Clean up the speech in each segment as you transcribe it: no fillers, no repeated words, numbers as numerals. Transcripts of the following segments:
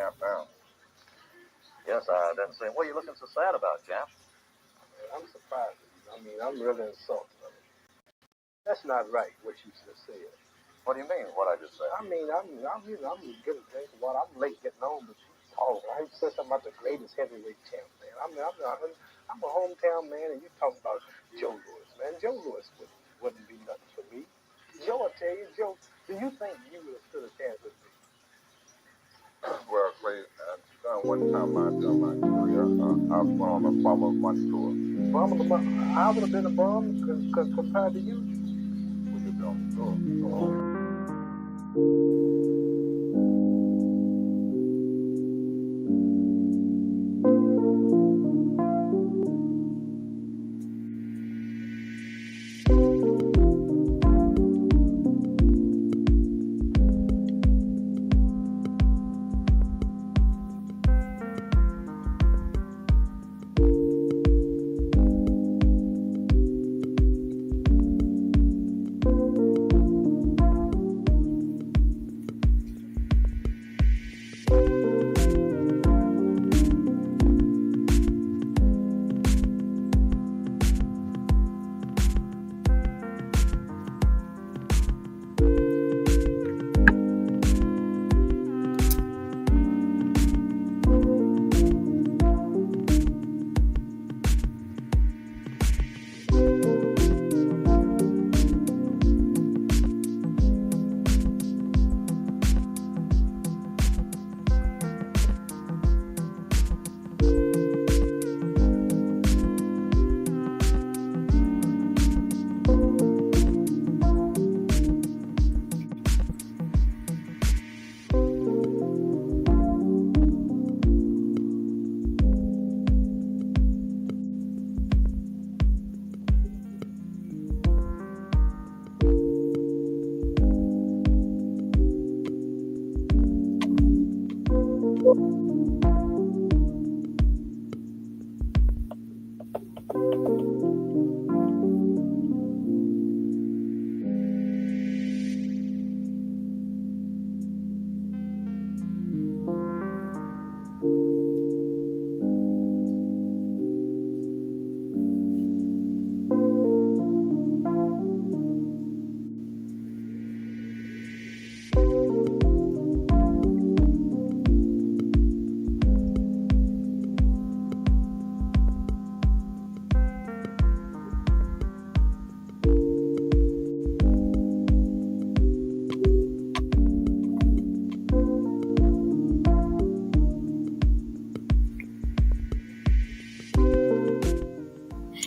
Champ down. Yes, I didn't see him. What are you looking so sad about, Champ? I'm surprised at you. I mean, I'm really insulted. That's not right, what you just said. What do you mean, what I just said? I mean, I'm getting a drink of water. I'm late getting home, but you talk. I said something about the greatest heavyweight champ, man. I'm a hometown man, and you talking about Joe Louis, man. Joe Louis wouldn't be nothing for me. Joe, I tell you, Joe, do you think you would have stood a chance with me? Well, Clay, one time during my career, I was on a Formula 1 tour. I would have been a bum compared to you. Would you be on the tour?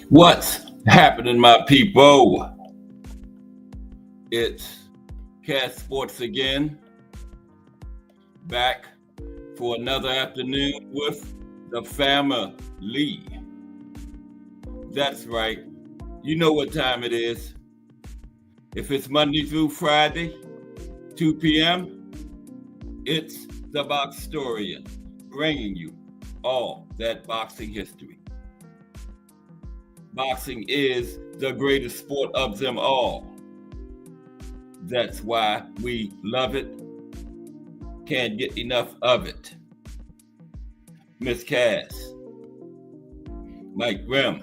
What's happening, my people? It's Cat Sports again, back for another afternoon with the family. That's right. You know what time it is. If it's Monday through Friday, 2 p.m., it's the Box Historian, bringing you all that boxing history. Boxing is the greatest sport of them all. That's why we love it. Can't get enough of it. Miss Cass, Mike Grimm,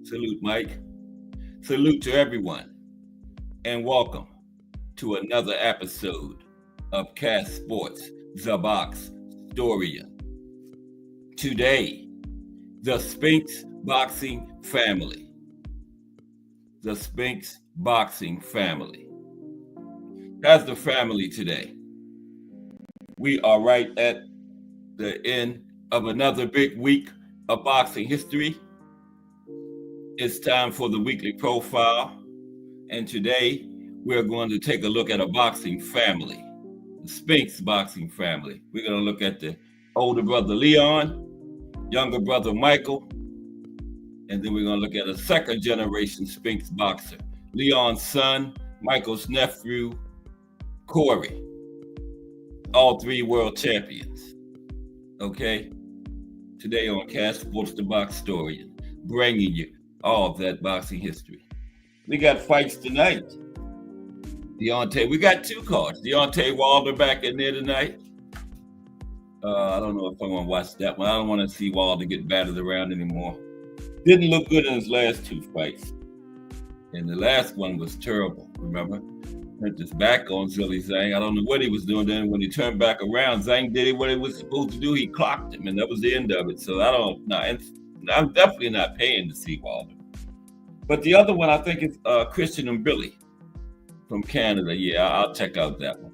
salute Mike. Salute to everyone, and welcome to another episode of Cass Sports, the Box Historian. Today, the Spinks boxing family. The Spinks boxing family. How's the family today? We are right at the end of another big week of boxing history. It's time for the weekly profile. And today we're going to take a look at a boxing family, the Spinks boxing family. We're going to look at the older brother Leon, younger brother Michael, and then we're going to look at a second generation Spinks boxer, Leon's son, Michael's nephew, Corey. All three world champions. Okay? Today on Cass Sports, the Box Historian, bringing you all of that boxing history. We got fights tonight. We got two cards. Deontay Wilder back in there tonight I don't know if I want to watch that one. I don't want to see Wilder get battered around anymore. Didn't look good in his last two fights. And the last one was terrible, remember? Turned his back on Zilly Zhang. I don't know what he was doing then. When he turned back around, Zhang did what he was supposed to do. He clocked him, and that was the end of it. So I don't know. I'm definitely not paying to see Wilder. But the other one, I think, is Christian and Billy from Canada. Yeah, I'll check out that one.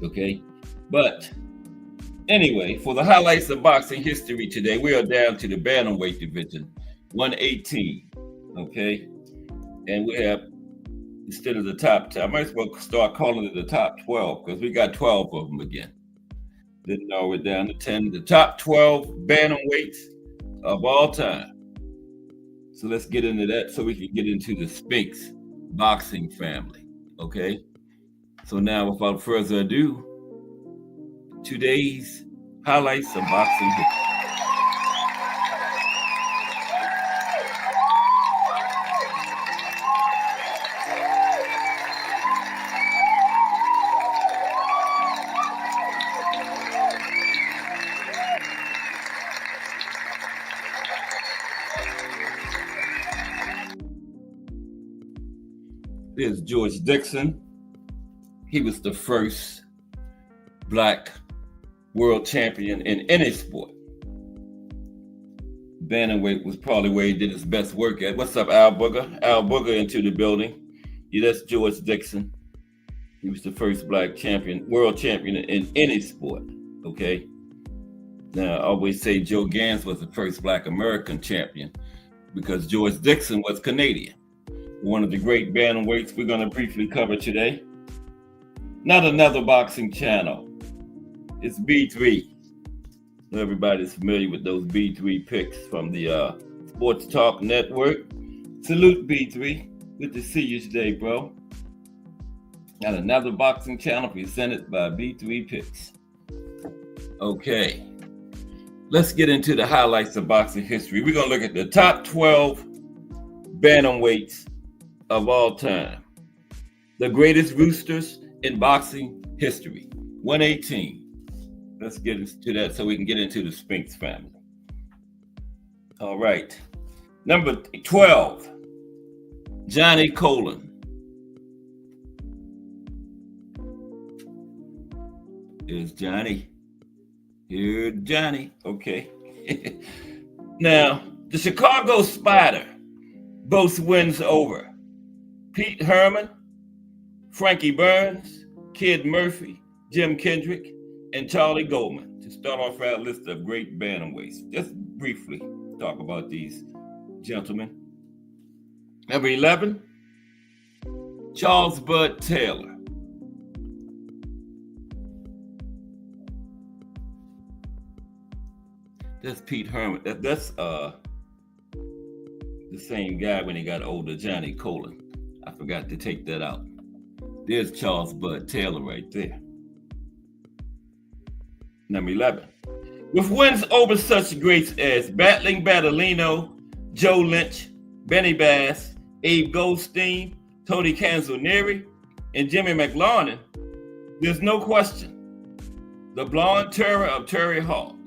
Okay? But anyway, for the highlights of boxing history today, we are down to the bantamweight division, 118. Okay? And we have, instead of the top 10, I might as well start calling it the top 12 because we got 12 of them again. Then narrow it down to 10. The top 12 bantamweights of all time. So let's get into that so we can get into the Spinks boxing family. Okay? So now, without further ado, today's highlights of boxing history. There's George Dixon. He was the first Black world champion in any sport. Bantamweight was probably where he did his best work at. What's up, Al Booger? Al Booger into the building. Yeah, that's George Dixon. He was the first Black champion, world champion in any sport. Okay. Now, I always say Joe Gans was the first Black American champion because George Dixon was Canadian. One of the great bantamweights we're going to briefly cover today. Not another boxing channel. It's B3. Everybody's familiar with those B3 picks from the Sports Talk Network. Salute B3. Good to see you today, bro. Not another boxing channel presented by B3 Picks. Okay. Let's get into the highlights of boxing history. We're going to look at the top 12 bantamweights of all time. The greatest roosters in boxing history. 118. Let's get into that so we can get into the Spinks family. All right. Number 12, Johnny Colon. Here's Johnny. Here's Johnny. Okay. Now, the Chicago Spider boasts wins over Pete Herman, Frankie Burns, Kid Murphy, Jim Kendrick, and Charlie Goldman to start off our list of great bantamweights. Just briefly talk about these gentlemen. Number 11, Charles Bud Taylor. That's Pete Herman. That's the same guy when he got older, Johnny Colon. I forgot to take that out. There's Charles Bud Taylor right there. Number 11. With wins over such greats as Battling Battleino, Joe Lynch, Benny Bass, Abe Goldstein, Tony Canzonieri, and Jimmy McLaurin, there's no question. The blonde terror of Terry Hall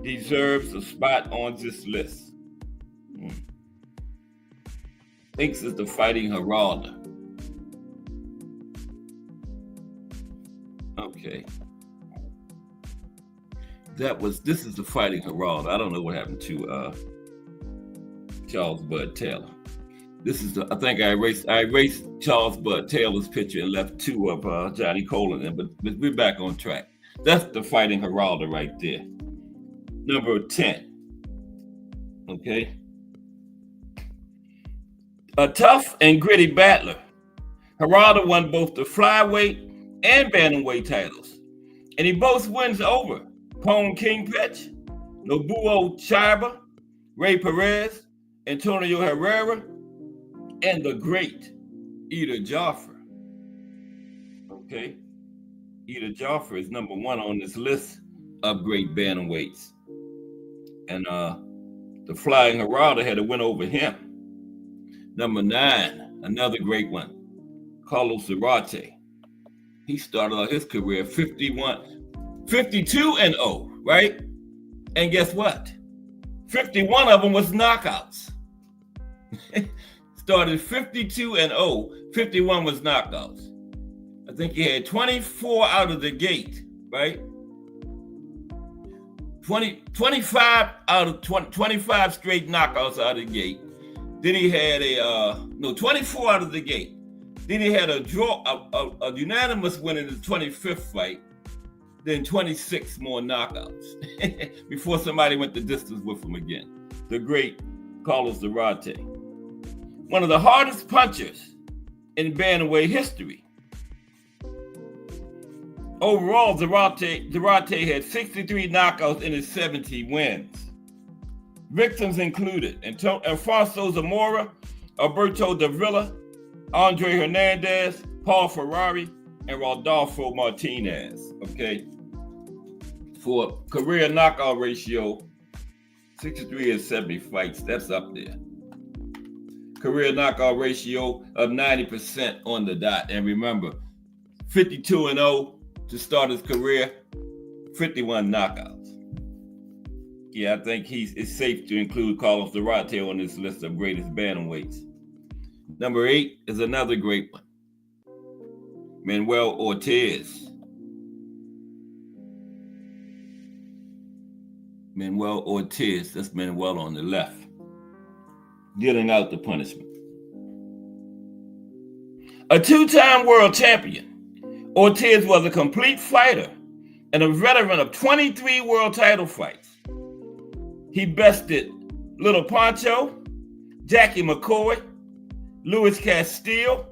deserves a spot on this list. Thinks is the Fighting Geraldo. Okay. This is the Fighting Geraldo. I don't know what happened to Charles Bud Taylor. I think I erased Charles Bud Taylor's picture and left two of Johnny Colon in, but we're back on track. That's the Fighting Geraldo right there. Number 10. Okay. A tough and gritty battler, Geraldo won both the flyweight and bantamweight titles, and he both wins over Pone Kingpetch, Nobuo Chiba, Ray Perez, Antonio Herrera, and the great Ida Joffre. Okay, Ida Joffre is number 1 on this list of great bantamweights, and the Flying Geraldo had a win over him. Number 9, another great one, Carlos Zarate. He started out his career 51 52-0, right? And guess what? 51 of them was knockouts. Started 52-0, 51 was knockouts. I think he had 24 out of the gate, right? 25 out of 25 straight knockouts out of the gate. Then he had 24 out of the gate. Then he had a draw, a unanimous win in the 25th fight. Then 26 more knockouts before somebody went the distance with him again. The great Carlos Durante. One of the hardest punchers in bantamweight history. Overall, Durante had 63 knockouts in his 70 wins. Victims included Alfonso Zamora, Alberto Davila, Andre Hernandez, Paul Ferrari, and Rodolfo Martinez. Okay. For career knockout ratio, 63 and 70 fights, that's up there. Career knockout ratio of 90% on the dot. And remember, 52-0 to start his career, 51 knockouts. Yeah, I think it's safe to include Carlos Durante on this list of greatest bantamweights. Number 8 is another great one. Manuel Ortiz. Manuel Ortiz, that's Manuel on the left, dealing out the punishment. A 2-time world champion, Ortiz was a complete fighter and a veteran of 23 world title fights. He bested Little Pancho, Jackie McCoy, Louis Castile,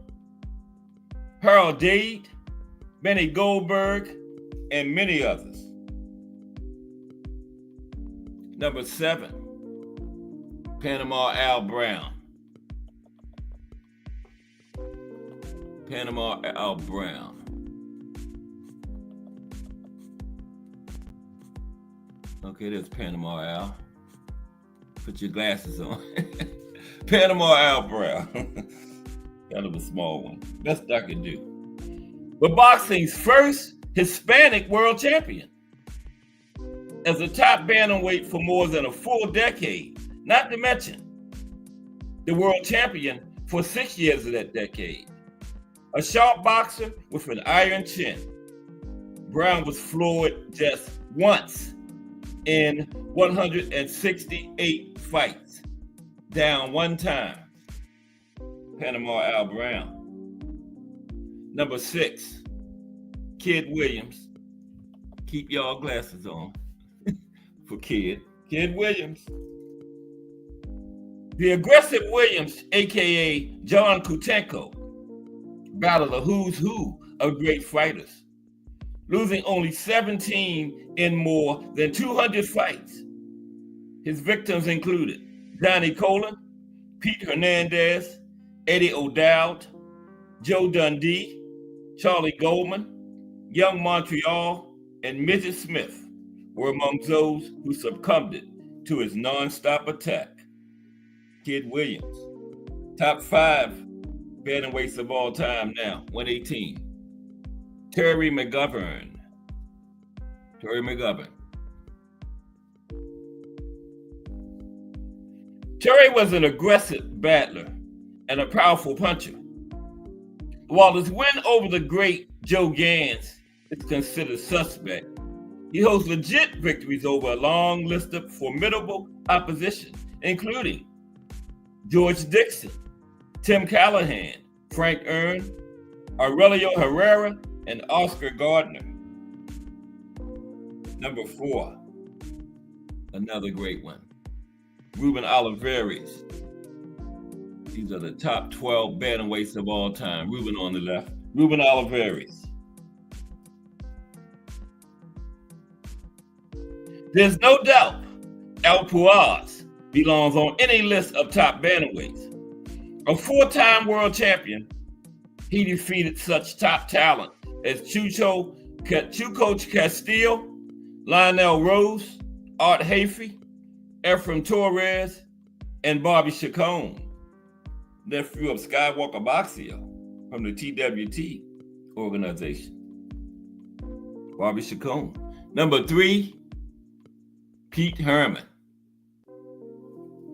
Harold Dade, Benny Goldberg, and many others. Number 7, Panama Al Brown. Panama Al Brown. Okay, there's Panama Al. Put your glasses on. Panama Al Brown. Kind of a small one. Best I can do. But boxing's first Hispanic world champion. As a top bantamweight for more than a full decade. Not to mention the world champion for 6 years of that decade. A sharp boxer with an iron chin. Brown was floored just once in 168 fights. Down one time. Panama Al Brown. Number 6, Kid Williams. Keep y'all glasses on for Kid Williams. The aggressive Williams, aka John Kutenko, battled a who's who of great fighters, losing only 17 in more than 200 fights. His victims included Johnny Colin, Pete Hernandez, Eddie O'Dowd, Joe Dundee, Charlie Goldman, Young Montreal, and Midget Smith were among those who succumbed to his non-stop attack. Kid Williams, top 5 bantamweights of all time now, 118. Terry McGovern. Terry was an aggressive battler and a powerful puncher. While his win over the great Joe Gans is considered suspect, he holds legit victories over a long list of formidable opposition, including George Dixon, Tim Callahan, Frank Ern, Aurelio Herrera, and Oscar Gardner. Number 4, another great one, Ruben Olivares. These are the top 12 bantamweights of all time. Ruben on the left, Ruben Olivares. There's no doubt El Puaz belongs on any list of top bantamweights. A 4-time world champion, he defeated such top talent as Chucho Castillo, Lionel Rose, Art Hafey, Efraim Torres, and Bobby Chacon, nephew of Skywalker Boxeo from the TWT organization. Bobby Chacon. Number 3, Pete Herman.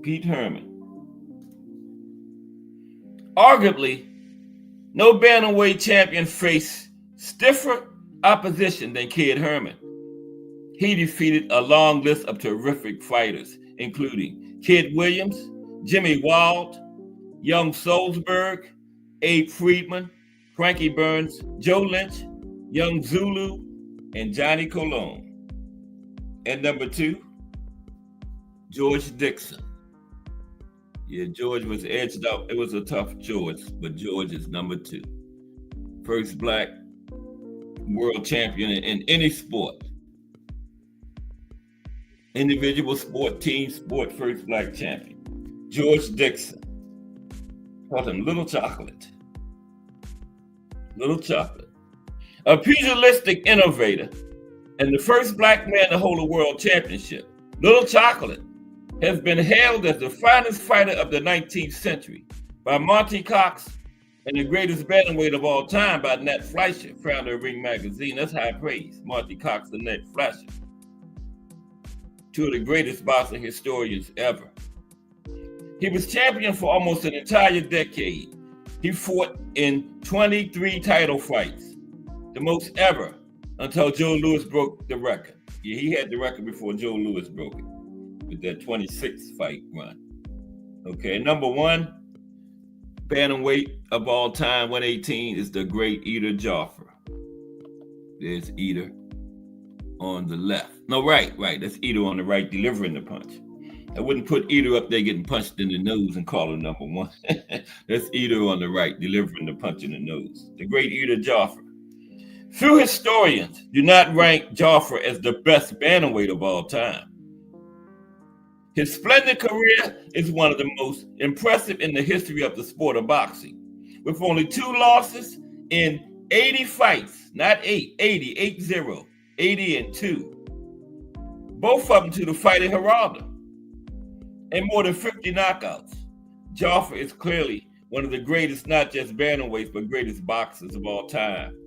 Pete Herman. Arguably, no bantamweight champion faced stiffer opposition than Kid Herman. He defeated a long list of terrific fighters, including Kid Williams, Jimmy Wald, Young Solzberg, Abe Friedman, Frankie Burns, Joe Lynch, Young Zulu, and Johnny Colon. And number 2, George Dixon. Yeah, George was edged out. It was a tough choice, but George is number 2. First black world champion in any sport. Individual sport, team sport, first black champion. George Dixon. Called him Little Chocolate. Little Chocolate. A pugilistic innovator and the first black man to hold a world championship. Little Chocolate has been hailed as the finest fighter of the 19th century by Monty Cox and the greatest bantamweight of all time by Nat Fleischer, founder of Ring Magazine. That's high praise. Monty Cox and Nat Fleischer. 2 of the greatest boxing historians ever. He was champion for almost an entire decade. He fought in 23 title fights, the most ever, until Joe Louis broke the record. Yeah, he had the record before Joe Louis broke it with that 26 fight run. Okay, number 1, bantamweight of all time, 118, is the great Eater Joffre. There's Eater on the left. No, right. That's Eater on the right, delivering the punch. I wouldn't put Eater up there getting punched in the nose and call him number 1. That's Eater on the right, delivering the punch in the nose. The great Eater Joffre. Few historians do not rank Joffre as the best bantamweight of all time. His splendid career is one of the most impressive in the history of the sport of boxing, with only 2 losses in 80 fights, not 8, 80 and 2. Both of them to the fighting Geraldo, and more than 50 knockouts. Joffre is clearly one of the greatest, not just bantamweights, but greatest boxers of all time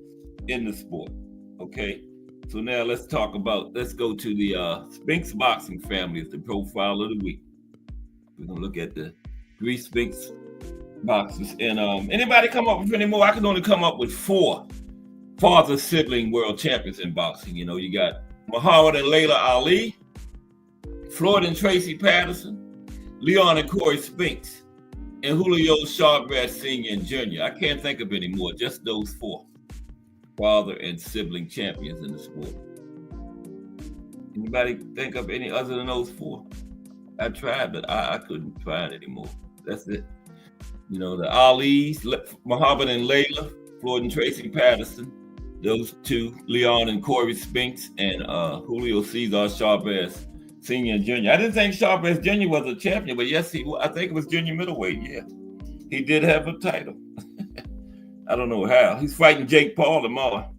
in the sport. Okay, so now let's go to the Spinks boxing family as the profile of the week. We're gonna look at the 3 Spinks boxers. And anybody come up with any more? I can only come up with 4 father-sibling world champions in boxing. You know, you got Muhammad and Layla Ali, Floyd and Tracy Patterson, Leon and Corey Spinks, and Julio Chavez Sr. and Jr. I can't think of any more, just those 4 father and sibling champions in the sport. Anybody think of any other than those 4? I tried, but I couldn't find any more. That's it. You know, the Ali's, Muhammad and Layla, Floyd and Tracy Patterson, those 2, Leon and Corey Spinks, and Julio Cesar Chavez Sr. and Jr. I didn't think Chavez Jr. was a champion, but yes, I think it was junior middleweight, yeah. He did have a title. I don't know how. He's fighting Jake Paul tomorrow.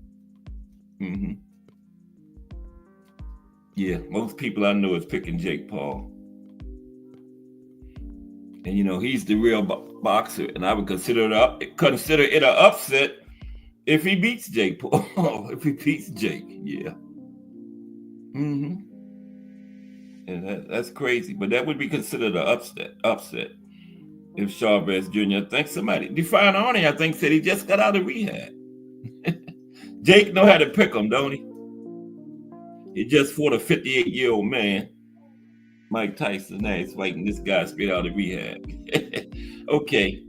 Yeah, most people I know is picking Jake Paul. And you know, he's the real boxer, and I would consider it an upset if he beats Jake Paul. If he beats Jake, yeah. And that's crazy, but that would be considered an upset if Chavez Jr. I think somebody, Define Arnie, I think, said he just got out of rehab. Jake know how to pick him, don't he? He just fought a 58-year-old man. Mike Tyson now is fighting this guy straight out of rehab. Okay,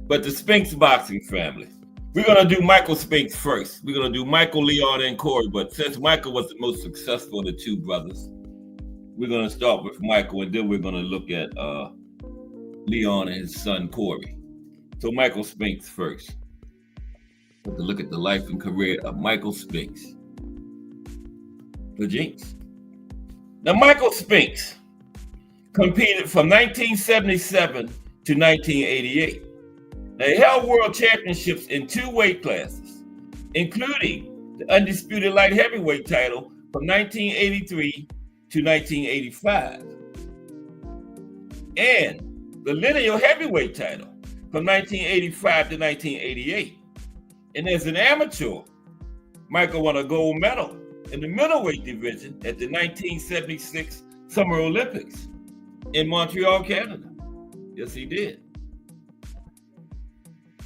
but the Spinks boxing family. We're going to do Michael Spinks first. We're going to do Michael, Leon, and Corey, but since Michael was the most successful of the 2 brothers, we're going to start with Michael, and then we're going to look at Leon and his son, Corey. So Michael Spinks first. Let's look at the life and career of Michael Spinks. The Jinx. Now, Michael Spinks competed from 1977 to 1988. Now, he held world championships in 2 weight classes, including the undisputed light heavyweight title from 1983 to 1985, and the lineal heavyweight title from 1985 to 1988. And as an amateur, Michael won a gold medal in the middleweight division at the 1976 Summer Olympics in Montreal, Canada. Yes, he did.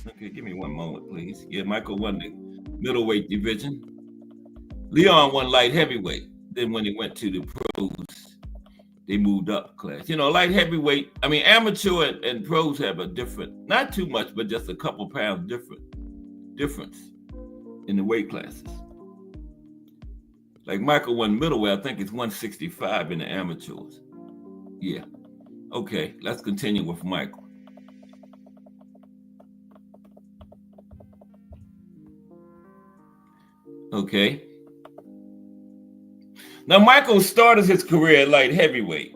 Okay, give me one moment, please. Yeah, Michael won the middleweight division. Leon won light heavyweight. Then when he went to the pros, they moved up class. Light heavyweight, amateur and pros have a different, not too much, but just a couple pounds difference in the weight classes. Like Michael won middleweight, I think it's 165 in the amateurs. Yeah. Okay, let's continue with Michael. Okay. Now, Michael started his career at light heavyweight,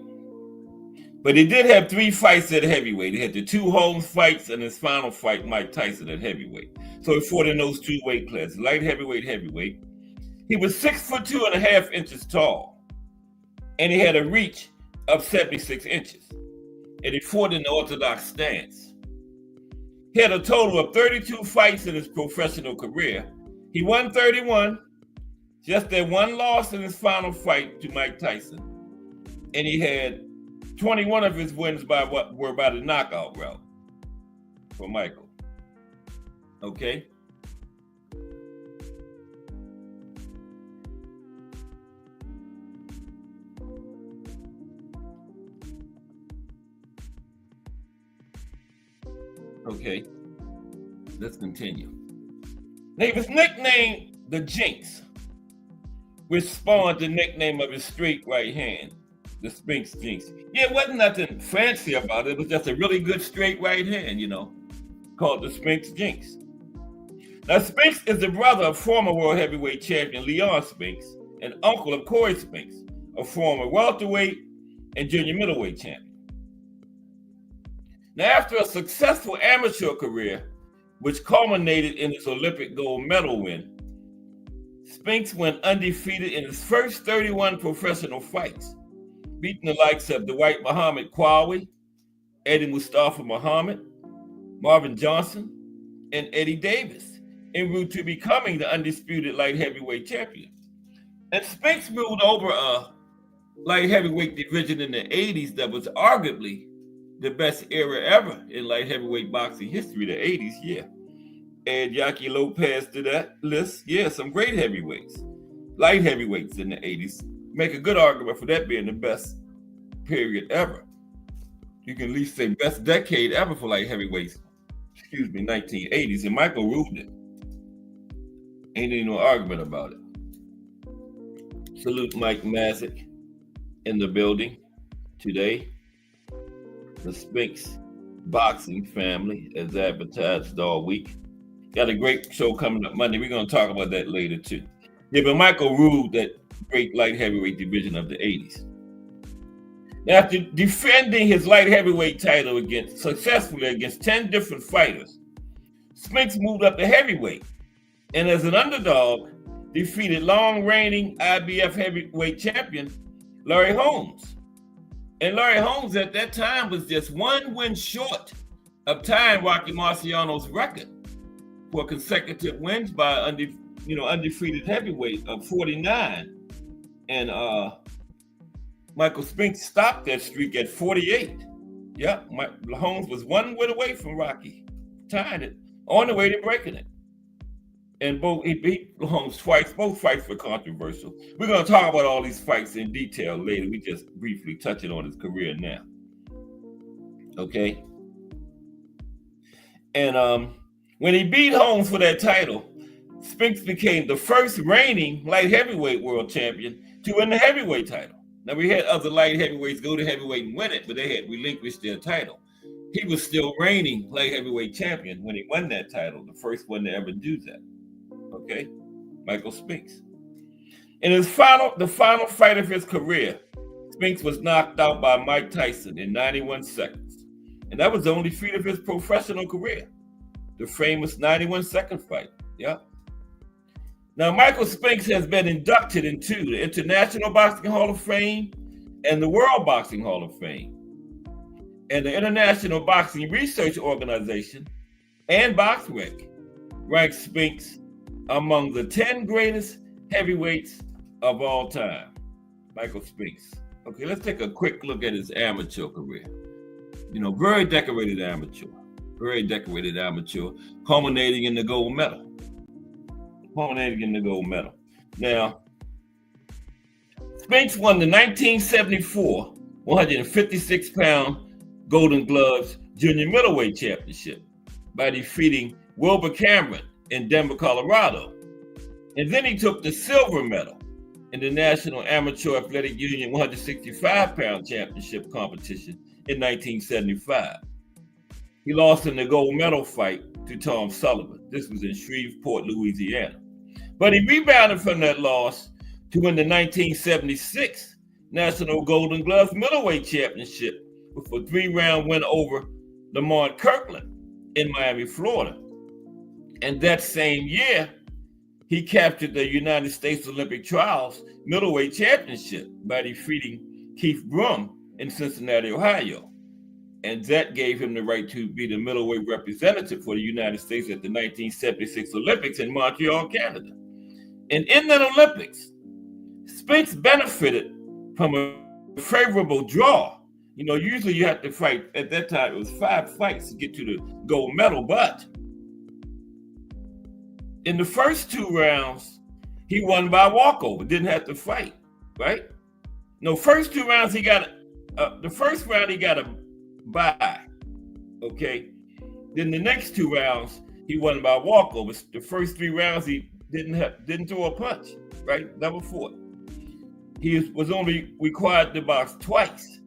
but he did have 3 fights at heavyweight. He had the 2 Holmes fights and his final fight, Mike Tyson, at heavyweight. So he fought in those 2 weight classes, light heavyweight, heavyweight. He was 6'2.5" inches tall, and he had a reach of 76 inches. And he fought in the orthodox stance. He had a total of 32 fights in his professional career. He won 31, just that 1 loss in his final fight to Mike Tyson. And he had 21 of his wins were by the knockout route for Michael. Okay? Okay, let's continue. Now, he was nicknamed the Jinx, which spawned the nickname of his straight right hand, the Spinks Jinx. Yeah, it wasn't nothing fancy about it. It was just a really good straight right hand, called the Spinks Jinx. Now, Spinks is the brother of former world heavyweight champion Leon Spinks and uncle of Corey Spinks, a former welterweight and junior middleweight champion. Now, after a successful amateur career, which culminated in his Olympic gold medal win, Spinks went undefeated in his first 31 professional fights, beating the likes of Dwight Muhammad Qawi, Eddie Mustafa Muhammad, Marvin Johnson, and Eddie Davis, en route to becoming the undisputed light heavyweight champion. And Spinks ruled over a light heavyweight division in the 80s that was arguably the best era ever in light heavyweight boxing history, the 80s, yeah. Add Yaki Lopez to that list. Yeah, some great heavyweights. Light heavyweights in the 80s. Make a good argument for that being the best period ever. You can at least say best decade ever for light heavyweights. 1980s. And Michael ruled it. Ain't any no argument about it. Salute Mike Masick in the building today. The Spinks boxing family as advertised all week. Got a great show coming up Monday. We're going to talk about that later too. Yeah, but Michael ruled that great light heavyweight division of the 80s. Now, after defending his light heavyweight title successfully against 10 different fighters, Spinks moved up to heavyweight and as an underdog defeated long reigning IBF heavyweight champion Larry Holmes. And Larry Holmes at that time was just 1 win short of tying Rocky Marciano's record for consecutive wins by undefeated heavyweight of 49. And Michael Spinks stopped that streak at 48. Yeah, Holmes was 1 win away from Rocky, tying it on the way to breaking it. And he beat Holmes twice. Both fights were controversial. We're going to talk about all these fights in detail later. We just briefly touching on his career now. Okay. And when he beat Holmes for that title, Spinks became the first reigning light heavyweight world champion to win the heavyweight title. Now, we had other light heavyweights go to heavyweight and win it, but they had relinquished their title. He was still reigning light heavyweight champion when he won that title, the first one to ever do that. Okay, Michael Spinks. In the final fight of his career, Spinks was knocked out by Mike Tyson in 91 seconds. And that was the only feat of his professional career. The famous 91-second fight. Yeah. Now, Michael Spinks has been inducted into the International Boxing Hall of Fame and the World Boxing Hall of Fame. And the International Boxing Research Organization and BoxRec ranks Spinks among the 10 greatest heavyweights of all time, Michael Spinks. Okay, let's take a quick look at his amateur career. Very decorated amateur. Very decorated amateur, culminating in the gold medal. Now, Spinks won the 1974 156-pound Golden Gloves Junior Middleweight Championship by defeating Wilbur Cameron in Denver, Colorado. And then he took the silver medal in the National Amateur Athletic Union 165-pound championship competition in 1975. He lost in the gold medal fight to Tom Sullivan. This was in Shreveport, Louisiana. But he rebounded from that loss to win the 1976 National Golden Gloves Middleweight Championship with a 3-round win over Lamont Kirkland in Miami, Florida. And that same year, he captured the United States Olympic Trials Middleweight Championship by defeating Keith Brum in Cincinnati, Ohio. And that gave him the right to be the middleweight representative for the United States at the 1976 Olympics in Montreal, Canada. And in that Olympics, Spinks benefited from a favorable draw. Usually you have to fight, at that time, it was 5 fights to get to the gold medal, but in the first 2 rounds, he won by walkover, didn't have to fight, right? No, first 2 rounds, the first round he got a bye, okay? Then the next 2 rounds, he won by walkover. The first 3 rounds, he didn't throw a punch, right? Never fought. He was only required to box twice.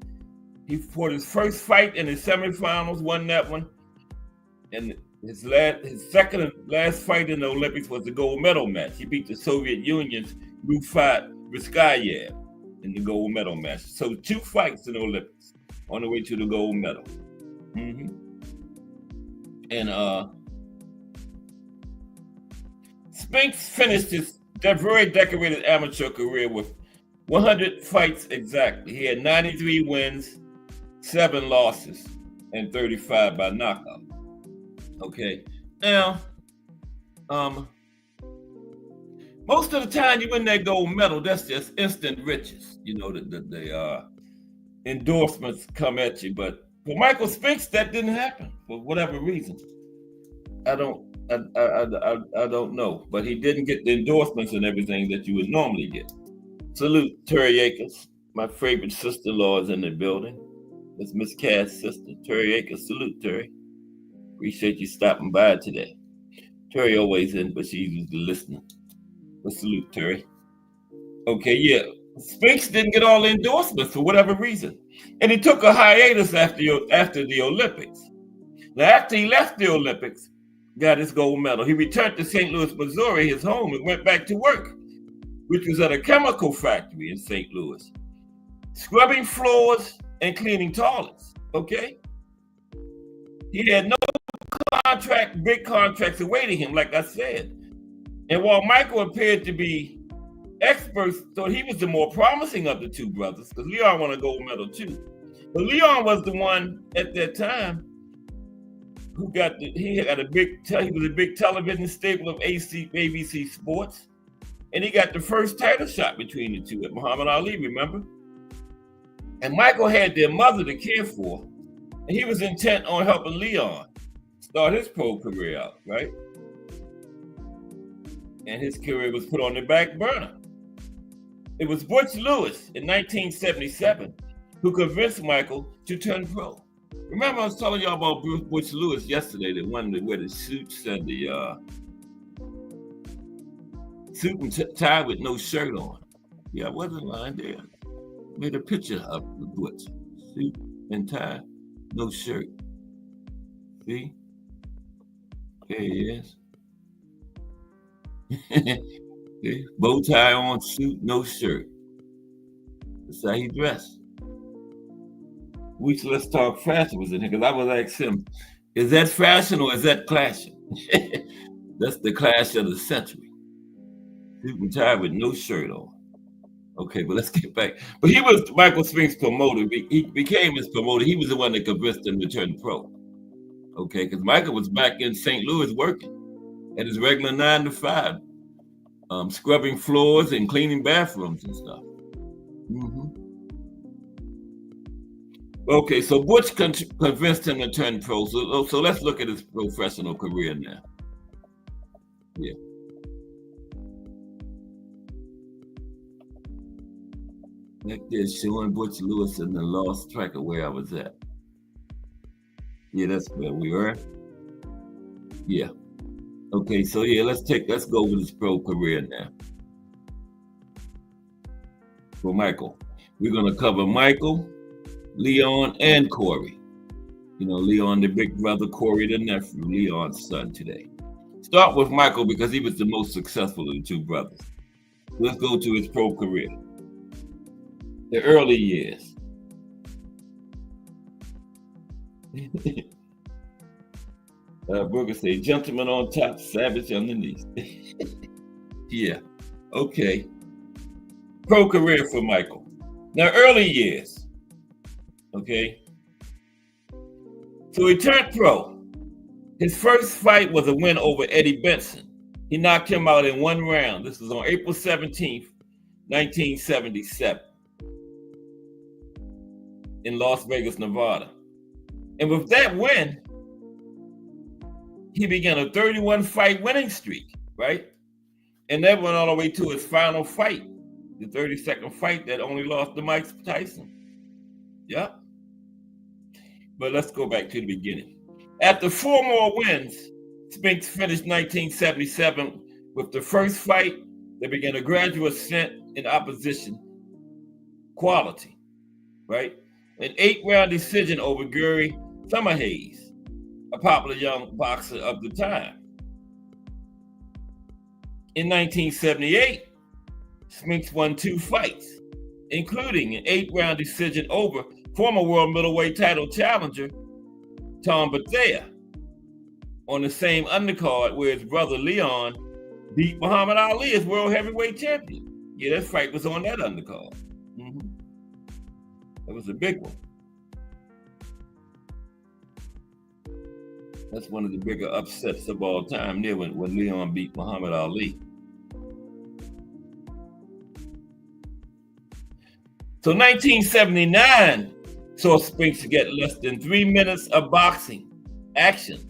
He fought his first fight in the semifinals, won that one, and his second and last fight in the Olympics was the gold medal match. He beat the Soviet Union's Rufat Rizkayev in the gold medal match. So 2 fights in the Olympics on the way to the gold medal. And Spinks finished his very decorated amateur career with 100 fights exactly. He had 93 wins, 7 losses, and 35 by knockout. Okay, now, most of the time you win that gold medal, that's just instant riches. The endorsements come at you. But for Michael Spinks, that didn't happen for whatever reason. I don't know, but he didn't get the endorsements and everything that you would normally get. Salute Terry Akers, my favorite sister-in-law is in the building. That's Miss Cass' sister, Terry Akers. Salute, Terry. Appreciate you stopping by today. Terry always in, but she's usually listening. But salute, Terry. Okay, yeah. Spinks didn't get all the endorsements for whatever reason. And he took a hiatus after the Olympics. Now, after he left the Olympics, got his gold medal, he returned to St. Louis, Missouri, his home, and went back to work, which was at a chemical factory in St. Louis, scrubbing floors and cleaning toilets, okay? He had no big contracts awaiting him, like I said. And while Michael appeared to be experts, thought he was the more promising of the 2 brothers, because Leon won a gold medal too. But Leon was the one at that time who he was a big television staple of ABC Sports, and he got the first title shot between the 2 at Muhammad Ali, remember? And Michael had their mother to care for, and he was intent on helping Leon start his pro career out, right? And his career was put on the back burner. It was Butch Lewis in 1977 who convinced Michael to turn pro. Remember, I was telling y'all about Butch Lewis yesterday, the one that wear the suits and the suit and tie with no shirt on. Yeah, I wasn't lying there. Made a picture of the Butch, suit and tie, no shirt. See? There he is. Okay. Bow tie on, suit, no shirt. That's how he dressed. Let's Talk Fashion was in here, because I was asking him, is that fashion or is that clashing? That's the clash of the century. Suit and tie with no shirt on. Okay, but let's get back. But he was Michael Spinks' promoter. He became his promoter. He was the one that convinced him to turn pro. Okay, because Michael was back in St. Louis working at his regular 9 to 5 scrubbing floors and cleaning bathrooms and stuff. Okay, so Butch convinced him to turn pro. So let's look at his professional career now. Yeah. Back there showing Butch Lewis and then lost track of where I was at. Yeah, that's where we were. Yeah. Okay, so yeah, let's go with his pro career now. For Michael. We're gonna cover Michael, Leon, and Corey. You know, Leon the big brother, Corey the nephew, Leon's son today. Start with Michael because he was the most successful of the two brothers. Let's go to his pro career. The early years. Burger say, gentleman on top, savage underneath. Yeah, okay. Pro career for Michael. Now, early years. Okay. So he turned pro. His first fight was a win over Eddie Benson. He knocked him out in one round. This was on April 17th, 1977. In Las Vegas, Nevada. And with that win, he began a 31-fight winning streak, right? And that went all the way to his final fight, the 32nd fight that only lost to Mike Tyson. Yeah. But let's go back to the beginning. After 4 more wins, Spinks finished 1977 with the first fight that began a gradual ascent in opposition quality, right? An 8-round decision over Gary Summerhays, a popular young boxer of the time. In 1978, Spinks won 2 fights, including an 8-round decision over former world middleweight title challenger Tom Bethea on the same undercard where his brother Leon beat Muhammad Ali as world heavyweight champion. Yeah, that fight was on that undercard. That was a big one. That's one of the bigger upsets of all time there when Leon beat Muhammad Ali. So 1979 saw Spinks get less than 3 minutes of boxing action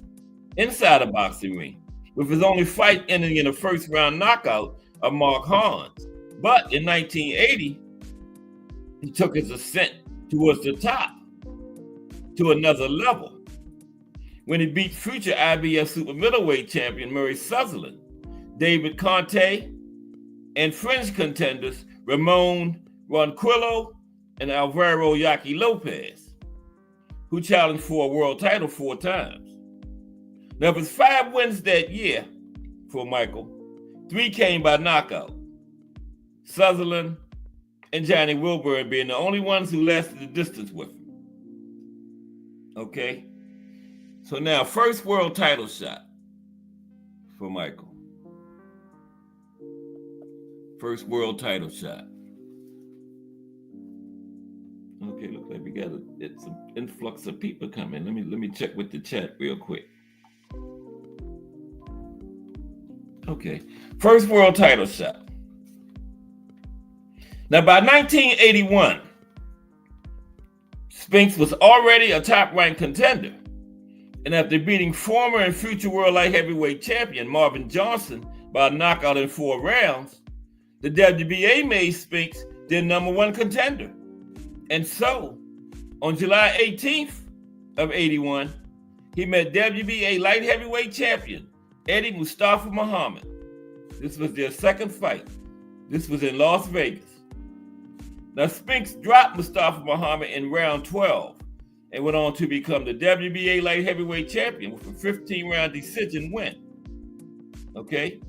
inside a boxing ring, with his only fight ending in a first-round knockout of Mark Hans. But in 1980, he took his ascent towards the top to another level when he beat future IBF super middleweight champion Murray Sutherland, David Conte, and fringe contenders Ramon Ronquillo and Alvaro Yaqui Lopez, who challenged for a world title 4 times. Now, of his 5 wins that year for Michael, 3 came by knockout. Sutherland and Johnny Wilburn being the only ones who lasted the distance with him. Okay? So now, first world title shot for Michael. First world title shot. Okay, looks like we got some influx of people coming. Let me check with the chat real quick. Okay, first world title shot. Now, by 1981, Spinks was already a top-ranked contender. And after beating former and future world light heavyweight champion Marvin Johnson by a knockout in 4 rounds, the WBA made Spinks their #1 contender. And so, on July 18th of 81, he met WBA light heavyweight champion Eddie Mustafa Muhammad. This was their second fight. This was in Las Vegas. Now, Spinks dropped Mustafa Muhammad in round 12 and went on to become the WBA light heavyweight champion with a 15-round decision win. Okay?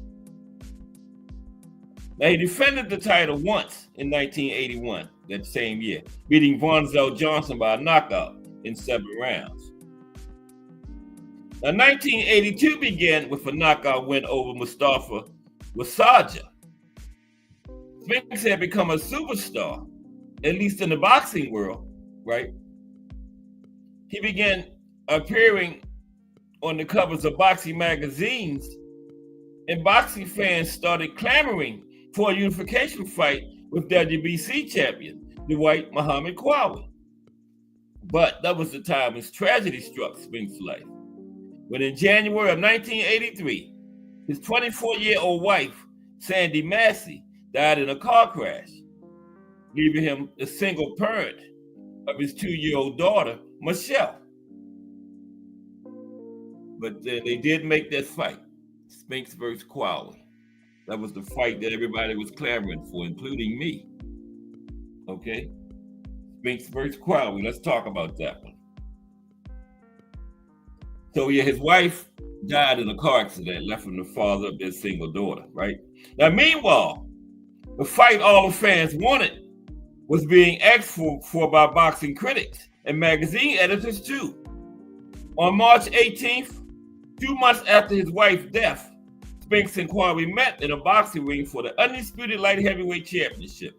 Now, he defended the title once in 1981, that same year, beating Vonzell Johnson by a knockout in 7 rounds. Now, 1982 began with a knockout win over Mustafa Wasaja. Spinks had become a superstar, at least in the boxing world, right? He began appearing on the covers of boxing magazines and boxing fans started clamoring for a unification fight with WBC champion, the white Muhammad Qawi. But that was the time when tragedy struck Spinks' life. When in January of 1983, his 24-year-old wife, Sandy Massey, died in a car crash, leaving him the single parent of his 2-year-old daughter, Michelle. But they did make that fight, Spinks versus Qawi. That was the fight that everybody was clamoring for, including me. Okay? Spinks versus Qawi. Let's talk about that one. So yeah, his wife died in a car accident, left him the father of their single daughter, right? Now, meanwhile, the fight all the fans wanted was being asked for by boxing critics and magazine editors too. On March 18th, 2 months after his wife's death, Spinks and Qawi met in a boxing ring for the undisputed light heavyweight championship.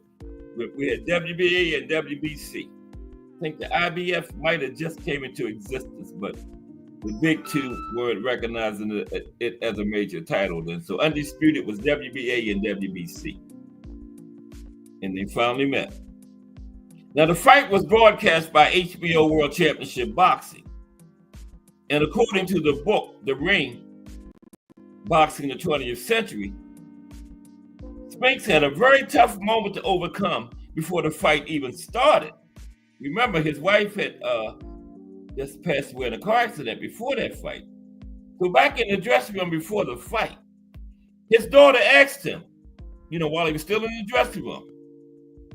We had WBA and WBC. I think the IBF might have just came into existence, but the big two weren't recognizing it as a major title then. So undisputed was WBA and WBC. And they finally met. Now the fight was broadcast by HBO World Championship Boxing. And according to the book, The Ring, Boxing in the 20th Century, Spinks had a very tough moment to overcome before the fight even started. Remember, his wife had just passed away in a car accident before that fight. So back in the dressing room before the fight, his daughter asked him, while he was still in the dressing room,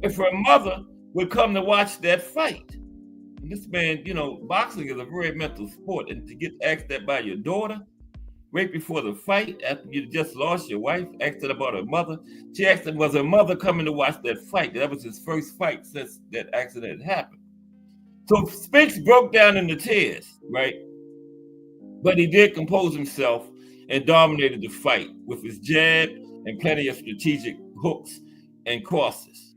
if her mother would come to watch that fight. And this man, boxing is a very mental sport, and to get asked that by your daughter right before the fight, after you just lost your wife, asked her about her mother. She asked him, was her mother coming to watch that fight? That was his first fight since that accident had happened. So Spinks broke down into tears, right? But he did compose himself and dominated the fight with his jab and plenty of strategic hooks and crosses.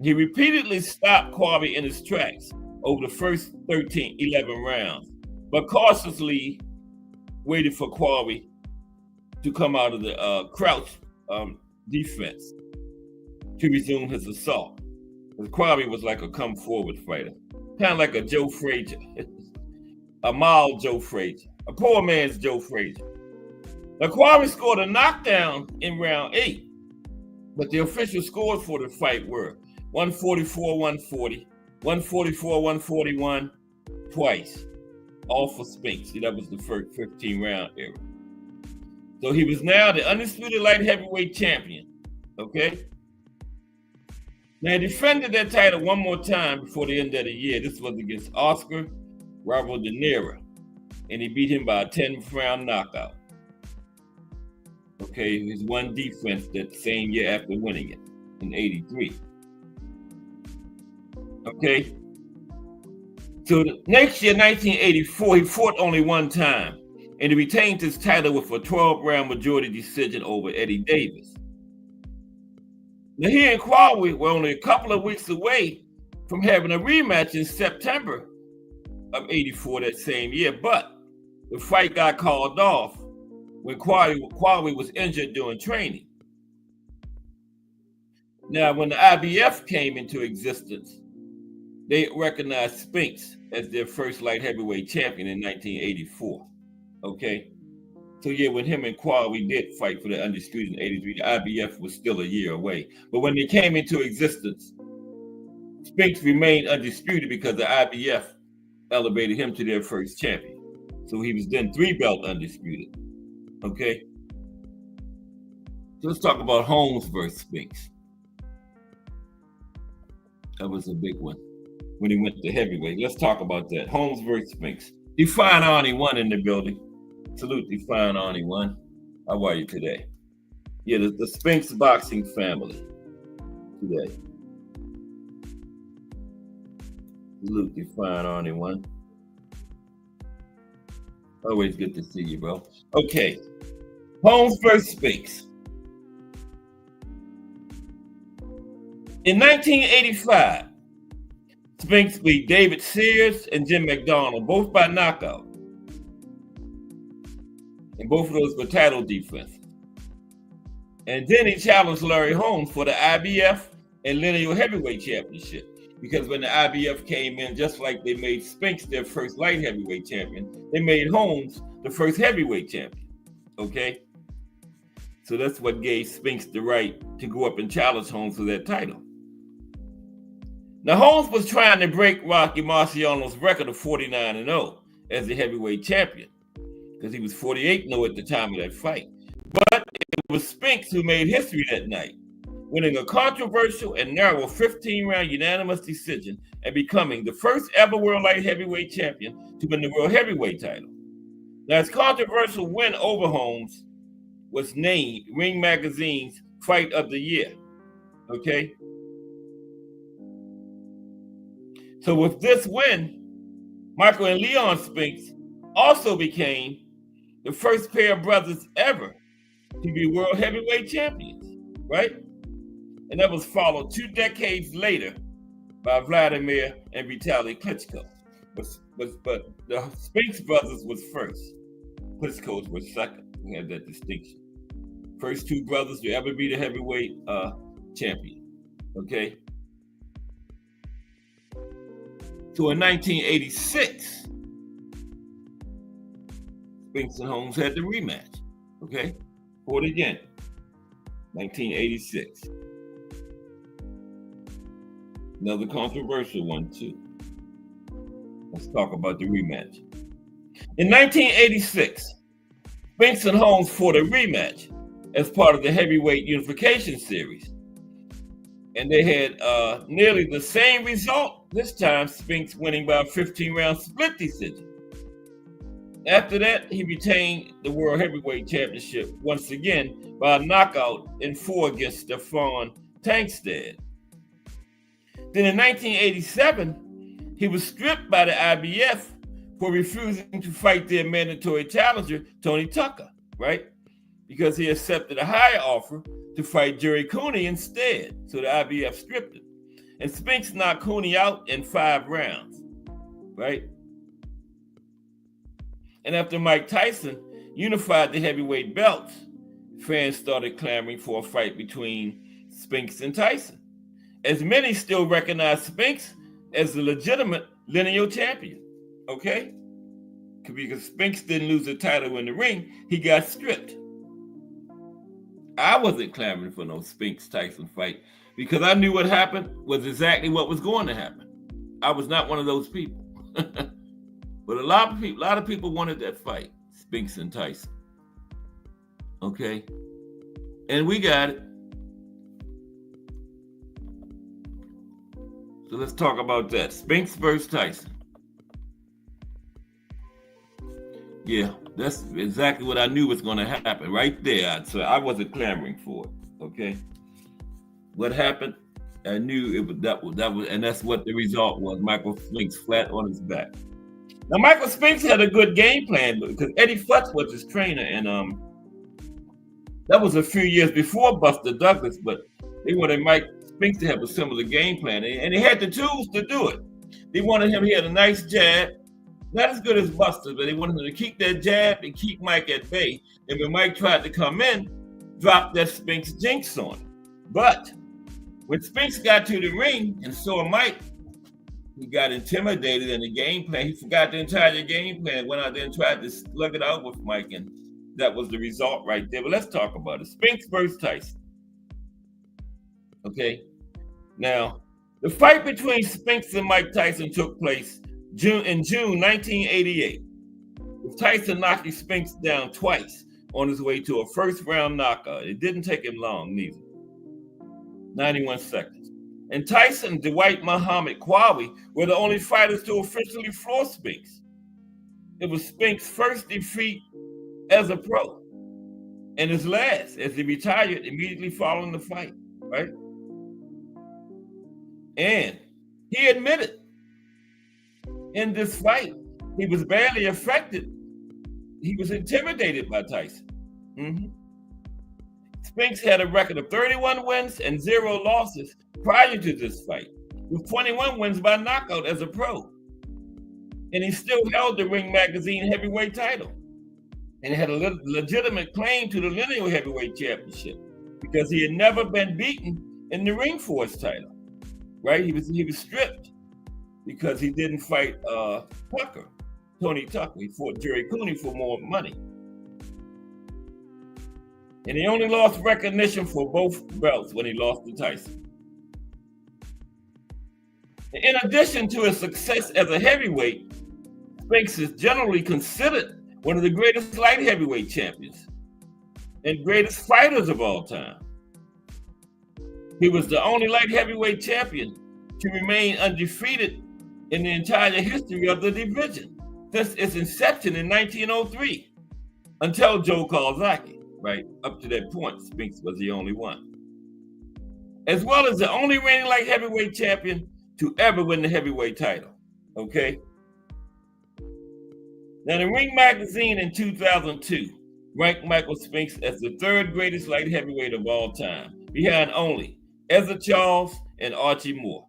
He repeatedly stopped Qawi in his tracks over the first 11 rounds, but cautiously waited for Qawi to come out of the crouch defense to resume his assault. Because Qawi was like a come forward fighter, kind of like a Joe Frazier, a mild Joe Frazier, a poor man's Joe Frazier. Now Qawi scored a knockdown in round 8, but the official scores for the fight were 144-140, 144-141 twice, all for Spinks. See, that was the first 15-round era. So he was now the undisputed light heavyweight champion, okay? Now he defended that title one more time before the end of the year. This was against Oscar Bravo De Niro, and he beat him by a 10th-round knockout. Okay, his one defense that same year after winning it in 83. Okay, so the next year, 1984, he fought only one time, and he retained his title with a 12-round majority decision over Eddie Davis. Now he and Qawi were only a couple of weeks away from having a rematch in September of 84 that same year, but the fight got called off when Qawi was injured during training. Now, when the IBF came into existence, they recognized Spinks as their first light heavyweight champion in 1984. Okay? So yeah, when him and Qawi did fight for the undisputed in 83, the IBF was still a year away. But when they came into existence, Spinks remained undisputed because the IBF elevated him to their first champion. So he was then 3-belt undisputed. Okay? So let's talk about Holmes versus Spinks. That was a big one when he went to heavyweight. Let's talk about that. Holmes versus Spinks. Define Arnie 1 in the building. Salute Define Arnie 1. How are you today? Yeah, the Spinks boxing family today. Salute Define Arnie 1. Always good to see you, bro. Okay. Holmes versus Spinks. In 1985, Spinks beat David Sears and Jim McDonald, both by knockout. And both of those were title defenses. And then he challenged Larry Holmes for the IBF and lineal heavyweight championship. Because when the IBF came in, just like they made Spinks their first light heavyweight champion, they made Holmes the first heavyweight champion. Okay? So that's what gave Spinks the right to go up and challenge Holmes for that title. Now, Holmes was trying to break Rocky Marciano's record of 49-0 as the heavyweight champion, because he was 48-0 at the time of that fight. But it was Spinks who made history that night, winning a controversial and narrow 15-round unanimous decision and becoming the first ever world light heavyweight champion to win the world heavyweight title. Now, his controversial win over Holmes was named Ring Magazine's Fight of the Year. Okay? So with this win, Michael and Leon Spinks also became the first pair of brothers ever to be world heavyweight champions, right? And that was followed 2 decades later by Vladimir and Vitaly Klitschko. But the Spinks brothers was first. Klitschko's were second. We had that distinction. First 2 brothers to ever be the heavyweight champion, okay? So in 1986, Spinks and Holmes had the rematch, okay? Fought again, 1986. Another controversial one too. Let's talk about the rematch. In 1986, Spinks and Holmes fought a rematch as part of the heavyweight unification series. And they had nearly the same result, this time Spinks winning by a 15-round split decision. After that, he retained the World Heavyweight Championship once again by a knockout in 4 against Stefan Tankstead. Then in 1987, he was stripped by the IBF for refusing to fight their mandatory challenger, Tony Tucker, right? Because he accepted a higher offer to fight Jerry Cooney instead. So the IBF stripped him. And Spinks knocked Cooney out in 5 rounds, right? And after Mike Tyson unified the heavyweight belts, fans started clamoring for a fight between Spinks and Tyson, as many still recognize Spinks as the legitimate lineal champion, okay? Because Spinks didn't lose the title in the ring, he got stripped. I wasn't clamoring for no Spinks-Tyson fight because I knew what happened was exactly what was going to happen. I was not one of those people. But a lot of people wanted that fight, Spinks and Tyson. Okay? And we got it. So let's talk about that. Spinks versus Tyson. Yeah, that's exactly what I knew was going to happen right there. So I wasn't clamoring for it. Okay? What happened? I knew it was that was, and that's what the result was. Michael Spinks flat on his back. Now, Michael Spinks had a good game plan because Eddie Futz was his trainer, and that was a few years before Buster Douglas, but they wanted Mike Spinks to have a similar game plan, and he had the tools to do it. They wanted him, he had a nice jab, not as good as Buster, but they wanted him to keep that jab and keep Mike at bay. And when Mike tried to come in, drop that Spinks jinx on him. But when Spinks got to the ring and saw Mike, he got intimidated in the game plan. He forgot the entire game plan, went out there and tried to slug it out with Mike, and that was the result right there. But let's talk about it. Spinks versus Tyson. Okay? Now, the fight between Spinks and Mike Tyson took place in June 1988, with Tyson knocking Spinks down twice on his way to a first-round knockout. It didn't take him long, neither. 91 seconds. And Tyson and Dwight Muhammad Qawi were the only fighters to officially floor Spinks. It was Spinks' first defeat as a pro, and his last, as he retired immediately following the fight, right? And he admitted in this fight, he was badly affected. He was intimidated by Tyson. Spinks had a record of 31 wins and 0 losses prior to this fight, with 21 wins by knockout as a pro. And he still held the Ring Magazine heavyweight title and had a legitimate claim to the lineal heavyweight championship. because he had never been beaten in the ring for his title, right? He was stripped because he didn't fight Tony Tucker. He fought Jerry Cooney for more money. And he only lost recognition for both belts when he lost to Tyson. In addition to his success as a heavyweight, Spinks is generally considered one of the greatest light heavyweight champions and greatest fighters of all time. He was the only light heavyweight champion to remain undefeated in the entire history of the division since its inception in 1903 until Joe Kawasaki, right? Up to that point, Spinks was the only one. As well as the only reigning light heavyweight champion to ever win the heavyweight title, okay? Now, the Ring magazine in 2002 ranked Michael Spinks as the third greatest light heavyweight of all time, behind only Ezra Charles and Archie Moore.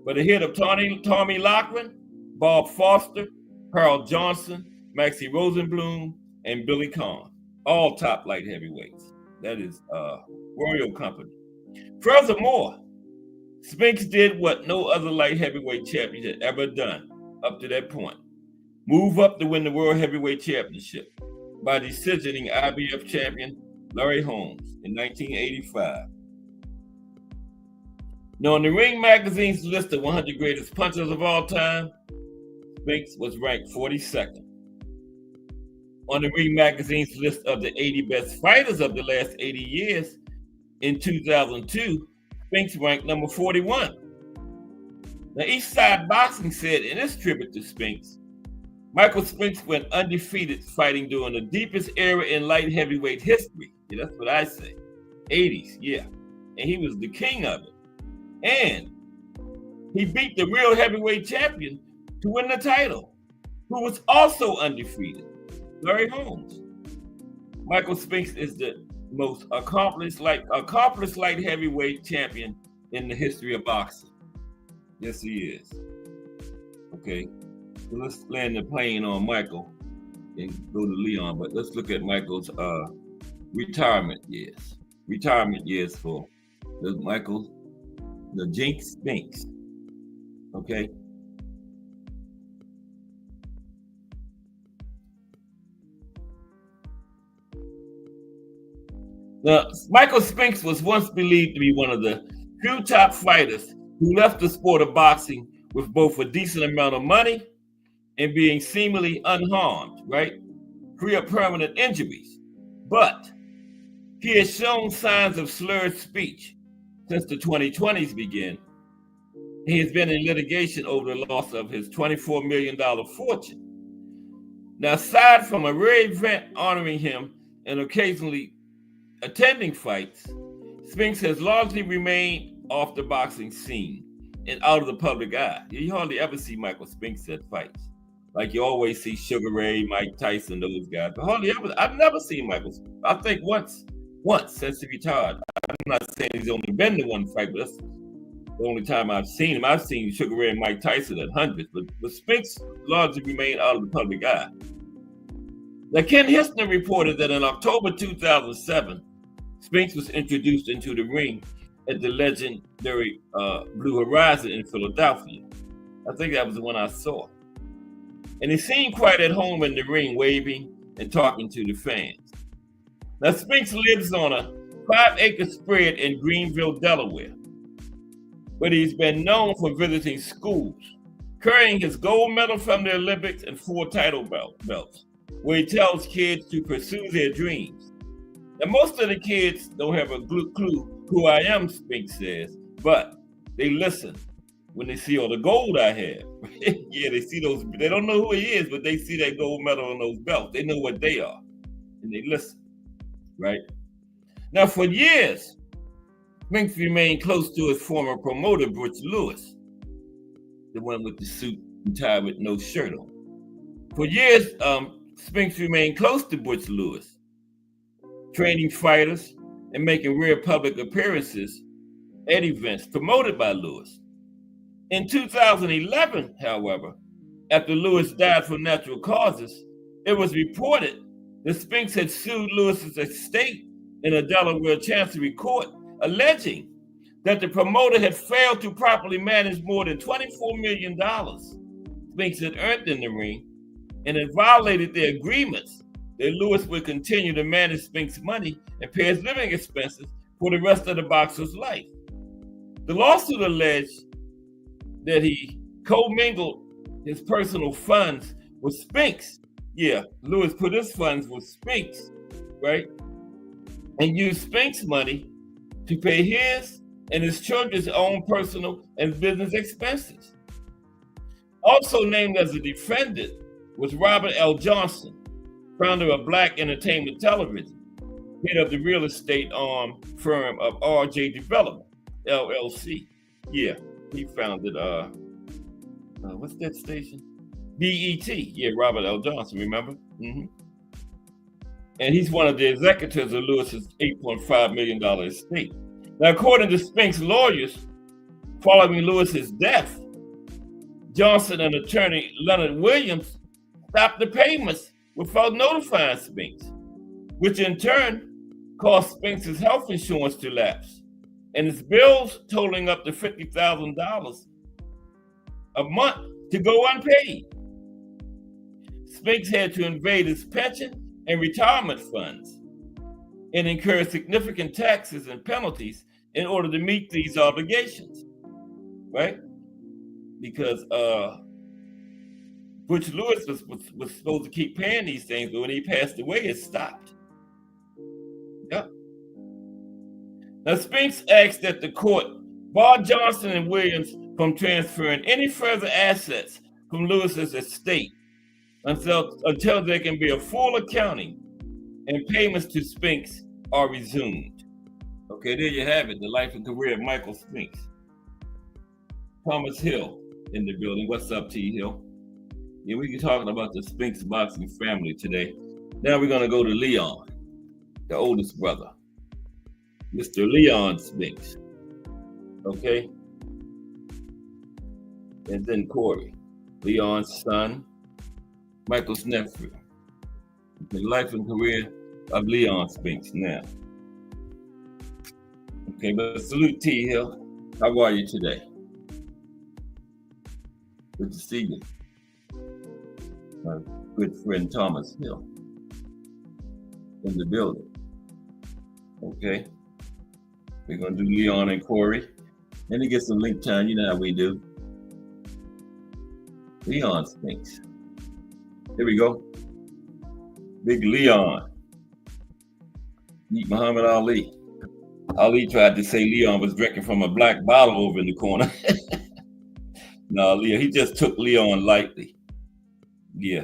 But ahead of Tommy Loughran, Bob Foster, Harold Johnson, Maxie Rosenblum, and Billy Conn, all top light heavyweights. That is Royal Company. Furthermore, Spinks did what no other light heavyweight champion had ever done up to that point. Move up to win the World Heavyweight Championship by decisioning IBF champion Larry Holmes in 1985. Now, on the Ring magazine's list of 100 greatest punchers of all time, Spinks was ranked 42nd. On the Ring magazine's list of the 80 best fighters of the last 80 years, in 2002, Spinks ranked number 41. Now, Eastside Boxing said in its tribute to Spinks, Michael Spinks went undefeated fighting during the deepest era in light heavyweight history. Yeah, that's what I say. 80s, yeah. And he was the king of it. And he beat the real heavyweight champion to win the title, who was also undefeated, Larry Holmes. Michael Spinks is the most accomplished light heavyweight champion in the history of boxing. Yes, he is. Okay, so let's land the plane on Michael and go to Leon, but let's look at Michael's retirement years. Retirement years for the Jinx Spinks. Okay. Now, Michael Spinks was once believed to be one of the few top fighters who left the sport of boxing with both a decent amount of money and being seemingly unharmed, right? Free of permanent injuries. But he has shown signs of slurred speech since the 2020s began. He has been in litigation over the loss of his $24 million fortune. Now, aside from a rare event honoring him and occasionally attending fights, Spinks has largely remained off the boxing scene and out of the public eye. You hardly ever see Michael Spinks at fights. Like you always see Sugar Ray, Mike Tyson, those guys. But hardly ever, I've never seen Michael. I think once since he retired. I'm not saying he's only been to one fight, but that's the only time I've seen him. I've seen Sugar Ray and Mike Tyson at hundreds, but Spinks largely remained out of the public eye. Now, Ken Hissner reported that in October 2007, Spinks was introduced into the ring at the legendary Blue Horizon in Philadelphia. I think that was the one I saw. And he seemed quite at home in the ring, waving and talking to the fans. Now, Spinks lives on a 5-acre spread in Greenville, Delaware, but he's been known for visiting schools, carrying his gold medal from the Olympics and 4 title belts, where he tells kids to pursue their dreams. Now, most of the kids don't have a clue who I am, Spinks says, but they listen when they see all the gold I have. Yeah, they see those, they don't know who he is, but they see that gold medal on those belts. They know what they are, and they listen, right? Now, for years, Spinks remained close to his former promoter, Butch Lewis, the one with the suit and tie with no shirt on. For years, Spinks remained close to Butch Lewis, training fighters and making rare public appearances at events promoted by Lewis. In 2011, however, after Lewis died from natural causes, it was reported that Spinks had sued Lewis's estate in a Delaware Chancery Court, alleging that the promoter had failed to properly manage more than $24 million Spinks had earned in the ring, and had violated their agreements that Lewis would continue to manage Spinks' money and pay his living expenses for the rest of the boxer's life. The lawsuit alleged that he commingled his personal funds with Spinks. Yeah, Lewis put his funds with Spinks, right? And used Spinks' money to pay his and his children's own personal and business expenses. Also named as a defendant was Robert L. Johnson, founder of Black Entertainment Television, head of the real estate arm firm of RJ Development, LLC. Yeah, he founded, what's that station? BET. Yeah, Robert L. Johnson, remember? Mm-hmm. And he's one of the executors of Lewis's $8.5 million estate. Now, according to Spinks' lawyers, following Lewis's death, Johnson and attorney Leonard Williams stopped the payments without notifying Spinks, which in turn caused Spinks' health insurance to lapse, and his bills totaling up to $50,000 a month to go unpaid. Spinks had to invade his pension and retirement funds and incur significant taxes and penalties in order to meet these obligations, right? Because Butch Lewis was supposed to keep paying these things, but when he passed away, it stopped. Yep. Now, Spinks asked that the court bar Johnson and Williams from transferring any further assets from Lewis's estate until there can be a full accounting and payments to Spinks are resumed. Okay, there you have it, the life and career of Michael Spinks. Thomas Hill in the building. What's up, T. Hill? Yeah, we're talking about the Spinks boxing family today. Now we're going to go to Leon, the oldest brother, Mr. Leon Spinks. Okay? And then Corey, Leon's son, Michael's nephew. The life and career of Leon Spinks now. Okay, but salute T. Hill. How are you today? Good to see you. My good friend Thomas Hill in the building. Okay. We're going to do Leon and Corey. Let me get some link time. You know how we do. Leon Spinks. Here we go. Big Leon. Meet Muhammad Ali. Ali tried to say Leon was drinking from a black bottle over in the corner. No, Leon, he just took Leon lightly. Yeah.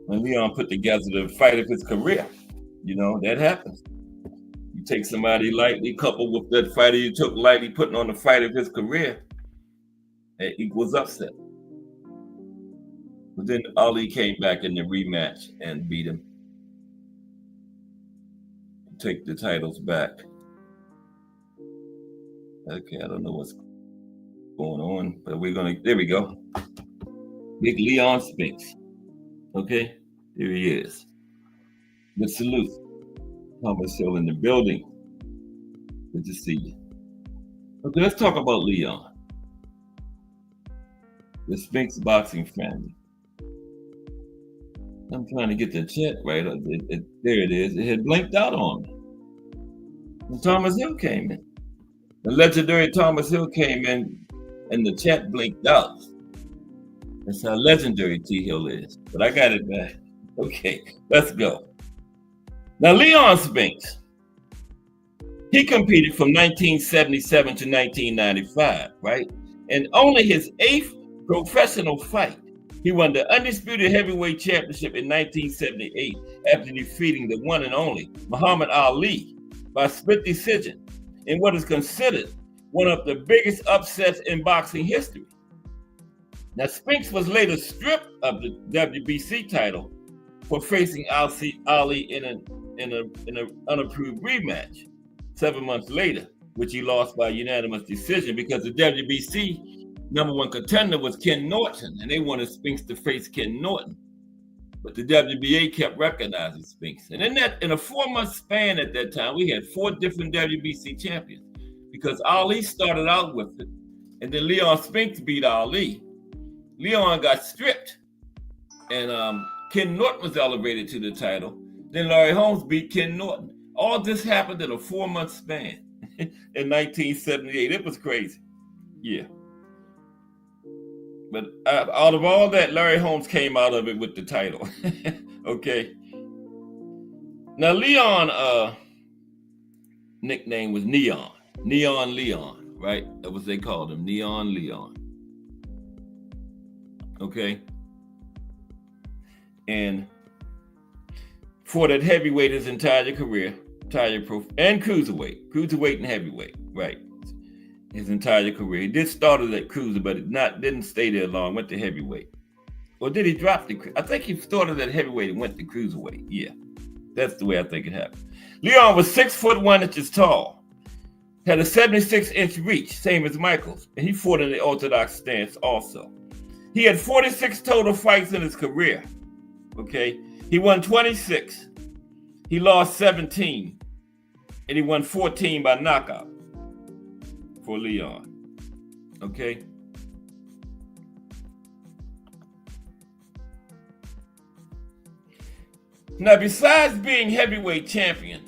When Leon put together the fight of his career, you know, that happens. You take somebody lightly, coupled with that fighter you took lightly, putting on the fight of his career, it equals upset. But then Ali came back in the rematch and beat him. Take the titles back. Okay, I don't know what's going on, but there we go. Big Leon Spinks. Okay, here he is. The salute. Thomas Hill in the building. Good to see you. Okay, let's talk about Leon. The Spinks boxing family. I'm trying to get the chat right. There it is. It had blinked out on me. And Thomas Hill came in. The legendary Thomas Hill came in and the chat blinked out. That's how legendary T Hill is. But I got it back. Okay, let's go. Now, Leon Spinks, he competed from 1977 to 1995, right? And only his 8th professional fight, he won the undisputed heavyweight championship in 1978 after defeating the one and only Muhammad Ali by split decision in what is considered one of the biggest upsets in boxing history. Now, Spinks was later stripped of the WBC title for facing Ali in an unapproved rematch 7 months later, which he lost by unanimous decision because the WBC #1 contender was Ken Norton, and they wanted Spinks to face Ken Norton. but the WBA kept recognizing Spinks. And in a 4-month span at that time, we had 4 different WBC champions because Ali started out with it, and then Leon Spinks beat Ali. Leon got stripped, and Ken Norton was elevated to the title. Then Larry Holmes beat Ken Norton. All this happened in a 4-month span in 1978. It was crazy. Yeah. But out of all that, Larry Holmes came out of it with the title. Okay. Now, Leon nickname was Neon. Neon Leon, right? That was what they called him, Neon Leon. Okay. And for that heavyweight his entire career, and cruiserweight and heavyweight, right? His entire career. He did start at cruiser, but didn't stay there long. Went to heavyweight. Or did he drop I think he started at heavyweight and went to cruiserweight. Yeah, that's the way I think it happened. Leon was 6 foot 1 inches tall, had a 76-inch reach, same as Michaels, and he fought in the orthodox stance also. He had 46 total fights in his career. Okay, he won 26. He lost 17, and he won 14 by knockout for Leon. Okay. Now, besides being heavyweight champion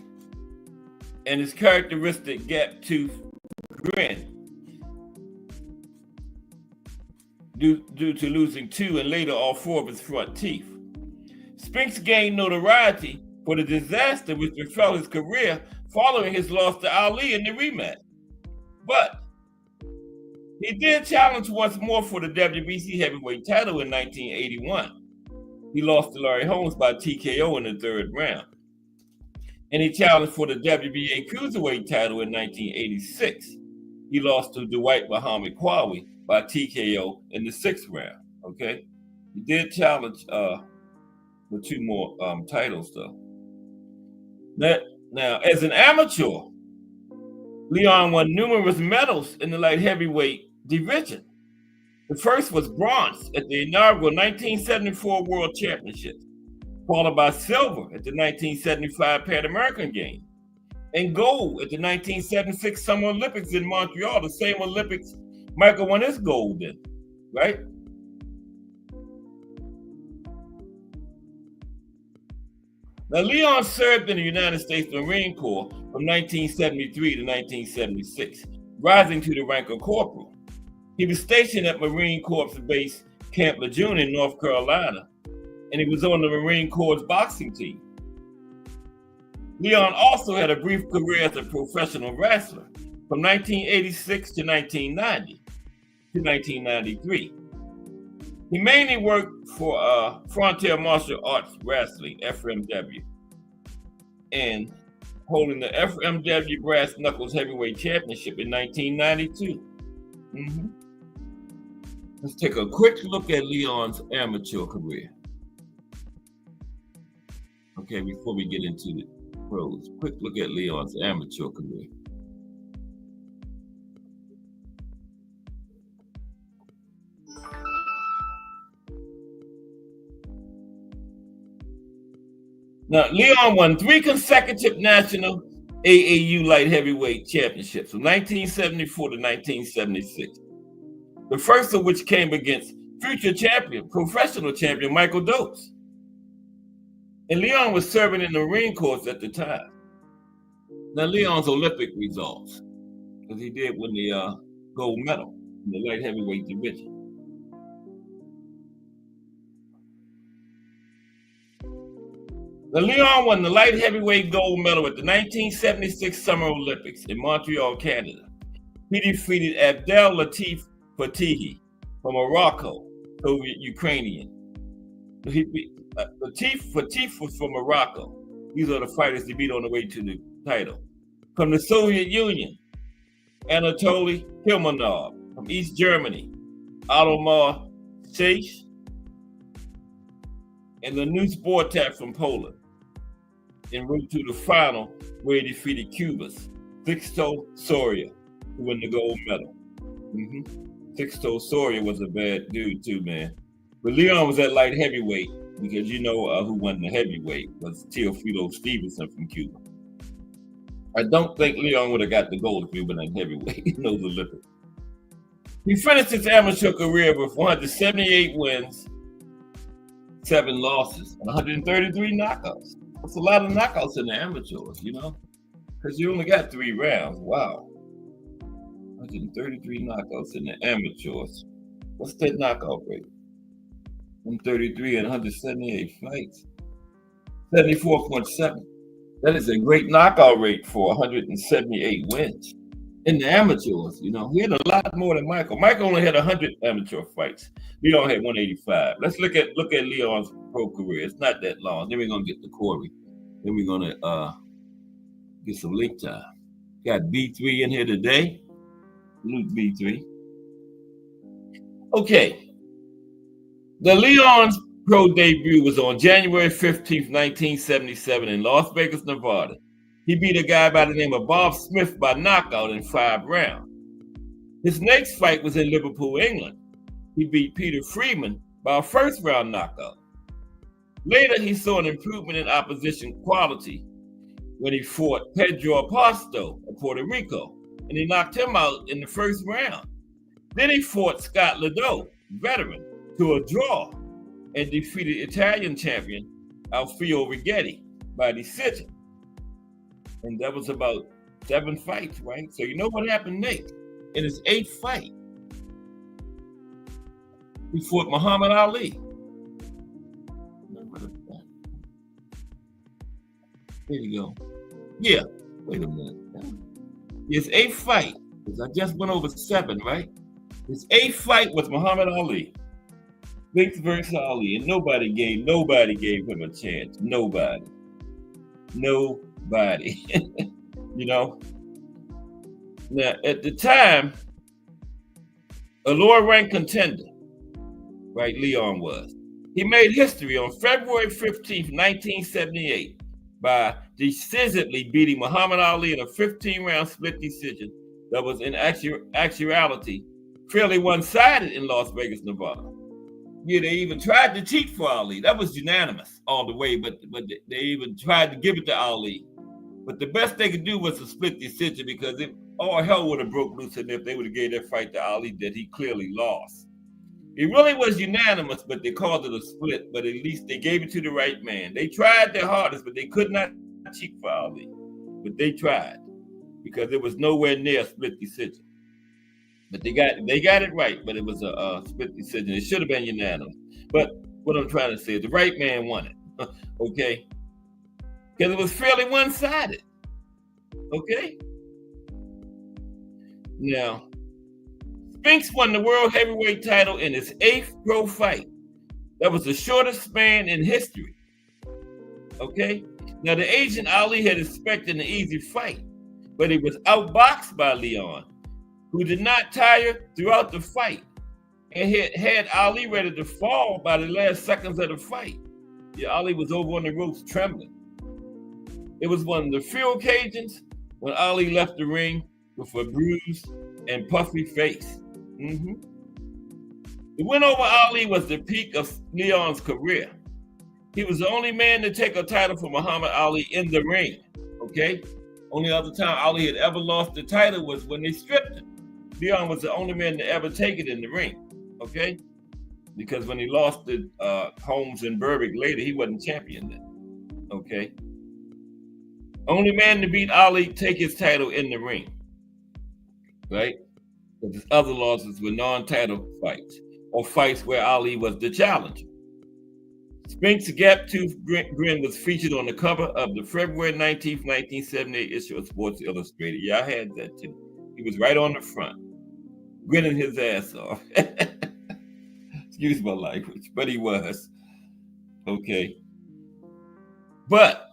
and his characteristic gap tooth grin, due to losing 2 and later all 4 of his front teeth, Spinks gained notoriety for the disaster which befell his career following his loss to Ali in the rematch. But he did challenge once more for the WBC heavyweight title in 1981. He lost to Larry Holmes by TKO in the 3rd round. And he challenged for the WBA cruiserweight title in 1986. He lost to Dwight Muhammad Qawi by TKO in the 6th round. Okay, he did challenge for 2 more titles though. Now, as an amateur, Leon won numerous medals in the light heavyweight division. The first was bronze at the inaugural 1974 World Championships, followed by silver at the 1975 Pan American Games, and gold at the 1976 Summer Olympics in Montreal, the same Olympics Michael won his gold in, right? Now, Leon served in the United States Marine Corps from 1973 to 1976, rising to the rank of corporal. He was stationed at Marine Corps Base Camp Lejeune in North Carolina, and he was on the Marine Corps boxing team. Leon also had a brief career as a professional wrestler from 1986 to 1990 to 1993. He mainly worked for Frontier Martial Arts Wrestling, FMW, and holding the FMW Brass Knuckles Heavyweight Championship in 1992. Let's take a quick look at Leon's amateur career. Okay, before we get into the pros, quick look at Leon's amateur career. Now, Leon won 3 consecutive national AAU light heavyweight championships from 1974 to 1976. The first of which came against future champion, professional champion Michael Dopes. And Leon was serving in the Marine Corps at the time. Now, Leon's Olympic results, because he did win the gold medal in the light heavyweight division. Now, Leon won the light heavyweight gold medal at the 1976 Summer Olympics in Montreal, Canada. He defeated Abdel Latif Fatihi from Morocco, Soviet Ukrainian. Latif was from Morocco. These are the fighters he beat on the way to the title. From the Soviet Union, Anatoly Kilmanov. From East Germany, Alomar Sheikh. And the new Sportak from Poland. En route to the final, where he defeated Cuba's Sixto Soria to win the gold medal. Sixto Soria was a bad dude too, man. But Leon was at light heavyweight because you know who won the heavyweight was Teofilo Stevenson from Cuba. I don't think Leon would have got the gold if he would have been heavyweight in those Olympics. He finished his amateur career with 178 wins, 7 losses, and 133 knockouts. That's a lot of knockouts in the amateurs, you know, because you only got 3 rounds. Wow. 133 knockouts in the amateurs. What's that knockout rate? 133 and 178 fights. 74.7. That is a great knockout rate for 178 wins. In the amateurs, you know, he had a lot more than Michael. Michael only had 100 amateur fights. Leon had 185. Let's look at Leon's pro career. It's not that long. Then we're gonna get to Corey. Then we're gonna get some link time. Got B3 in here today. Luke B3. Okay. The Leon's pro debut was on January 15th, 1977 in Las Vegas, Nevada. He beat a guy by the name of Bob Smith by knockout in 5 rounds. His next fight was in Liverpool, England. He beat Peter Freeman by a first-round knockout. Later, he saw an improvement in opposition quality when he fought Pedro Aposto of Puerto Rico, and he knocked him out in the first round. Then he fought Scott Liddell, veteran, to a draw and defeated Italian champion Alfio Righetti by decision. And that was about 7 fights, right? So you know what happened next? In his 8th fight, he fought Muhammad Ali. There you go. Yeah, wait a minute. His 8th fight, because I just went over 7, right? His 8th fight was Muhammad Ali. Spinks versus Ali, and nobody gave him a chance. Nobody. You know. Now, at the time, a lower ranked contender, right? Leon was. He made history on February 15th, 1978, by decisively beating Muhammad Ali in a 15-round split decision that was in actuality fairly one-sided in Las Vegas, Nevada. Yeah, they even tried to cheat for Ali. That was unanimous all the way, but they even tried to give it to Ali. But the best they could do was a split decision, because all hell would have broke loose if they would have gave that fight to Ali that he clearly lost. It really was unanimous, but they called it a split, but at least they gave it to the right man. They tried their hardest, but they could not cheat for Ali. But they tried, because it was nowhere near a split decision. But they got it right, but it was a split decision. It should have been unanimous. But what I'm trying to say is the right man won it, okay? Because it was fairly one-sided, okay? Now, Spinks won the world heavyweight title in his 8th pro fight. That was the shortest span in history, okay? Now, the agent Ali had expected an easy fight, but he was outboxed by Leon, who did not tire throughout the fight and had Ali ready to fall by the last seconds of the fight. Yeah, Ali was over on the ropes trembling. It was one of the few occasions when Ali left the ring with a bruised and puffy face. The win over Ali was the peak of Leon's career. He was the only man to take a title from Muhammad Ali in the ring, okay? Only other time Ali had ever lost the title was when they stripped him. Leon was the only man to ever take it in the ring, okay? Because when he lost to Holmes and Berbick later, he wasn't champion then, okay? Only man to beat Ali take his title in the ring, right? But his other losses were non-title fights or fights where Ali was the challenger. Spinks' gap-tooth grin was featured on the cover of the February 19th, 1978 issue of Sports Illustrated. Yeah, I had that too. He was right on the front, grinning his ass off. Excuse my language, but he was. Okay. But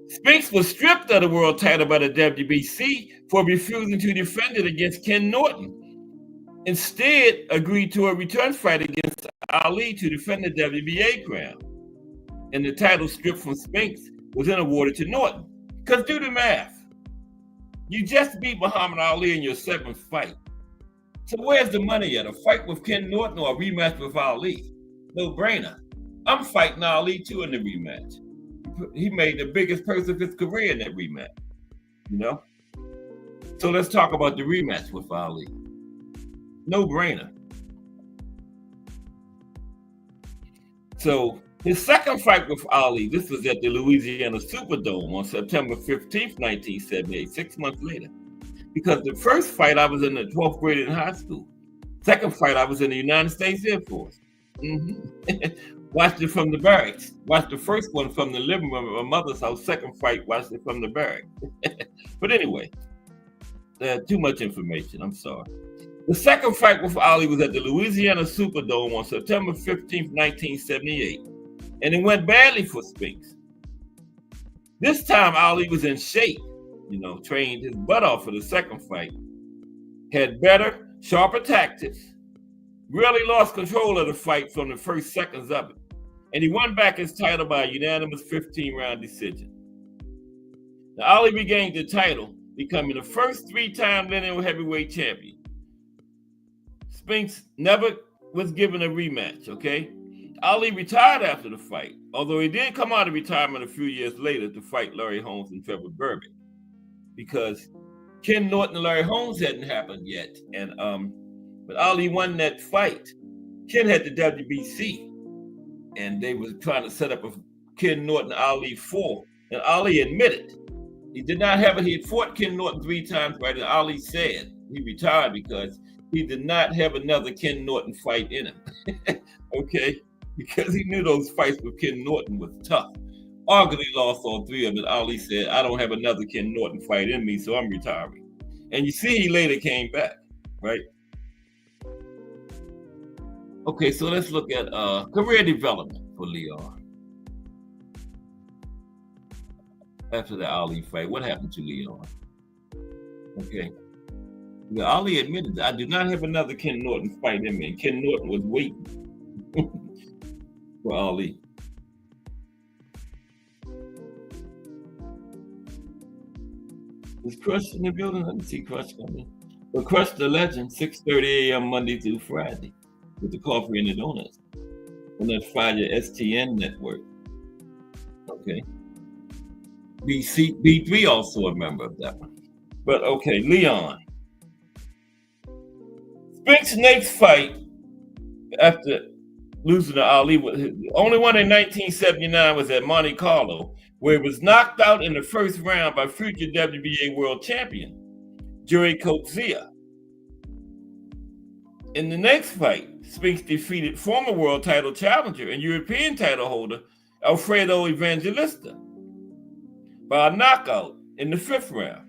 Spinks was stripped of the world title by the WBC for refusing to defend it against Ken Norton. Instead, agreed to a return fight against Ali to defend the WBA crown. And the title stripped from Spinks was then awarded to Norton. Because do the math. You just beat Muhammad Ali in your 7th fight. So where's the money at? A fight with Ken Norton or a rematch with Ali? No brainer. I'm fighting Ali too in the rematch. He made the biggest purse of his career in that rematch, you know? So let's talk about the rematch with Ali. No brainer. So his second fight with Ali, this was at the Louisiana Superdome on September 15th, 1978, 6 months later. Because the first fight, I was in the 12th grade in high school. Second fight, I was in the United States Air Force. Watched it from the barracks. Watched the first one from the living room of my mother's house. Second fight, watched it from the barracks. But anyway, too much information. I'm sorry. The second fight with Ali was at the Louisiana Superdome on September 15th, 1978. And it went badly for Spinks. This time, Ali was in shape, trained his butt off for the second fight. Had better, sharper tactics. Really lost control of the fight from the first seconds of it. And he won back his title by a unanimous 15-round decision. Now, Ali regained the title, becoming the first 3-time lineal heavyweight champion. Spinks never was given a rematch, okay? Ali retired after the fight, although he did come out of retirement a few years later to fight Larry Holmes and Trevor Berbick, because Ken Norton and Larry Holmes hadn't happened yet. And but Ali won that fight. Ken had the WBC, and they were trying to set up a Ken Norton Ali 4, and Ali admitted he did not have it. He had fought Ken Norton 3 times, right? And Ali said he retired because he did not have another Ken Norton fight in him. Okay? Because he knew those fights with Ken Norton was tough. Arguably lost all 3 of them. Ali said, I don't have another Ken Norton fight in me, so I'm retiring. And you see, he later came back, right? Okay, so let's look at career development for Leon. After the Ali fight, what happened to Leon? Okay. Well, Ali admitted that I do not have another Ken Norton fight in me. And Ken Norton was waiting for Ali. Is Crush in the building? Let me see Crush coming. But Crush the Legend, 6:30 a.m. Monday through Friday, with the coffee and the donuts on that Friday STN network. Okay. B3 also a member of that one. But okay, Leon. Spinks' next fight after losing to Ali, the only one in 1979 was at Monte Carlo, where he was knocked out in the first round by future WBA world champion Joey Coetzee. In the next fight, Spinks defeated former world title challenger and European title holder Alfredo Evangelista by a knockout in the 5th round.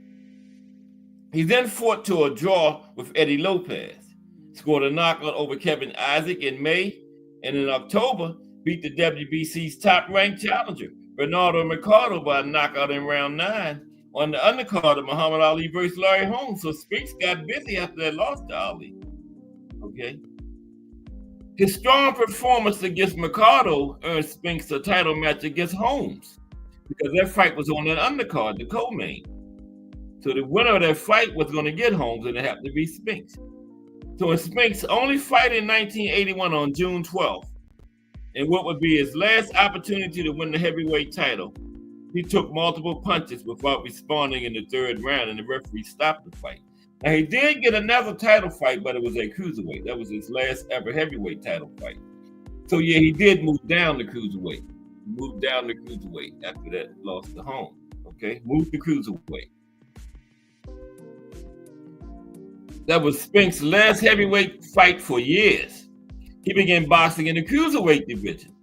He then fought to a draw with Eddie Lopez, scored a knockout over Kevin Isaac in May, and in October beat the WBC's top-ranked challenger, Bernardo Mercado, by a knockout in round 9 on the undercard of Muhammad Ali versus Larry Holmes. So Spinks got busy after that loss to Ali. Okay. His strong performance against Mercado earned Spinks a title match against Holmes, because that fight was on that undercard, the co-main. So the winner of that fight was going to get Holmes, and it happened to be Spinks. So in Spinks' only fight in 1981 on June 12th, and what would be his last opportunity to win the heavyweight title, he took multiple punches without responding in the 3rd round, and the referee stopped the fight. Now, he did get another title fight, but it was at cruiserweight. That was his last ever heavyweight title fight. So yeah, he did move down to cruiserweight. Moved down to cruiserweight after that loss to Holmes. Okay, moved to cruiserweight. That was Spinks' last heavyweight fight for years. He began boxing in the cruiserweight division.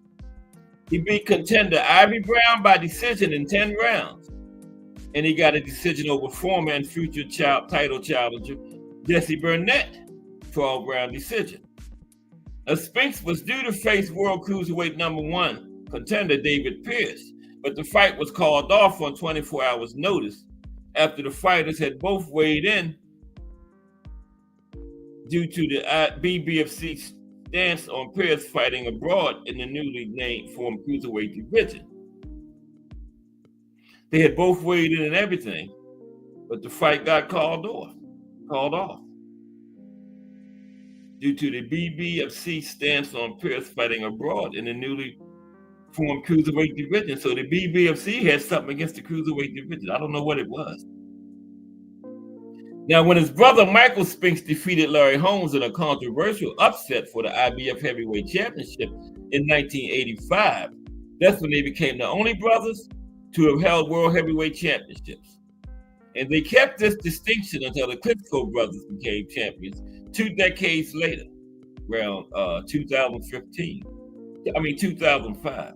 He beat contender Ivory Brown by decision in 10 rounds. And he got a decision over former and future title challenger Jesse Burnett, 12-round decision. Now, Spinks was due to face world cruiserweight #1 contender David Pierce, but the fight was called off on 24 hours notice after the fighters had both weighed in due to the BBFC stance on Pierce fighting abroad in the newly formed cruiserweight division. They had both weighed in and everything, but the fight got called off due to the BBFC stance on Pierce fighting abroad in the newly formed cruiserweight division. So the BBFC had something against the cruiserweight division. I don't know what it was. Now, when his brother Michael Spinks defeated Larry Holmes in a controversial upset for the IBF Heavyweight Championship in 1985, that's when they became the only brothers to have held World Heavyweight Championships. And they kept this distinction until the Klitschko brothers became champions 2 decades later, around 2005.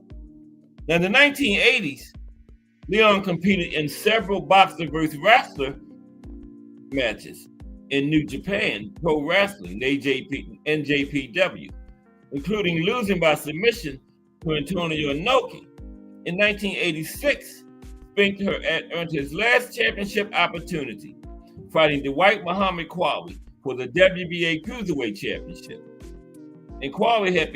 Now, in the 1980s, Leon competed in several boxer versus wrestler matches in New Japan Pro Wrestling, NJPW, including losing by submission to Antonio Inoki. In 1986, Spinks earned his last championship opportunity, fighting Dwight Muhammad Quali for the WBA Cruiserweight Championship. And Quali had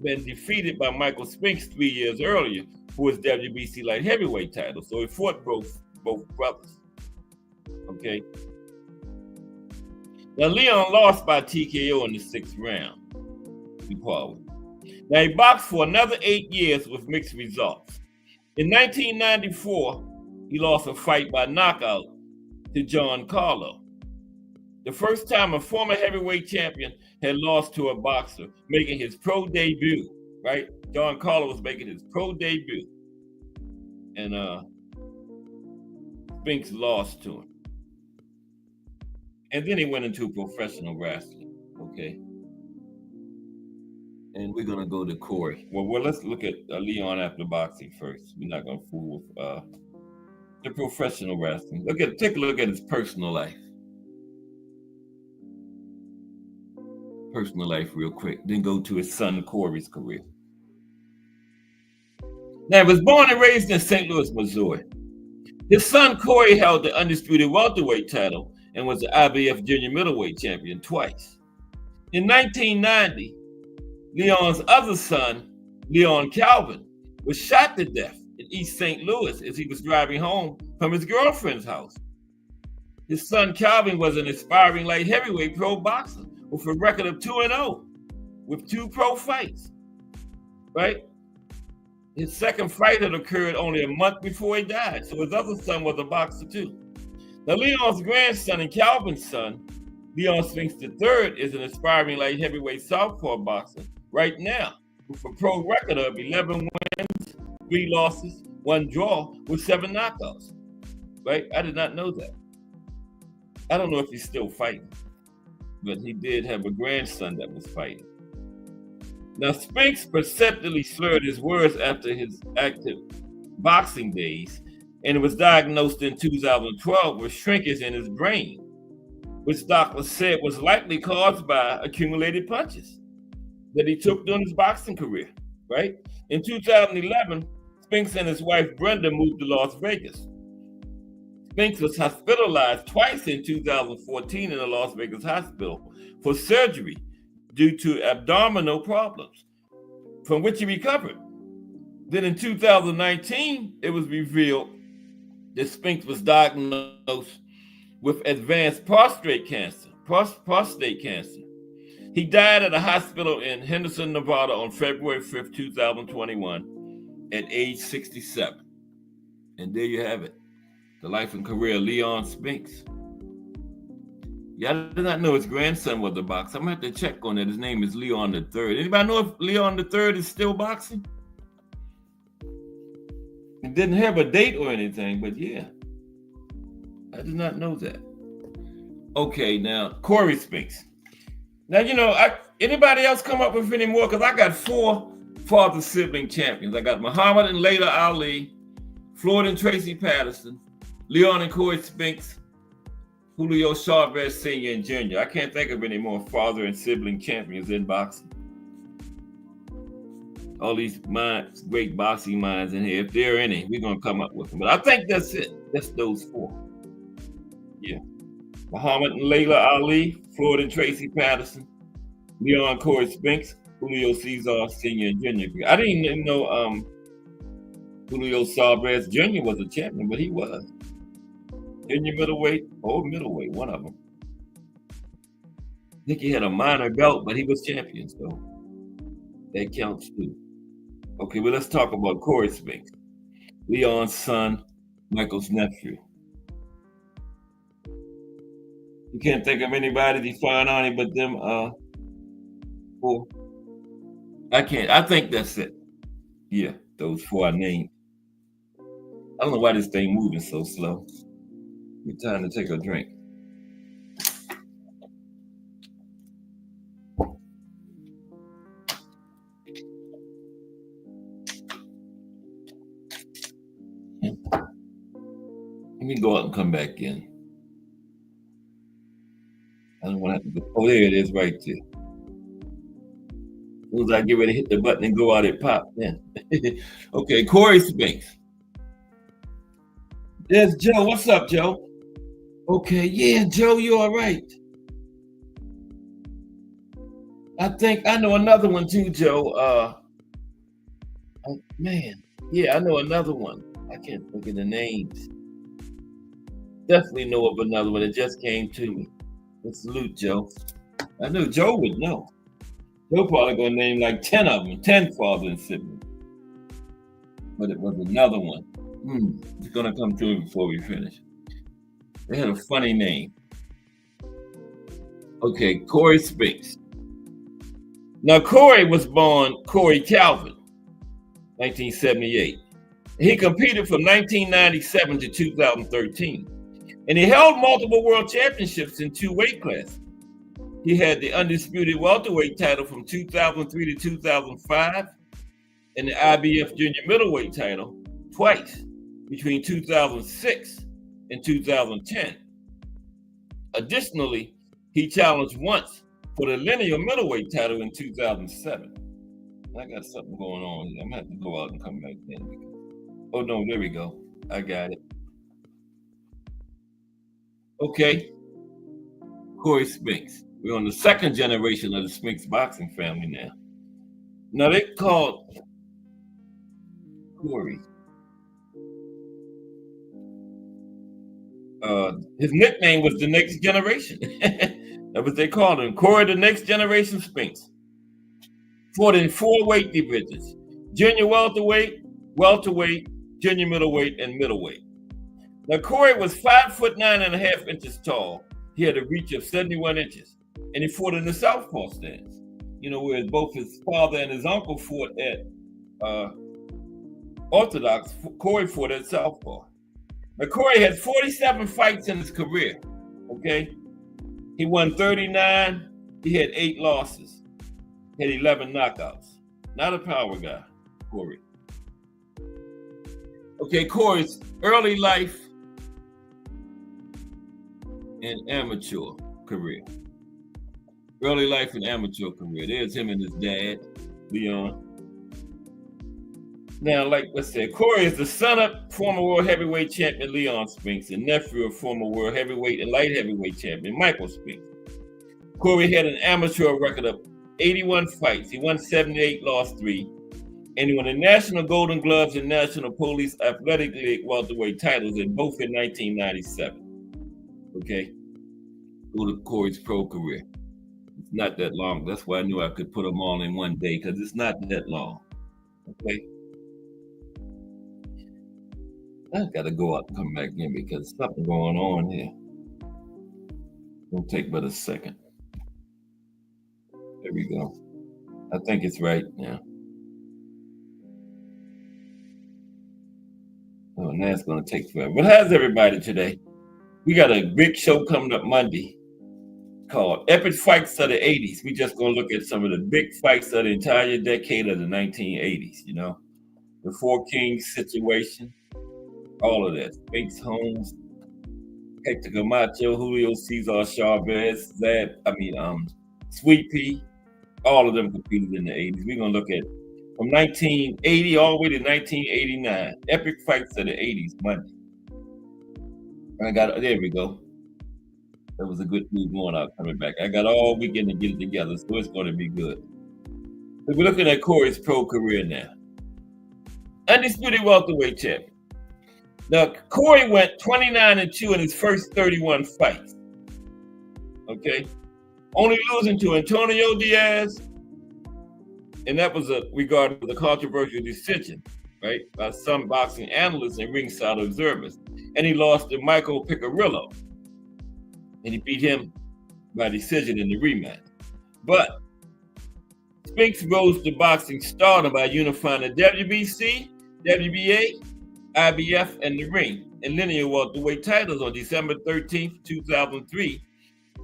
been defeated by Michael Spinks 3 years earlier for his WBC light heavyweight title. So he fought both brothers. Okay. Now Leon lost by TKO in the 6th round to Quali. Now he boxed for another 8 years with mixed results. In 1994, he lost a fight by knockout to John Carlo. The first time a former heavyweight champion had lost to a boxer, making his pro debut, right? John Carlo was making his pro debut. And Spinks lost to him. And then he went into professional wrestling, okay? And we're gonna go to Corey. Well, let's look at Leon after boxing first. We're not gonna fool with the professional wrestling. Take a look at his personal life. Personal life real quick, then go to his son Corey's career. Now, he was born and raised in St. Louis, Missouri. His son Corey held the undisputed welterweight title and was the IBF junior middleweight champion twice. In 1990, Leon's other son, Leon Calvin, was shot to death in East St. Louis as he was driving home from his girlfriend's house. His son Calvin was an aspiring light heavyweight pro boxer with a record of 2-0 with 2 pro fights, right? His second fight had occurred only a month before he died, so his other son was a boxer too. Now, Leon's grandson and Calvin's son, Leon Spinks III, is an aspiring light heavyweight southpaw boxer right now with a pro record of 11 wins, 3 losses, 1 draw with 7 knockouts, right? I did not know that. I don't know if he's still fighting, but he did have a grandson that was fighting. Now, Spinks perceptibly slurred his words after his active boxing days, and it was diagnosed in 2012 with shrinkage in his brain, which doctors said was likely caused by accumulated punches that he took during his boxing career, right? In 2011, Spinks and his wife Brenda moved to Las Vegas. Spinks was hospitalized twice in 2014 in a Las Vegas hospital for surgery due to abdominal problems, from which he recovered. Then in 2019, it was revealed that Spinks was diagnosed with advanced prostate cancer. He died at a hospital in Henderson, Nevada on February 5th, 2021 at age 67. And there you have it. The life and career of Leon Spinks. Yeah, I did not know his grandson was a boxer. I'm going to have to check on it. His name is Leon III. Anybody know if Leon III is still boxing? It didn't have a date or anything, but yeah. I did not know that. Okay, now, Corey Spinks. Now, anybody else come up with any more? Because I got 4 father sibling champions. I got Muhammad and Layla Ali, Floyd and Tracy Patterson, Leon and Corey Spinks, Julio Chavez Sr. and Jr. I can't think of any more father and sibling champions in boxing. All these great boxing minds in here. If there are any, we're going to come up with them. But I think that's it. That's those 4. Yeah. Muhammad and Layla Ali, Floyd and Tracy Patterson, Leon Corey Spinks, Julio Cesar Sr. and Jr. I didn't even know Julio Chavez Jr. was a champion, but he was. Junior middleweight or middleweight, one of them. I think he had a minor belt, but he was champion, so that counts too. Okay, well, let's talk about Corey Spinks, Leon's son, Michael's nephew. You can't think of anybody to find on it but them four. I can't. I think that's it. Yeah, those four I named. I don't know why this thing moving so slow. It's time to take a drink. Let me go out and come back in. I don't want to have to go. Oh, there it is right there. As soon as I get ready to hit the button and go out, it popped in. Okay, Corey Spinks. There's Joe. What's up, Joe? Okay, yeah, Joe, you all right? I think I know another one too, Joe. Oh, man, yeah, I know another one. I can't think of the names. Definitely know of another one that just came to me. Salute, Joe. I knew Joe would know. Joe probably gonna name like 10 of them, 10 father and siblings. But it was another one. It's gonna come to me before we finish. They had a funny name. Okay, Corey Spinks. Now, Corey was born Corey Calvin, 1978. He competed from 1997 to 2013. And he held multiple world championships in 2 weight classes. He had the undisputed welterweight title from 2003 to 2005 and the IBF junior middleweight title twice between 2006 and 2010. Additionally, he challenged once for the linear middleweight title in 2007. I got something going on here. I'm gonna have to go out and come back in. Oh no, there we go. I got it. Okay, Corey Spinks. We're on the second generation of the Spinks boxing family now. Now they called Corey. His nickname was the Next Generation. That's what they called him. Corey, the Next Generation Spinks. Fought in 4 weight divisions: junior welterweight, junior middleweight, and middleweight. Now, Corey was 5'9.5" tall. He had a reach of 71 inches, and he fought in the southpaw stance. You know, where both his father and his uncle fought at orthodox. Corey fought at southpaw. Now, Corey had 47 fights in his career. Okay, he won 39. He had 8 losses. He had 11 knockouts. Not a power guy, Corey. Okay, Corey's early life and amateur career. Early life and amateur career. There's him and his dad, Leon. Now, like I said, Corey is the son of former world heavyweight champion Leon Spinks and nephew of former world heavyweight and light heavyweight champion Michael Spinks. Corey had an amateur record of 81 fights. He won 78, lost 3. And he won the National Golden Gloves and National Police Athletic League welterweight titles, in both in 1997. Okay? Go to Corey's pro career. It's not that long. That's why I knew I could put them all in one day, because it's not that long. Okay? I got to go out and come back in because something going on here. It'll take but a second. There we go. I think it's right now. Oh, and that's going to take forever. But how's everybody today? We got a big show coming up Monday called Epic Fights of the 80s. We just going to look at some of the big fights of the entire decade of the 1980s, you know. The Four Kings situation, all of that. Spinks, Holmes, Hector Camacho, Julio Cesar Chavez, Sweet Pea, all of them competed in the 80s. We're going to look at from 1980 all the way to 1989. Epic Fights of the 80s, Monday. There we go. That was a good move going out coming back. I got all weekend to get it together, so it's going to be good. So we're looking at Corey's pro career now. Undisputed welterweight champion. Now, Corey went 29-2 in his first 31 fights. Okay? Only losing to Antonio Diaz, And that was regarded as a controversial decision, right, by some boxing analysts and ringside observers. And he lost to Michael Piccirillo, and he beat him by decision in the rematch. But Spinks rose to boxing stardom by unifying the WBC, WBA, IBF, and the ring and linear welterweight titles on December 13th, 2003,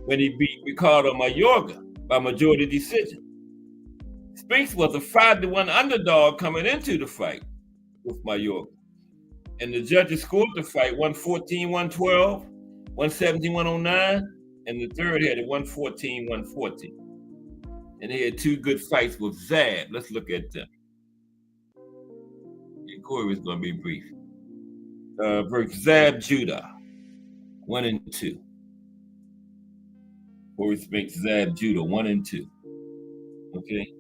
when he beat Ricardo Mayorga by majority decision. Spinks was a 5-1 underdog coming into the fight with Mayorga. And the judges scored the fight 114-112, 117-109, and the third had a 114-114. And they had two good fights with Zab. Let's look at them. And Corey was going to be brief. Versus Zab Judah, 1-2. Corey Spinks, Zab Judah, 1-2. Okay.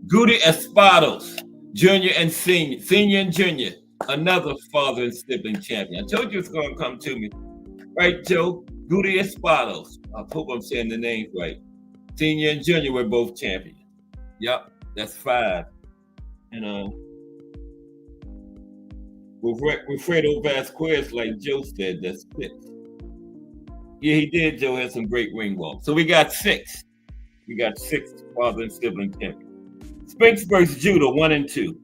Goody Espados, Junior and Senior, Senior and Junior, another father and sibling champion. I told you it's going to come to me. Right, Joe? Goody Espados. I hope I'm saying the names right. Senior and Junior were both champions. Yep, that's 5. And with Fredo Vasquez, like Joe said, that's 6. Yeah, he did. Joe had some great ring walk. So we got 6. We got 6 father and sibling champions. Spinks versus Judah, 1-2.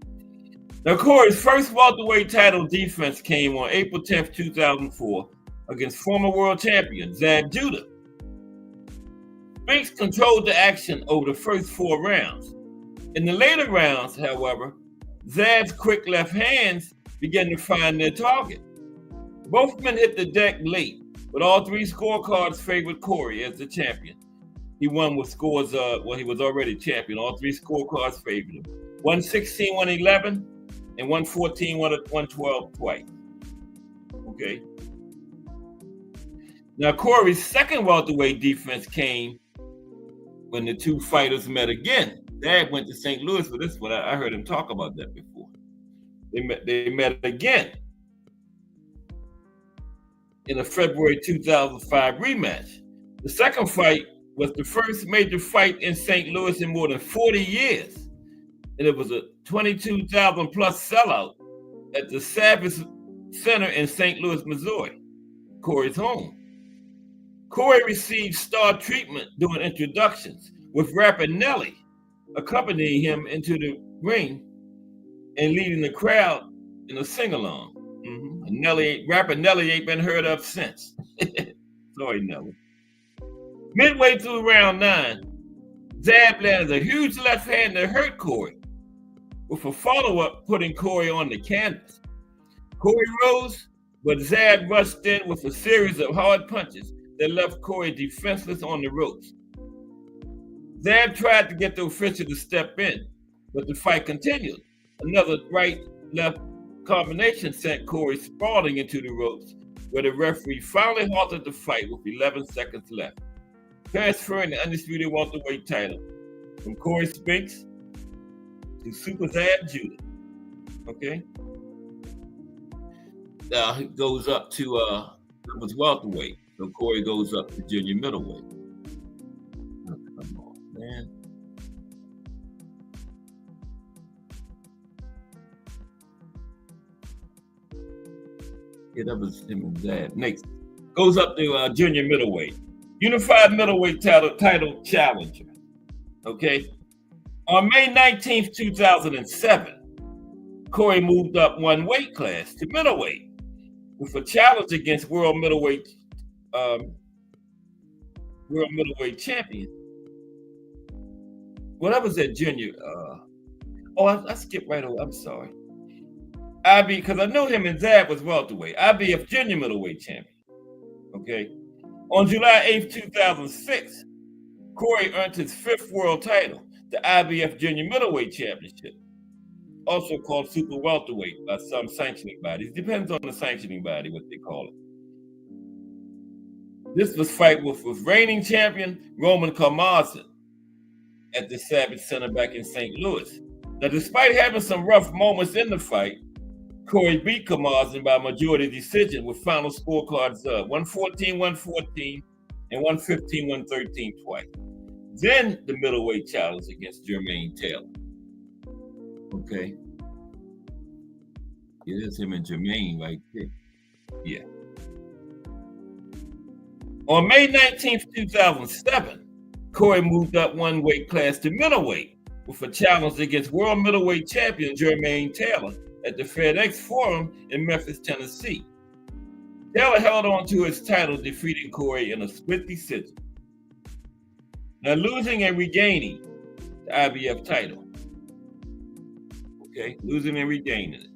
Now, Corey's first welterweight title defense came on April 10th, 2004, against former world champion Zab Judah. Spinks controlled the action over the first 4 rounds. In the later rounds, however, Zab's quick left hands began to find their target. Both men hit the deck late, but all 3 scorecards favored Corey as the champion. He won with scores, he was already champion. All 3 scorecards favored him. 116, 111, and 114, 112 twice. Okay. Now, Corey's second welterweight defense came when the 2 fighters met again. Dad went to St. Louis for this one. I heard him talk about that before. They met again in a February 2005 rematch. The second fight was the first major fight in St. Louis in more than 40 years. And it was a 22,000 plus sellout at the Savage Center in St. Louis, Missouri, Corey's home. Corey received star treatment during introductions, with rapper Nelly accompanying him into the ring and leading the crowd in a sing-along. Rapper Nelly ain't been heard of since. Sorry, Nelly. Midway through round 9, Zab landed a huge left hand that hurt Corey, with a follow-up putting Corey on the canvas. Corey rose, but Zab rushed in with a series of hard punches that left Corey defenseless on the ropes. Zab tried to get the official to step in, but the fight continued. Another right-left combination sent Corey sprawling into the ropes, where the referee finally halted the fight with 11 seconds left, transferring the undisputed welterweight title from Corey Spinks to Super Zab Judah. Okay? Now it goes up to it was welterweight. So Corey goes up to junior middleweight. Oh, come on, man. Yeah, that was him and Zab. Next, goes up to junior middleweight. Unified middleweight title challenger. Okay? On May 19th, 2007, Corey moved up 1 weight class to middleweight with a challenge against world middleweight champion. Well, that was at junior. I skipped right over. I'm sorry. Because I know him and Zab was welterweight. IBF junior middleweight champion. Okay. On July 8th, 2006, Corey earned his 5th world title, the IBF junior middleweight championship, also called super welterweight by some sanctioning bodies. Depends on the sanctioning body, what they call it. This was fight with reigning champion Roman Karmazin at the Savage Center back in St. Louis. Now, despite having some rough moments in the fight, Corey beat Karmazin by majority decision with final scorecards of 114-114 and 115-113 twice. Then the middleweight challenge against Jermaine Taylor. Okay. Yeah, that's him and Jermaine right there. Yeah. On May 19th, 2007, Corey moved up one weight class to middleweight with a challenge against world middleweight champion Jermaine Taylor at the FedEx Forum in Memphis, Tennessee. Taylor held on to his title, defeating Corey in a split decision. Now losing and regaining the IBF title. Okay, losing and regaining it.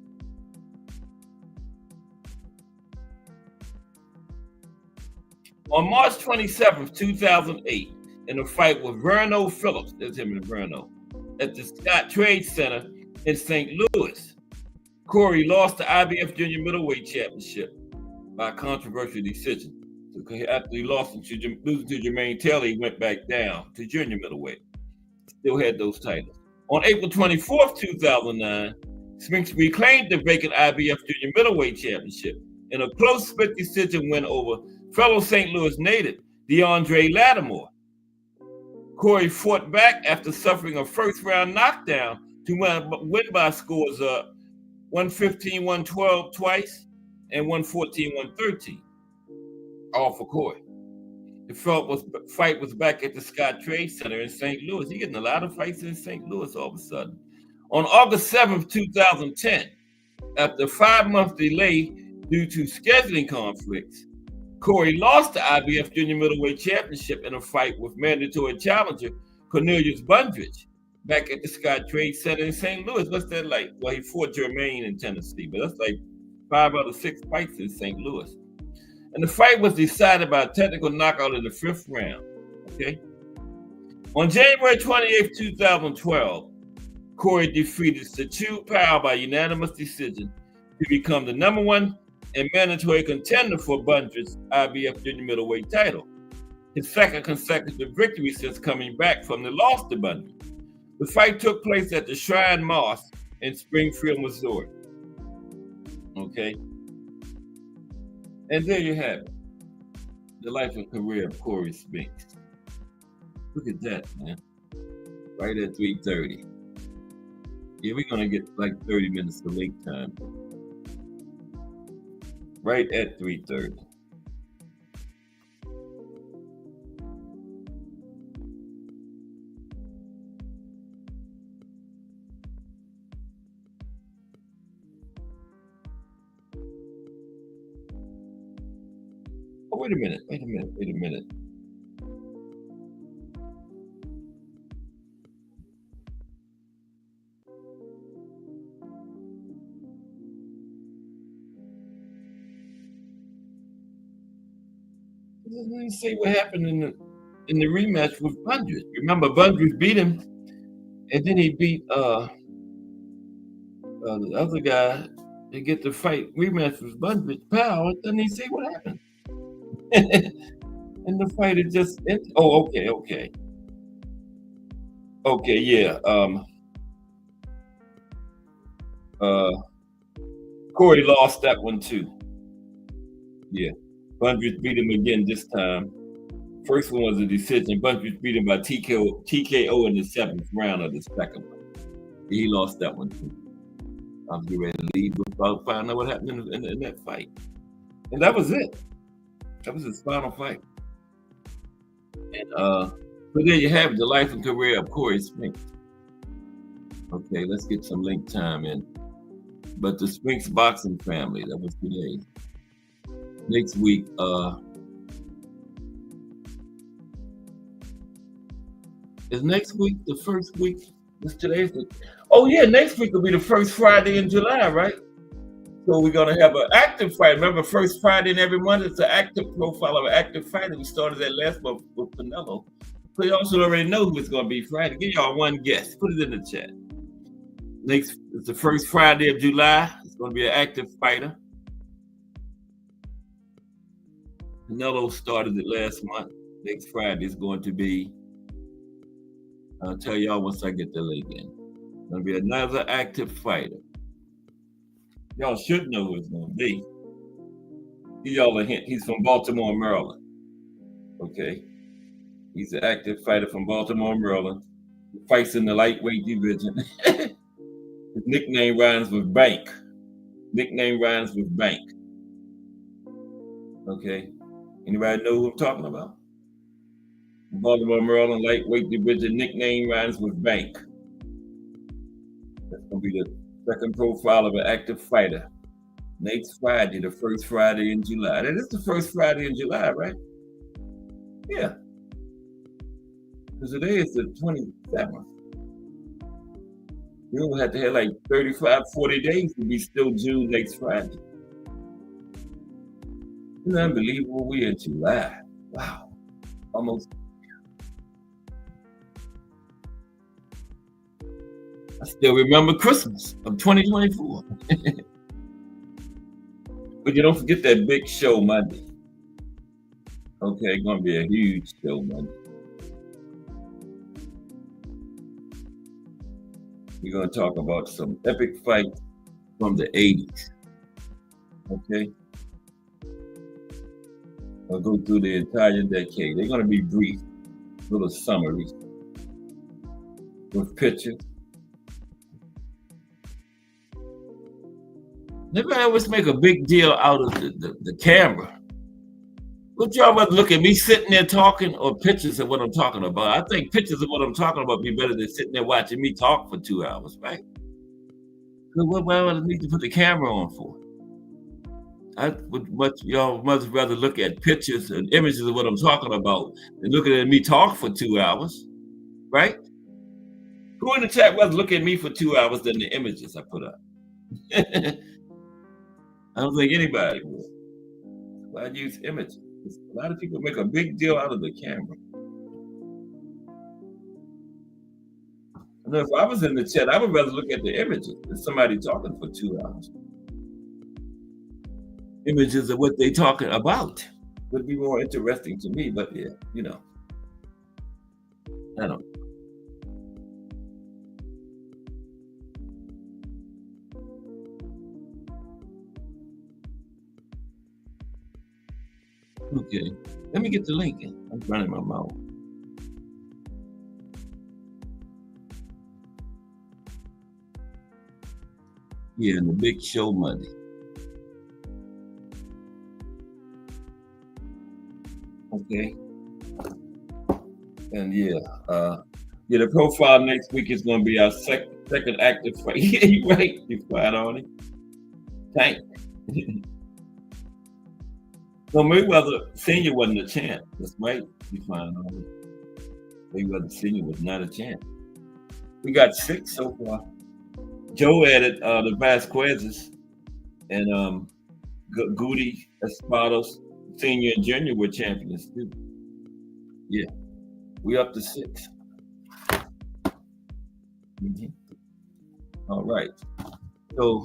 On March 27th, 2008, in a fight with Verno Phillips, that's him and Verno, at the Scott Trade Center in St. Louis, Corey lost the IBF Junior Middleweight Championship by a controversial decision. So after he losing to Jermaine Taylor, he went back down to junior middleweight. Still had those titles. On April 24th, 2009, Spinks reclaimed the vacant IBF Junior Middleweight Championship in a close split decision win over fellow St. Louis native DeAndre Lattimore. Corey fought back after suffering a first-round knockdown to win by scores 115-112 twice and 114-113. All for Corey. The fight was back at the Scott Trade Center in St. Louis. He's getting a lot of fights in St. Louis all of a sudden. On August 7th, 2010, after a 5-month delay due to scheduling conflicts, Corey lost the IBF Junior Middleweight Championship in a fight with mandatory challenger Cornelius Bundridge back at the Scott Trade Center in St. Louis. What's that like? Well, he fought Jermaine in Tennessee, but that's like 5 out of 6 fights in St. Louis. And the fight was decided by a technical knockout in the 5th round. Okay. On January 28th, 2012, Corey defeated Sachu Powell by unanimous decision to become the #1 and mandatory contender for Bundridge's IBF Junior Middleweight title. His second consecutive victory since coming back from the loss to Bundridge. The fight took place at the Shrine Mosque in Springfield, Missouri. Okay. And there you have it. The life and career of Corey Spinks. Look at that, man. Right at 3:30. Yeah, we're going to get like 30 minutes of late time. Right at 3:30. Oh, wait a minute. Let me see what happened in the rematch with Bundridge. Remember, Bundridge beat him, and then he beat the other guy to get the fight rematch with Bundridge. Powell. Doesn't he see what happened? And the fight had just ended. Oh, okay, yeah. Corey lost that one too. Yeah. Bundridge beat him again this time. First one was a decision. Bundridge beat him by TKO in the 7th round of the second one. He lost that one too. I was getting ready to leave without finding out what happened in that fight. And that was it. That was his final fight. And so there you have it, the life and career of Corey Spinks. Okay, let's get some link time in. But the Spinks boxing family, that was today. Next week, is next week the first week? Next week will be the first Friday in July, right? So we're gonna have an active fight. Remember, first Friday in every month, it's an active profile of an active fighter. We started that last month with Canelo. So you also already know who it's gonna be Friday. Give y'all one guess. Put it in the chat. It's the first Friday of July. It's gonna be an active fighter. Canelo started it last month. Next Friday is going to be, I'll tell y'all once I get the link in. It's going to be another active fighter. Y'all should know who it's going to be. Give y'all a hint. He's from Baltimore, Maryland. Okay. He's an active fighter from Baltimore, Maryland. He fights in the lightweight division. His nickname rhymes with bank. Nickname rhymes with bank. Okay. Anybody know who I'm talking about? Baltimore, Maryland, lightweight division. Nickname rhymes with bank. That's going to be the second profile of an active fighter. Next Friday, the first Friday in July. That is the first Friday in July, right? Yeah. Because today is the 27th. You don't have to have like 35, 40 days to be still June next Friday. It's unbelievable. We're in July. Wow. Almost. I still remember Christmas of 2024. But you don't forget that big show Monday. Okay, it's going to be a huge show Monday. We're going to talk about some epic fights from the 80s. Okay? I'll go through the entire decade. They're going to be brief, little summaries with pictures. Everybody always make a big deal out of the camera. Would y'all rather look at me sitting there talking or pictures of what I'm talking about? I think pictures of what I'm talking about be better than sitting there watching me talk for 2 hours, right? So what would I need to put the camera on for? I would y'all much rather look at pictures and images of what I'm talking about than looking at me talk for 2 hours, right? Who in the chat rather look at me for 2 hours than the images I put up? I don't think anybody would. So I'd use images. A lot of people make a big deal out of the camera. And if I was in the chat, I would rather look at the images than somebody talking for 2 hours. Images of what they talking about would be more interesting to me, but yeah, you know, I don't know. Okay, let me get the link in. I'm running my mouth. Yeah, and the big show Monday. Okay. And yeah, the profile next week is going to be our second active fight. Yeah, you right. You fight on it. Tank. So Mayweather Senior wasn't a champ. That's right. You find on it. Mayweather Senior was not a champ. We got 6 so far. Joe added the Vasquez's and Goody, Espados, Senior and Junior were champions too. Yeah, we up to 6. Mm-hmm. All right. So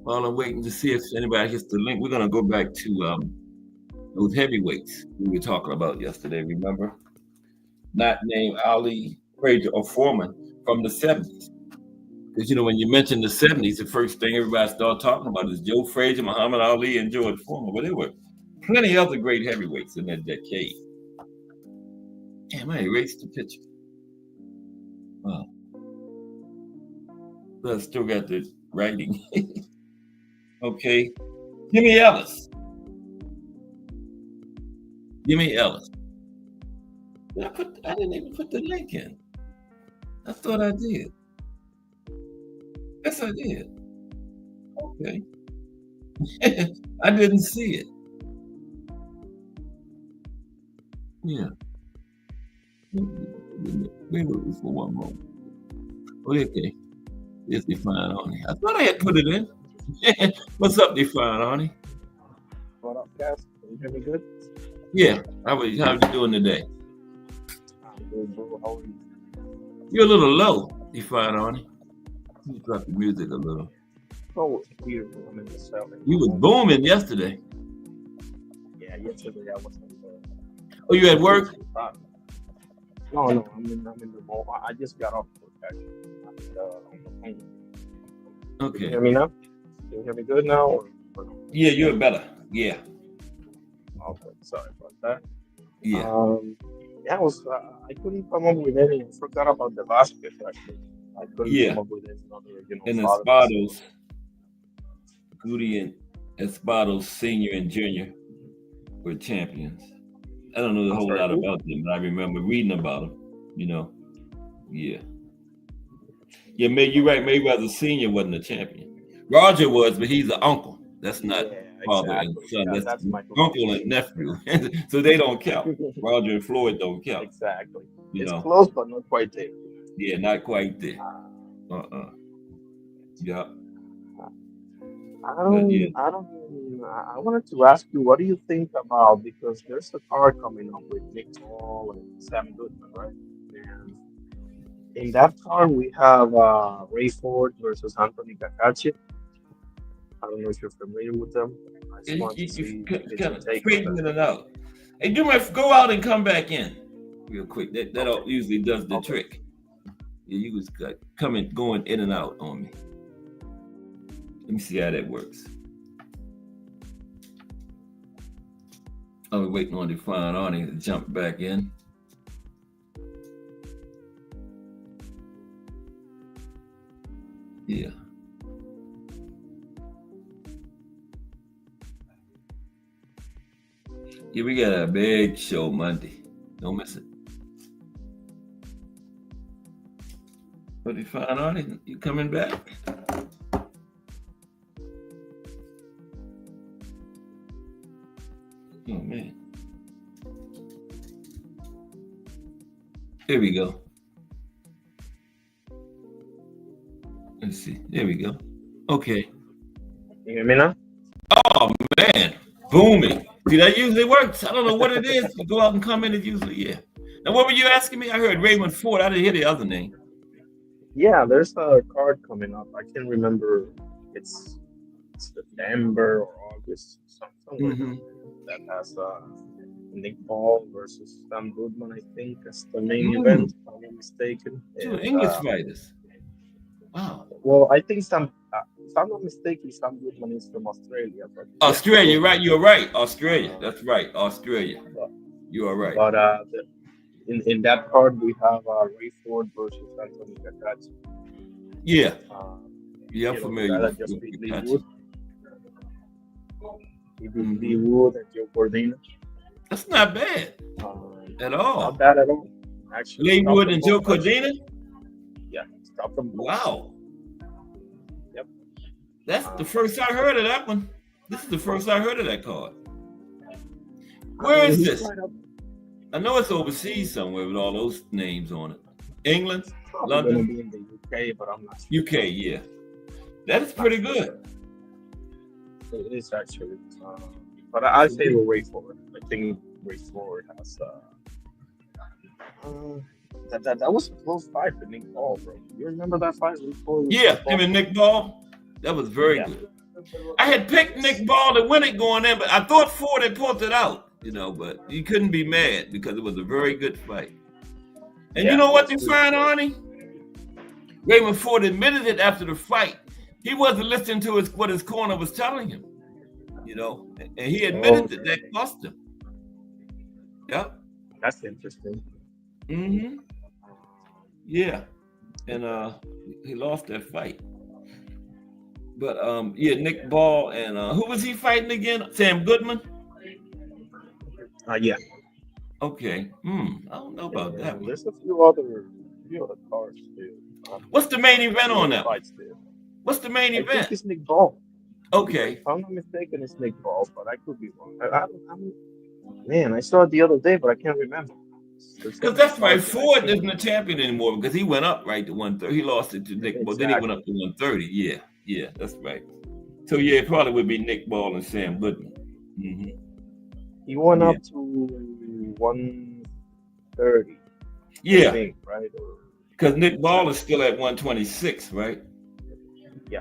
while I'm waiting to see if anybody hits the link, we're gonna go back to those heavyweights we were talking about yesterday. Remember, not named Ali, Frazier, or Foreman from the 70s. Because, you know, when you mention the 70s, the first thing everybody started talking about is Joe Frazier, Muhammad Ali, and George Foreman. But there were plenty of other great heavyweights in that decade. Damn, I erased the picture. Wow. But I still got the writing. Okay. Jimmy Ellis. Jimmy Ellis. I didn't even put the link in. I thought I did. Yes, I did. Okay. I didn't see it. Yeah. Wait for one moment. Okay. It's Define Arnie. I thought I had put it in. What's up, Define Arnie? What up, guys? Can you hear me good? Yeah. How are you doing today? I'm good, bro. How are you? You're a little low, Define Arnie. You drop the music a little. Oh, it's weird. I'm in the cell. You was booming yesterday. Yeah, yesterday I was. Oh, you at work? No, I'm in the mall. I just got off work actually. On the phone. Okay. Can you hear me now? Can you hear me good now? Or no? Yeah, you're better. Yeah. Okay, sorry about that. Yeah. Yeah, I couldn't come up with any. I forgot about the basket actually. I couldn't come Yeah, up with any other, and fathers. Espados, Goody and Espados Senior and Junior were champions. I don't know a I'm whole sorry, lot who? about them, but I remember reading about them. You know, yeah, yeah. You're right. Mayweather Senior wasn't a champion. Roger was, but he's an uncle. That's not Yeah, father and exactly. son. That's That's my uncle and confusion. nephew. So they don't count. Roger and Floyd don't count. Exactly. You It's know, close, but not quite there. yeah, not quite there. Uh, Uh-uh. Yeah, I but yeah. don't, I don't, I wanted to ask you, what do you think about, because there's a card coming up with Nick Paul and Sam Goodman, right? And in that card, we have Ray Ford versus Anthony Kakachi. I don't know if you're familiar with them. I just wanted to see, get your Kind of take on fading that. in and out. Hey, do me go out and come back in real quick. That Okay, usually does the okay. trick. Yeah, you was coming going in and out on me. Let me see how that works. I was waiting on the fine Arnie to jump back in. Yeah. Yeah, we got a big show Monday. Don't miss it. But the fine Arnie, you coming back? Oh man. Here we go. Let's see. There we go. Okay. You hear me now? Oh man, booming. See, that usually works. I don't know what it is. You go out and come in, it usually, yeah. Now, what were you asking me? I heard Raymond Ford. I didn't hear the other name. Yeah, there's a card coming up. I can't remember. It's September or August, somewhere Mm-hmm. down there. That has Nick Paul versus Sam Goodman, I think, as the main event, if I'm not mistaken. Two And English fighters. Wow. well, I think if I'm not mistaken, Sam Goodman is from Australia, but yeah, Australia, both. right? You're right. Australia. Uh, That's right. Australia. but You are right. but in that card we have Ray Ford versus Anthony Kakachi. Yeah. Uh, Yeah, I'm the guy familiar that just with beat Lee Kachi. Wood. He beat Lee Mm-hmm. Wood and Joe Cordina. That's not bad at Not all. bad at all. Actually, stopped Laywood them and Joe both. Cordina? Yeah, stopped them both. Wow. Yep. That's the first I heard of that one. This is the first I heard of that card. I Where mean, is he's this? right up. I know it's overseas somewhere with all those names on it. England, Probably going to London, be in the UK, but I'm not sure. UK, yeah. That is pretty good. It is actually. But I say we'll wait for it. I think Ray Ford has. That was a close fight for Nick Paul, bro. You remember that fight? Ray Ford with Yeah, Nick him Paul? and Nick Ball. That was very Yeah. good. I had picked Nick Ball to win it going in, but I thought Ford had pulled it out, but you couldn't be mad because it was a very good fight. And you Yeah, know what it you was find, good. Arnie? Raymond Ford admitted it after the fight. He wasn't listening to what his corner was telling him, and he admitted that cost him. Yep. That's interesting. Mm-hmm. Yeah. And he lost that fight. But yeah, Nick Ball and who was he fighting again? Sam Goodman? Yeah. Okay. I don't know about that one. There's a few other cards too. What's the main event few on other that one? fights there. What's the main I think event? it's Nick Ball. Okay. If I'm not mistaken, it's Nick Ball, but I could be wrong. Man, I saw it the other day, but I can't remember. Because that's right. Ford isn't a champion anymore because he went up right to 130. He lost it to Nick Ball. Then he went up to 130. Yeah, that's right. So yeah, it probably would be Nick Ball and Sam Goodman. Mm-hmm. He went up to 130. Yeah. I think, right? Because Nick Ball is still at 126, right? Yeah.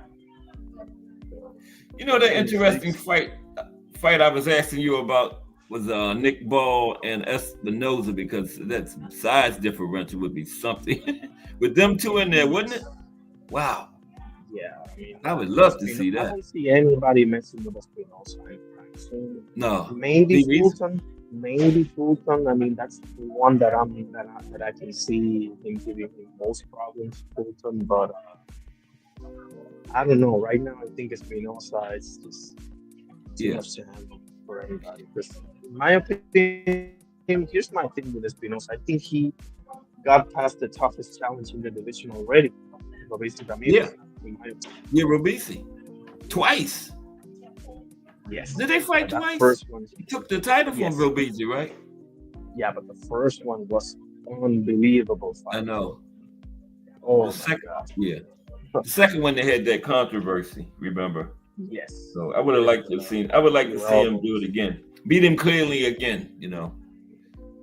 You know that interesting fight I was asking you about was Nick Ball and Espinoza, because that size differential would be something. With them two in there, wouldn't it? Wow. Yeah, I mean, I would love to see that. I don't see anybody messing with Espinoza anytime soon. No. Maybe Fulton. maybe Fulton. I mean, that's the one that I can see him giving him most problems, Fulton. But I don't know. Right now, I think Espinosa is just too Yeah, much to handle for anybody. Because in my opinion, here's my thing with Espinosa. I think he got past the toughest challenge in the division already. Robinson Ramirez, yeah, in my opinion. yeah. Robisi twice. Yes, Did they but fight that twice? first one, He took the title from yes, Robisi, right? yeah, but the first one was unbelievable I fight, bro. know. The Oh my second, God. yeah, the second one they had that controversy. Remember? Yes, So I would have with liked to have seen. I would like to your see him do it elbows. again. Beat him clearly again.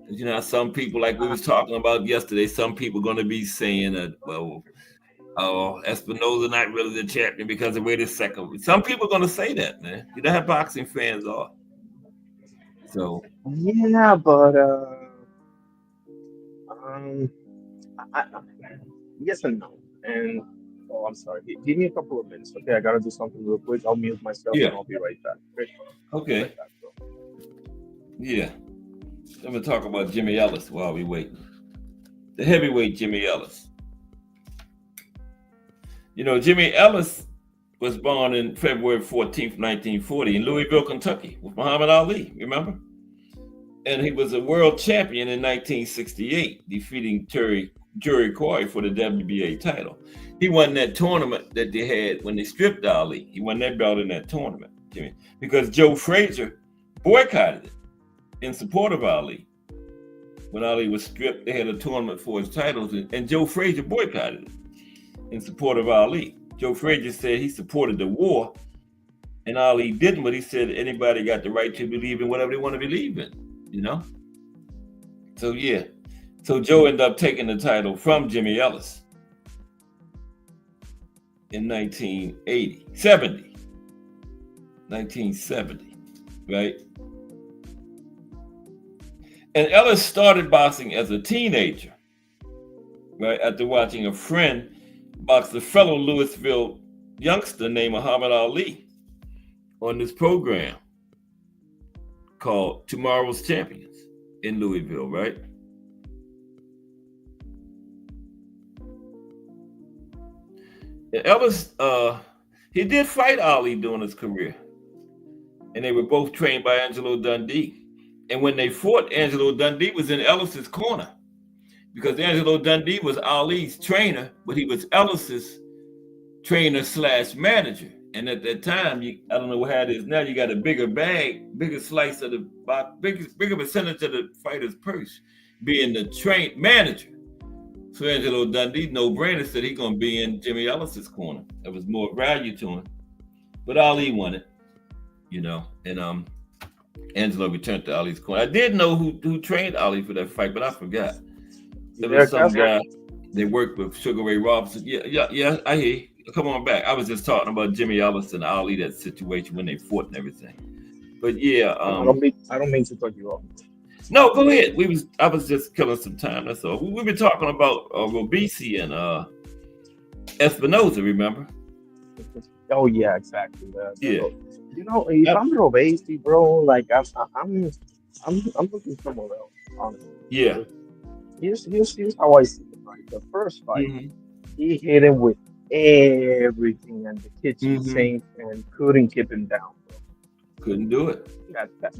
'Cause, some people like we Uh, was talking about yesterday. Some people going to be saying that, well, oh, Espinoza not really the champion because of where the second. Some people are going to say that, man. You know how boxing fans are. So yeah, but um, yes and no. And oh, I'm sorry. Give me a couple of minutes, okay? I gotta do something real quick. I'll mute myself and yeah, I'll be right back. Okay, I'll be okay, right back, bro. yeah. Let me talk about Jimmy Ellis while we wait. The heavyweight Jimmy Ellis. Jimmy Ellis was born in February 14th, 1940, in Louisville, Kentucky, with Muhammad Ali. Remember? And he was a world champion in 1968, defeating Jerry Coy for the WBA title. He won that tournament that they had when they stripped Ali. He won that belt in that tournament, Jimmy, because Joe Frazier boycotted it in support of Ali. When Ali was stripped, they had a tournament for his titles, and Joe Frazier boycotted it in support of Ali. Joe Frazier said he supported the war, and Ali didn't, but he said anybody got the right to believe in whatever they want to believe in, you know? So yeah. So Joe ended up taking the title from Jimmy Ellis in 1970, right? And Ellis started boxing as a teenager, right? After watching a friend box a fellow Louisville youngster named Muhammad Ali on this program called Tomorrow's Champions in Louisville, right? And Ellis, he did fight Ali during his career, and they were both trained by Angelo Dundee. And when they fought, Angelo Dundee was in Ellis's corner because Angelo Dundee was Ali's trainer, but he was Ellis's trainer slash manager. And at that time, I don't know how it is now. You got a bigger bag, bigger slice of the bigger percentage of the fighter's purse, being the train manager. So Angelo Dundee, no brainer, said he's gonna be in Jimmy Ellis's corner. There was more value to him, but Ali won it, and Angelo returned to Ali's corner. I did know who trained Ali for that fight, but I forgot. You There there, was some Cassie? guy they worked with, Sugar Ray Robinson. Yeah, yeah, yeah. I hear you. Come on back. I was just talking about Jimmy Ellis and Ali, that situation when they fought and everything. But yeah, I don't mean to cut you off. no, go ahead. I was just killing some time. That's all. We've been talking about Robisi and Espinoza. Remember? Oh yeah, exactly. Yeah. If I- I'm Robesi, bro, like I'm looking somewhere else, honestly. yeah. Because here's how I see it. Right, the first fight, Hmm. he hit him with everything and the kitchen Hmm. sink and couldn't keep him down, bro. Couldn't do it.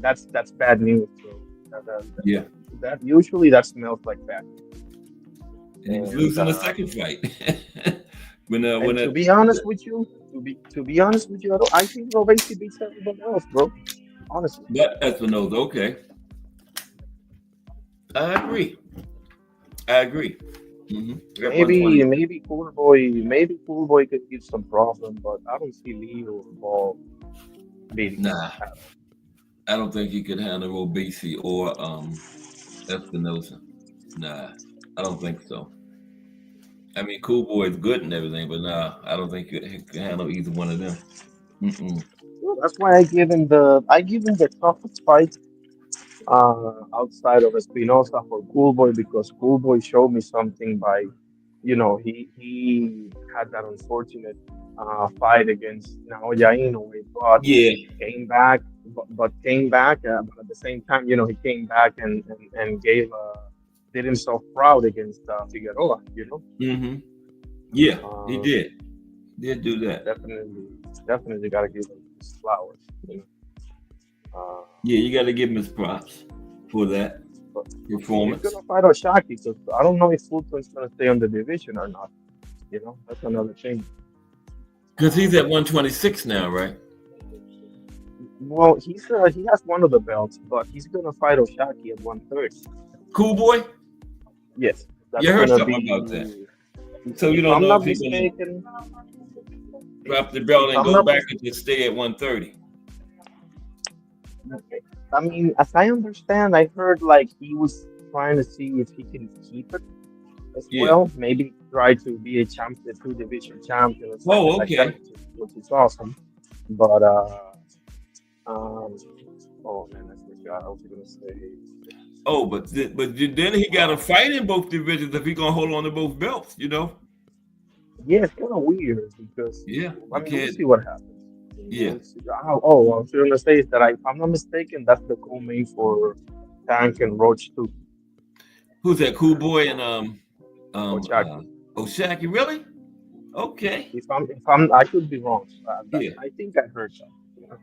That's bad news, bro. That, that, Yeah. that usually that smells like bad news. And he was And losing the second fight. when and to that be honest with you, to be honest with you, I think Robesi beats everybody else, bro. Honestly. that Espinoza, okay, I agree. I agree. Got Maybe 120. maybe Cool Boy could give some problem, but I don't see Lee or Ball beating him Nah, at all. I don't think he could handle Obese or Espinosa. Nah, I don't think so. I mean, Cool Boy is good and everything, but nah, I don't think he can handle either one of them. Mm-mm. Well, that's why I give him the toughest fight outside of Espinosa for Cool Boy because Cool Boy showed me something by, he had that unfortunate fight against Naoya Inoue, but Yeah, came back. but came back. But at the same time, he came back and gave did himself proud against Figueroa. Mm-hmm. Yeah, he Uh, did do that. definitely, definitely got to give him his flowers. You know. Yeah, you got to give him his props for that But he's performance. gonna fight Oshaki because I don't know if Fulton's gonna stay on the division or not. That's another thing. Because he's at 126 now, right? Well, he has one of the belts, but he's gonna fight Oshaki at 130. Cool boy? Yes, You that's heard gonna something about that. be. So you If don't I'm know if not he's going to mistaken, drop the belt if and I'm go not back mis- or just stay at 130. I mean, as I understand, I heard like he was trying to see if he can keep it as Yeah. well. Maybe try to be a champion, two division champion or something Oh, like that, okay. which is awesome. But um, oh man, I forgot. I was gonna say. Oh, then he got to fight in both divisions if he's going to hold on to both belts, Yeah, it's kind of weird because Yeah, I you mean we'll can't. see what happens. Yeah. We'll see. I was gonna say is that if I'm not mistaken, that's the co-main for Tank and Roach too. Who's that? Cool boy and um uh Ochaki. Oshaki, really? Okay. If I could be wrong. Yeah. I think I heard that. You know?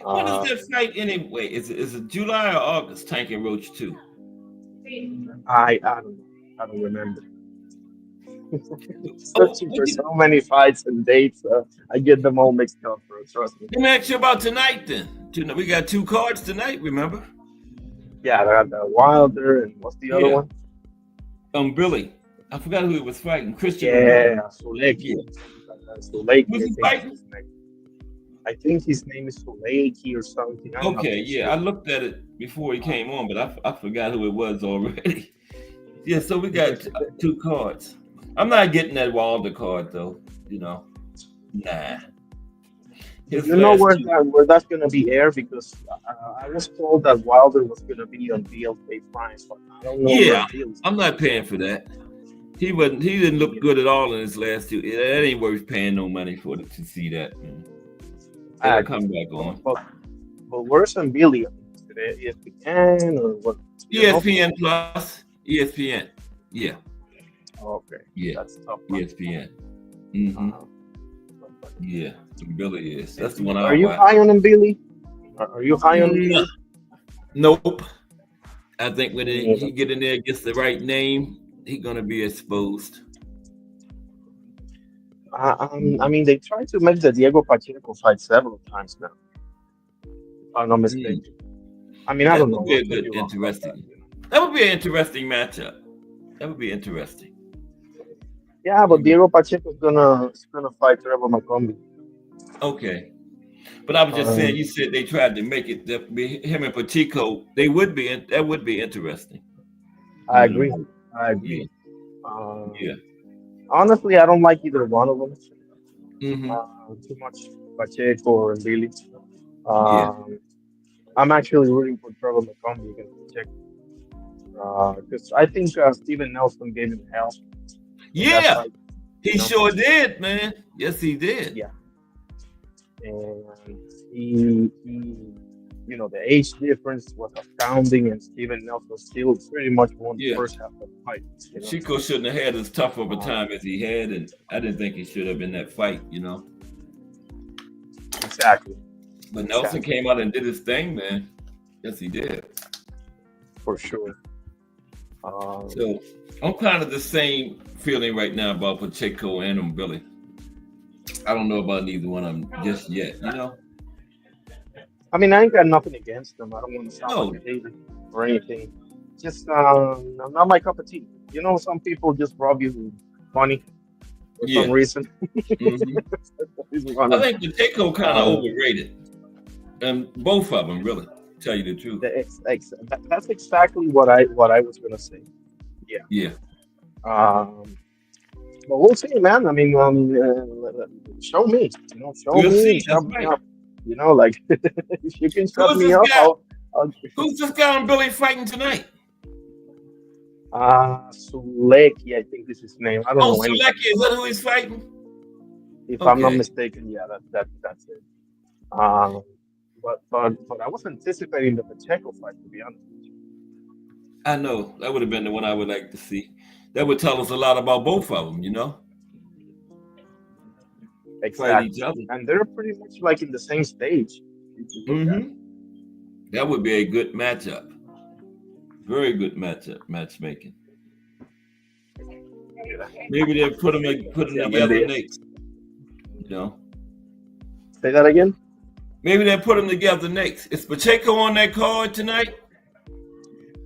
When is Uh, that fight anyway? Is it July or August? Tank and Roach 2. I don't know. I don't remember. Oh, Searching for so many fights and dates. I get them all mixed up, bro. Trust me. let me ask you about tonight then. We got two cards tonight, remember? Yeah, I got the Wilder and what's the other Yeah. one? Billy. I forgot who he was fighting. Christian Billy. Yeah, Suleki. Yeah. Suleki, Who's I he think is fighting? his name. I think his name is Suleki or something. I'm not Okay, too yeah. I sure. looked at it before he came on, but I forgot who it was already. Yeah, so we got two cards. I'm not getting that Wilder card though, you know. Nah. Do His you know last where two. that's gonna be aired? Because I was told that Wilder was gonna be on BLK Prime, but I don't know where Yeah, Bill's I'm gonna not be. paying for that. He didn't look Yeah, good at all in his last two. That ain't worth paying no money for to see that. Man. I It'll agree. come back But, on. but, but where's Billy? Is it ESPN or what? You know? ESPN Plus. ESPN. Yeah. Okay, Yeah. that's tough, man. ESPN. Mm-hmm. Uh, Yeah. Billy is. That's the one I are you watch. high on him, Billy? Are you high on him, No, Billy? nope. I think when Me neither. he get in there, gets the right name, he gonna be exposed. I mean, they tried to make the Diego Pacheco fight several times now, if I'm not Mm. mistaken. I mean, I That don't would know. be I a could good, be wrong about that. interesting. That would be an interesting matchup. That would be interesting. Yeah, but You Diego Pacheco's gonna fight Trevor McCombie. okay? But I was just saying, Um, you said they tried to make it that be him and Pacheco. That would be interesting. I You know? agree. I agree. Yeah, Um, yeah. honestly, I don't like either one of them Mm-hmm. too much, Pacheco or Billy. Yeah. Um, I'm actually rooting for Trevor McCombie against Pacheco because I think Steven Nelson gave him hell in that Yeah. fight. You He know, sure did, man. Yes, he did. yeah, and he the age difference was astounding, and Steven Nelson still pretty much won the Yeah. first half of the fight. Chico shouldn't have had as tough of a Uh, time as he had, and I didn't think he should have in that fight. exactly, But Nelson exactly, came out and did his thing, man. Yes, he did. for sure. Um, So I'm kind of the same feeling right now about Pacheco and Billy. I don't know about neither one of them just yet. I mean, I ain't got nothing against them. I don't want to sound like No, a hater or anything. Just not my cup of tea. Some people just rub you funny for some yeah. reason. Hmm. This is one I of think Pacheco kind of um, overrated, and both of them really. Tell you the truth. that's exactly what I was gonna say. Yeah. Yeah, Um, but we'll see, man. I mean, show me. Show we'll me see. and That's shut me right. up. Like if you can shut Who's me this up, guy? I'll Who's this guy and Billy fighting tonight? Suleki, I think is his name. I don't Oh, know anything Selecki, is about that him. who he's fighting? If I'm not Okay. mistaken, yeah, that's it. Um, but I was anticipating the Pacheco fight, to be honest with you. I know that would have been the one I would like to see. That would tell us a lot about both of them, fight each Exactly, other. and they're pretty much like in the same stage. If you look at it. That would be a good matchup. Very good matchmaking. Maybe they'll put them Yeah, together next. Say that again. Maybe they'll put them together next. Is Pacheco on that card tonight?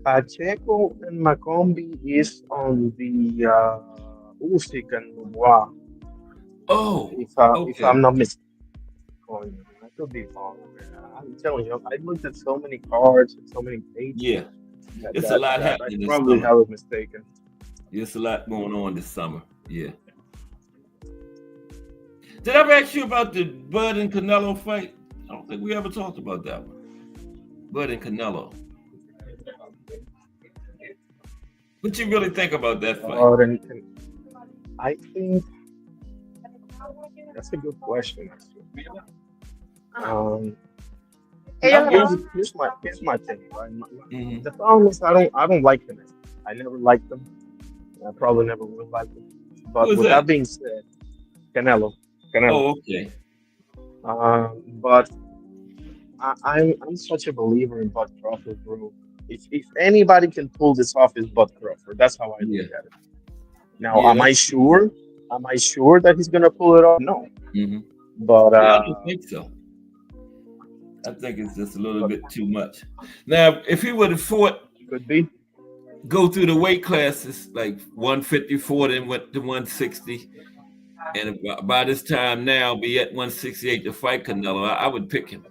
Pacheco and Macombi is on the Usyk and Dubois. Oh, If okay. I'm not mistaken, I could be wrong. I'm telling you, I looked at so many cards and so many pages. Yeah, it's a lot that happening I this probably summer. have it mistaken. There's a lot going on this summer. Yeah. Did I ever ask you about the Bud and Canelo fight? I don't think we ever talked about that one. Bud and Canelo. What you really think about that fight? And I think that's a good question. Actually. Here's my thing. Right? The problem is I don't like them. I never liked them. I probably never will like them. But Who's with that? that being said, Canelo. Oh, okay. But I'm such a believer in Bud Crawford, bro. If anybody can pull this off, is Bud Crawford. That's how I look at it. Now, Yeah, am I sure? Am I sure that he's gonna pull it off? No. But I don't think so. I think it's just a little bit too much. Now, if he would have fought, could be go through the weight classes like 154, then went to 160, and by this time now be at 168 to fight Canelo, I would pick him.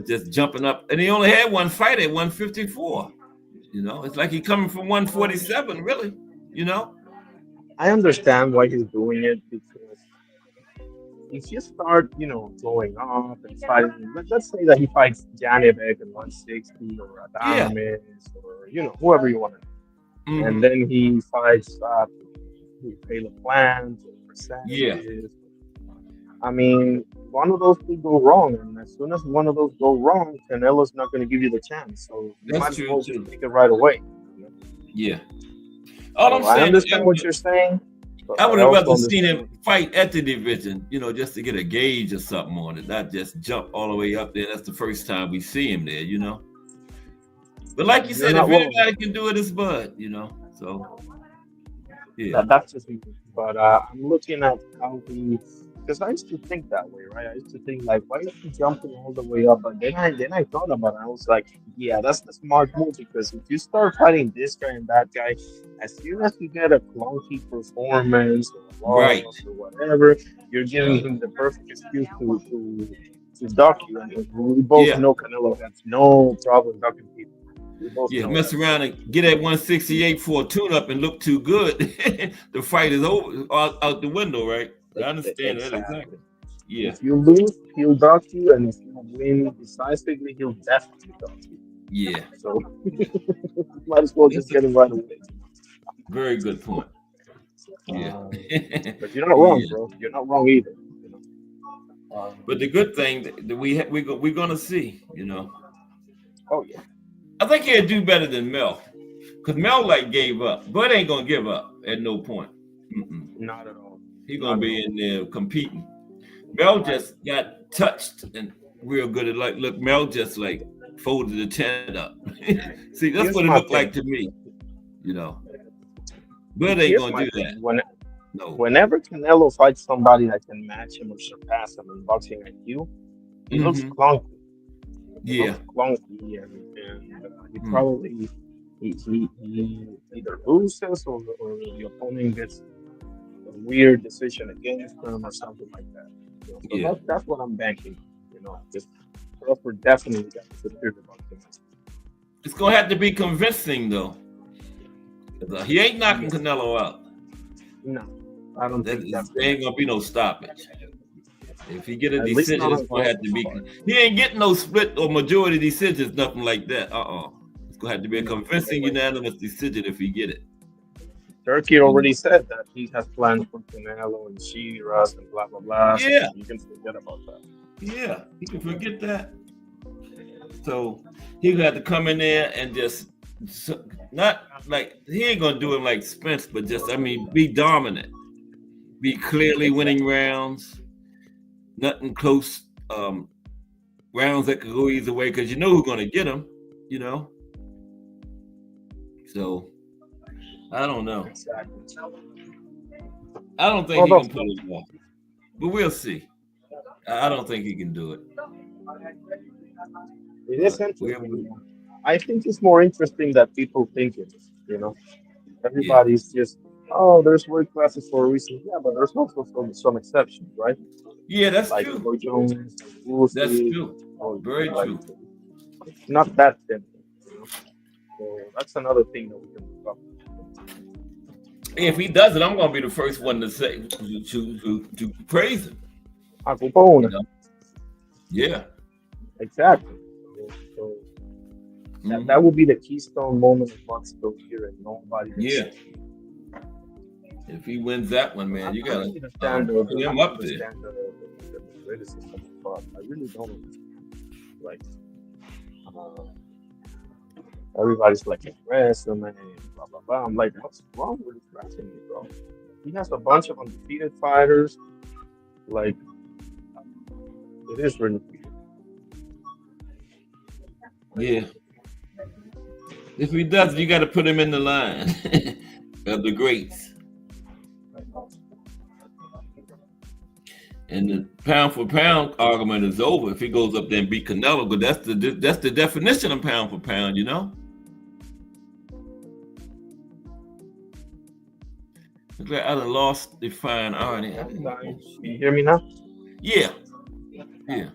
Just jumping up, and he only had one fight at 154. It's like he coming from 147, really. I understand why he's doing it because if you start, going up and fighting, let's say that he fights Janibek at 160 or Adames or whoever you want to, and then he fights Caleb Plant or percentages. I mean, one of those could go wrong, and as soon as one of those go wrong, Canelo's not going to give you the chance. So you might as well just take it right away. Yeah. All I'm saying, I understand what you're saying. I would have rather seen him fight at the division, just to get a gauge or something on it, not just jump all the way up there. That's the first time we see him there, But like you said, if anybody can do it, it's Bud, So, yeah. That's just me. But I'm looking at how because I used to think that way, right? I used to think like, why is he jumping all the way up? But then I thought about it. I was like, yeah, that's the smart move because if you start fighting this guy and that guy, as soon as you get a clunky performance or a loss or whatever, you're giving him the perfect excuse to duck you. And we both know Canelo has no problem ducking people. Mess around and get at 168 for a tune-up and look too good. The fight is over, out the window, right? I understand that exactly. Yeah. If you lose, he'll duck you, and if you win decisively, he'll definitely duck you. Yeah. So might as well just get him right away. Very good point. Yeah. But you're not wrong, bro. You're not wrong either. But the good thing that we're gonna see, Oh yeah. I think he'll do better than Mel, because Mel gave up. Bud ain't gonna give up at no point. Not at all. He's gonna be in there competing. Mel just got touched and real good at look. Mel just folded the tent up. See, that's what it looked like to me. Bud ain't gonna do that. Whenever Canelo fights somebody that can match him or surpass him in boxing IQ, he looks clunky. Yeah. Clunky and he probably he either loses or the opponent gets a weird decision against him or something like that. So that's what I'm banking. Just Crawford definitely got the superior boxing. It's gonna have to be convincing though. He ain't knocking Canelo out. No, I don't think there ain't gonna be no stoppage. If he get a decision, it's gonna have to be. He ain't getting no split or majority decisions, nothing like that. It's gonna have to be a convincing unanimous decision if he get it. Turkey already said that he has plans for Canelo and Shiraz and blah blah blah. Yeah, so you can forget about that. Yeah, you can forget that. So he gonna have to come in there and just not like he ain't gonna do it like Spence, but just I mean be dominant, be clearly winning Exactly. rounds, nothing close rounds that could go either way because you know who's gonna get them, you know. So I don't know. Exactly. I don't think he Although can pull it off, but we'll see. I don't think he can do it, it is but we'll interesting. I think it's more interesting that people think it is. yeah, Everybody's just, oh, there's work classes for a reason. Yeah, but there's also some exceptions, right? yeah, that's Like true. Roy Jones and That's Woozy, true. or Very like true. it's not that simple. You know? So that's another thing that we can look up. If he does it, I'm gonna be the first one to say to praise him. You Acupona. know? Yeah. Exactly. So that Hmm. would be the keystone moment of Monster here, and nobody can Yeah. say. If he wins that one, man, you I gotta don't understand put I him don't up there. understand the criticism of Buck. I really don't understand. Like uh, everybody's like a resume, blah blah blah. I'm like, what's wrong with his resume, bro? He has a bunch of undefeated fighters. Like it is really weird. Yeah. If he does, you gotta put him in the line of the greats. And the pound for pound argument is over if he goes up there and beat Canelo. But that's the definition of pound for pound, you know. Look like I done lost the fine irony. Can you hear me now? Yeah, yeah.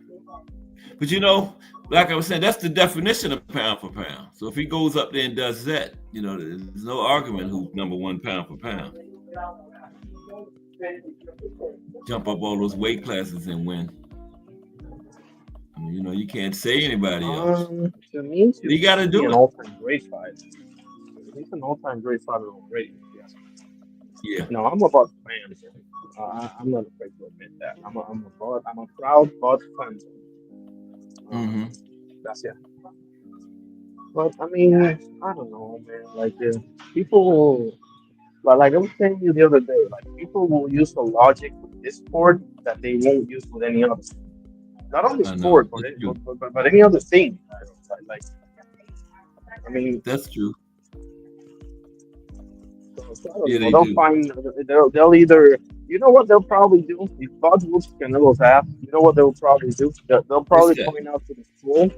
But you know, like I was saying, that's the definition of pound for pound. So if he goes up there and does that, you know, there's no argument who's number one pound for pound. Jump up all those weight classes and win. I mean, you know, you can't say anybody else. To me, He got to he'd be do an it. all-time great fighter. He's an all-time great fighter already. Yes. Yeah. No, I'm a Buck fan. I'm not afraid to admit that. I'm a proud Buck fan. Um, Mm-hmm. that's it. But I mean, I don't know, man. Like people will, like I was saying you the other day, like people will use the logic with this sport that they won't use with any other. Not only I know. sport, but That's true. but any other thing. Like I mean, That's true. so I don't Yeah, know. they do. They'll either, you know what they'll probably do if God whoops Canelo's ass. You know what they'll probably do? They'll What's probably that? point out to the school.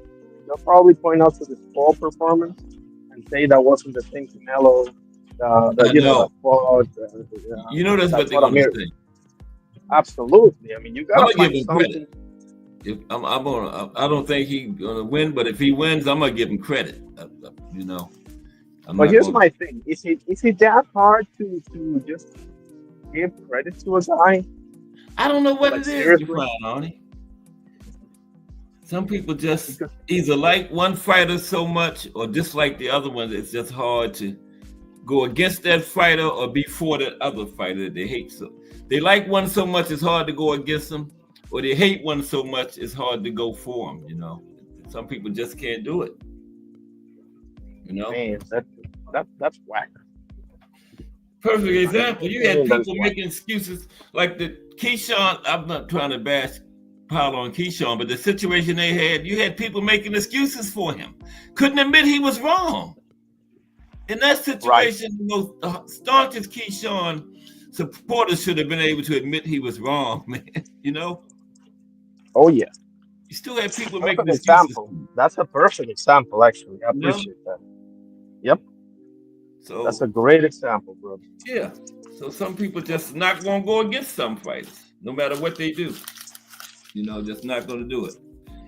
They'll probably point out to the school performance and say that wasn't the thing Canelo. I That know. fought. You know that's That what they're fought gonna Amir. say. Absolutely. I mean, you I'm gotta gonna give find him credit. something. If I'm gonna, I don't think he's gonna win, but if he wins, I'm gonna give him credit. You know, I'm But not here's gonna. my thing: is it that hard to just give credit to a guy? I don't know what Like it is, you seriously? find, Arnie. Some people just Because either like one fighter so much or dislike the other one. It's just hard to go against that fighter or be for that other fighter that they hate. So they like one so much it's hard to go against them, or they hate one so much it's hard to go for them. You know, some people just can't do it. You know, man, that's whack. perfect In my example. You had opinion, that is people whack. making excuses like the Keyshawn. I'm not trying to bash pile on Keyshawn, but the situation they had, you had people making excuses for him. Couldn't admit he was wrong. In that Right. situation, the most staunchest Keyshawn supporters should have been able to admit he was wrong, man. You know, Oh yeah. you still had people making Perfect excuses. example. That's a perfect example, actually. I You know, appreciate that. Yep. That's so a great example, bro. yeah. So some people just not gonna go against some fighters, no matter what they do. You know, just not gonna do it.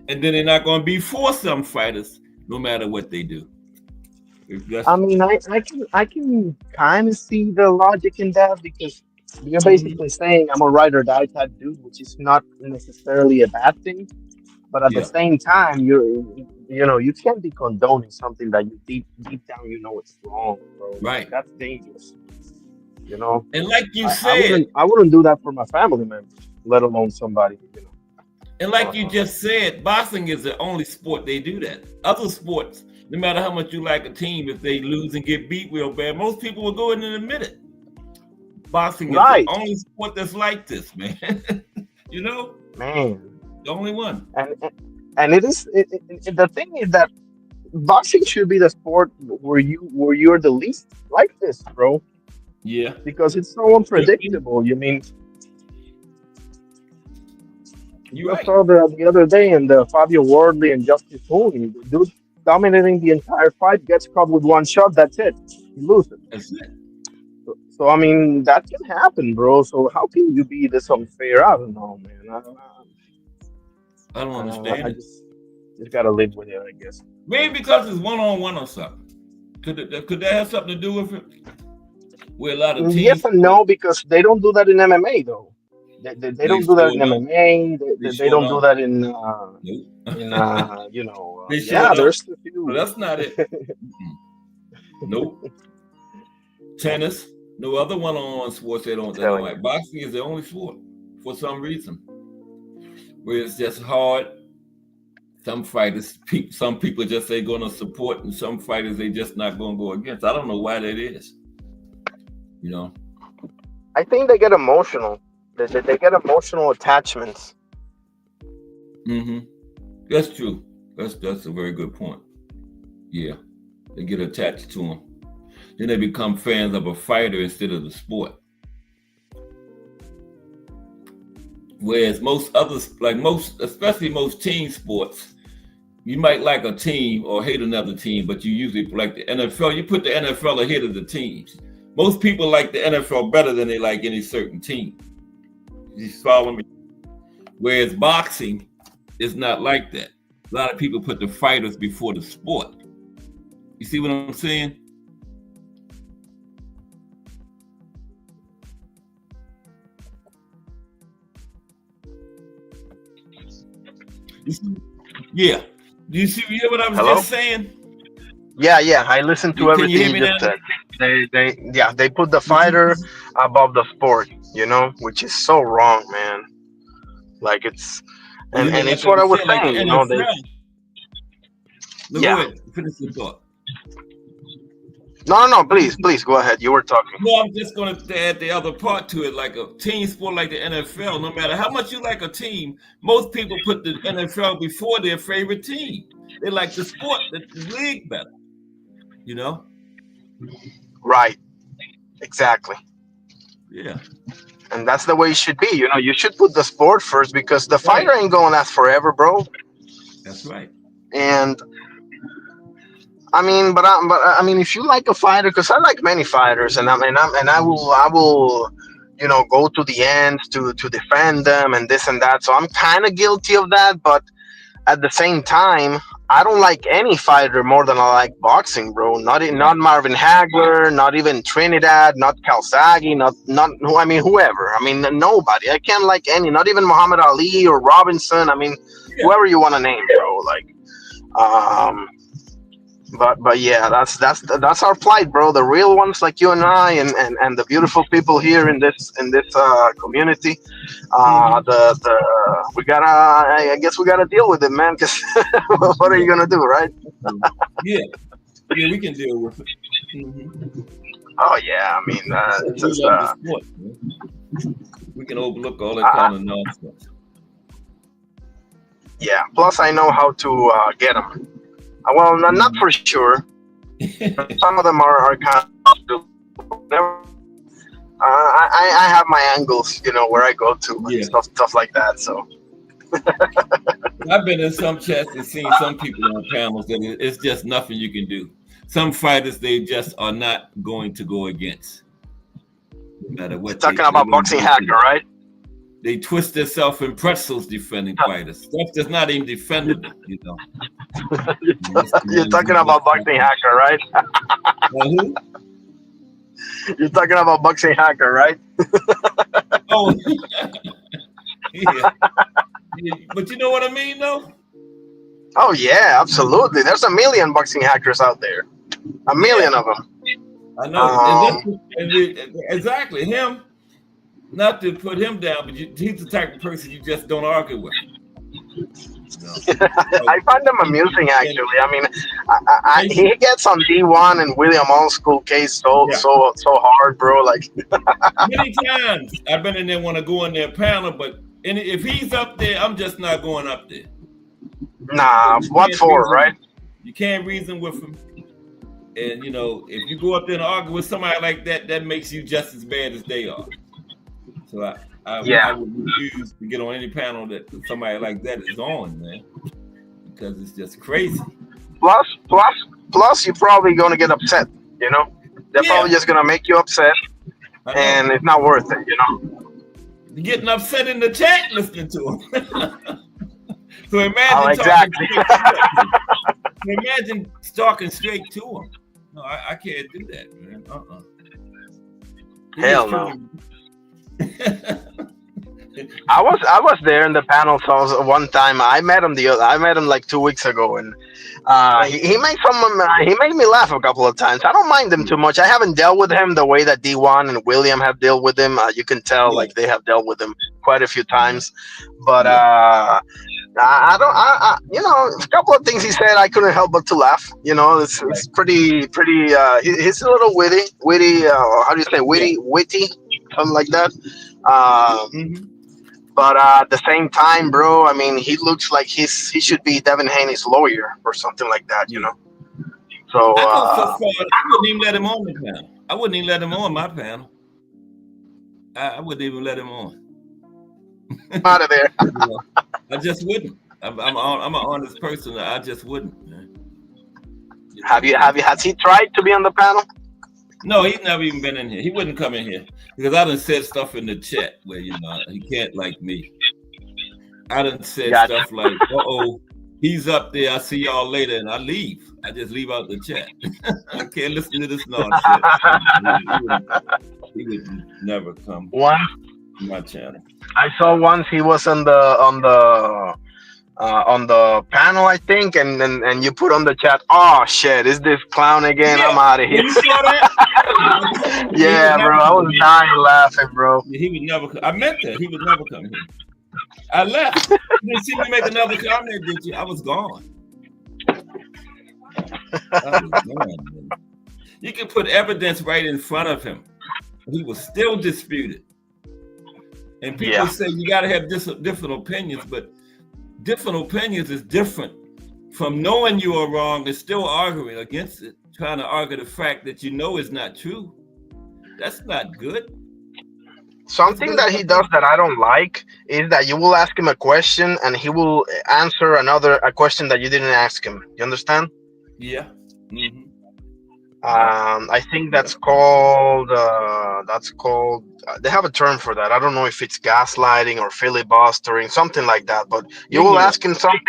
And then they're not gonna be for some fighters, no matter what they do. It's I just mean, I can kind of see the logic in that because you're mhm. basically saying I'm a ride or die type dude, which is not necessarily a bad thing. But at the Yeah, same time, you can't be condoning something that you deep down you know it's wrong, bro. right. That's dangerous. You know, And like you I said, wouldn't do that for my family members, let alone somebody. And like you just said, boxing is the only sport they do that. Other sports, no matter how much you like a team, if they lose and get beat real bad, most people will go in and admit it. Boxing is the Right, only sport that's like this, man. You know, man. the only one. And it is the thing is that boxing should be the sport where you're the least like this, bro, Yeah. because it's so unpredictable. You mean, You're I right. saw the other day in the Fabio Wardley and Justice Hooley, the dude dominating the entire fight gets caught with one shot. That's it. He loses. That's it. So I mean, that can happen, bro. So how can you be this unfair? I don't know, man. I don't I understand it. just gotta live with it, I guess. Maybe because it's one-on-one or something. Could that have something to do with it? Where a lot of teams, Yes and no, because they don't do that in MMA though. They they don't do that sure in don't. MMA. They They sure don't do don't. that Nope. They sure yeah. don't. There's a But few. that's not it. Nope. Tennis, no other one-on-one sports they don't Telling like. you. Boxing is the only sport for some reason. Where it's just hard. Some fighters, some people just say going to support, and some fighters they just not going to go against. I don't know why that is. You know. I think they get emotional. They get emotional attachments. Mm-hmm. That's true. That's a very good point. Yeah, they get attached to them. Then they become fans of a fighter instead of the sport. Whereas most others, especially most team sports, you might like a team or hate another team, but you usually like the NFL. You put the NFL ahead of the teams. Most people like the NFL better than they like any certain team. You follow me? Whereas boxing is not like that. A lot of people put the fighters before the sport. You see what I'm saying? You see? Yeah. Do you hear what I was Hello? just saying? Yeah. I listened to Can you everything hear you me just now? said. They put the fighter above the sport, which is so wrong, man. Like it's Well, you know, and like it's I what I was was saying, like the saying, they NFL. No, go yeah. ahead. Finish your thought. No, please go ahead. You were talking. No, I'm just going to add the other part to it. Like a team sport like the NFL, no matter how much you like a team, most people put the NFL before their favorite team. They like the sport, the league better, you know? Right. Exactly. Yeah. And that's the way it should be. You should put the sport first because the Right. fighter ain't going to last forever, bro. That's right. And I mean, if you like a fighter, because I like many fighters, and I will, go to the end to defend them and this and that. So I'm kind of guilty of that, but at the same time, I don't like any fighter more than I like boxing, bro. Not Right. Marvin Hagler, not even Trinidad, not Calzaghe, not whoever. I mean nobody. I can't like any, not even Muhammad Ali or Robinson. I mean Yeah. whoever you want to name, bro. Like, but yeah, that's our plight, bro. The real ones like you and I, and the beautiful people here in this community. The we gotta. I guess we gotta deal with it, man. Because what are you gonna do, right? Yeah. Yeah, we can deal with it. Oh yeah, I mean, it's We just love the sport, man. We can overlook all that kind of nonsense. yeah. Plus, I know how to get them. Well, not for sure. Some of them are kind of. I have my angles, where I go to Yeah. and stuff like that. So I've been in some chats and seen some people on panels that it's just nothing you can do. Some fighters they just are not going to go against, no matter what. talking about boxing hacker, right? They twist themselves in pretzels defending fighters. Stuff that's not even defendable, You're talking about boxing hacker, right? Who? You're talking about boxing hacker, right? Oh, yeah. But you know what I mean, though? Oh yeah, absolutely. There's a million boxing hackers out there. A million of them. I know. Exactly. Him, not to put him down, but he's the type of person you just don't argue with. No. I find them amusing, actually. I mean, he gets on D1 and William Old School case Yeah. so hard, bro. Like, Many times I've been in there want to go in their panel, but if he's up there, I'm just not going up there. nah, what for, right? You can't reason with him. And, if you go up there and argue with somebody like that, that makes you just as bad as they are. So I would refuse to get on any panel that somebody like that is on, man, because it's just crazy. Plus, you're probably going to get upset, They're probably just going to make you upset, and it's not worth it, You're getting upset in the chat listening to him. So imagine talking straight to him. No, I can't do that, man. Hell no. I was there in the panel one time. I met him like 2 weeks ago, and he made me laugh a couple of times. I don't mind him too much. I haven't dealt with him the way that D1 and William have dealt with him. You can tell like they have dealt with him quite a few times, but I don't. A couple of things he said, I couldn't help but to laugh. It's pretty. He's a little witty. How do you say witty, something like that. But at the same time, bro, I mean, he looks like he should be Devin Haney's lawyer or something like that. So I wouldn't even let him on the panel. I wouldn't even let him on my panel. I wouldn't even let him on. Out of there. I just wouldn't. I'm an honest person. I just wouldn't. Man. Has he tried to be on the panel? No, he's never even been in here. He wouldn't come in here because I done said stuff in the chat where he can't like me. I done said stuff like, he's up there. I see y'all later, and I leave. I just leave out the chat. I can't listen to this nonsense. He would never come to my channel. I saw once he was on the panel, I think, and you put on the chat, "Oh shit, is this clown again? I'm out of here." You saw that? Yeah, bro, I was dying laughing, bro. He would never. I meant that he would never come here. I left. You didn't see me make another comment, did you? I was gone. You can put evidence right in front of him. He was still disputed. And people say you got to have different opinions, but different opinions is different from knowing you are wrong and still arguing against it, trying to argue the fact that is not true. That's not good. Something that he does that I don't like is that you will ask him a question and he will answer a question that you didn't ask him. You understand? Yeah. Mm-hmm. I think that's called. They have a term for that. I don't know if it's gaslighting or filibustering, something like that. But you will ask him something,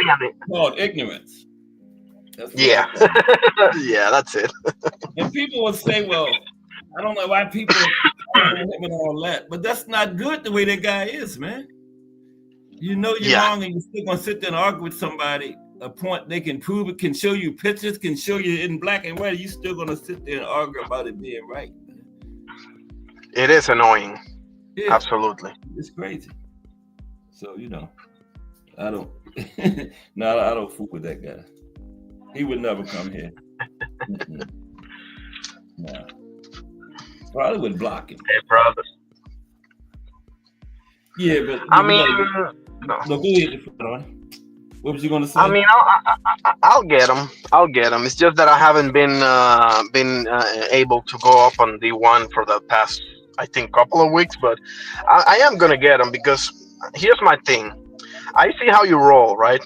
called ignorance. Yeah, yeah, that's it. And people will say, "Well, I don't know why people him and all that," but that's not good. The way that guy is, man. You're wrong, and you're still gonna sit there and argue with somebody. A point they can prove it, can show you pictures, can show you in black and white. You still gonna sit there and argue about it being right. It is annoying. Yeah, absolutely. It's crazy. So I don't. No, I don't fool with that guy. He would never come here. No. Probably would block him. Hey, brother. Yeah, but I mean, no. Go ahead. What was you going to say? I mean, I'll get him. It's just that I haven't been able to go up on D1 for the past, I think, couple of weeks. But I am gonna get him because here's my thing. I see how you roll, right?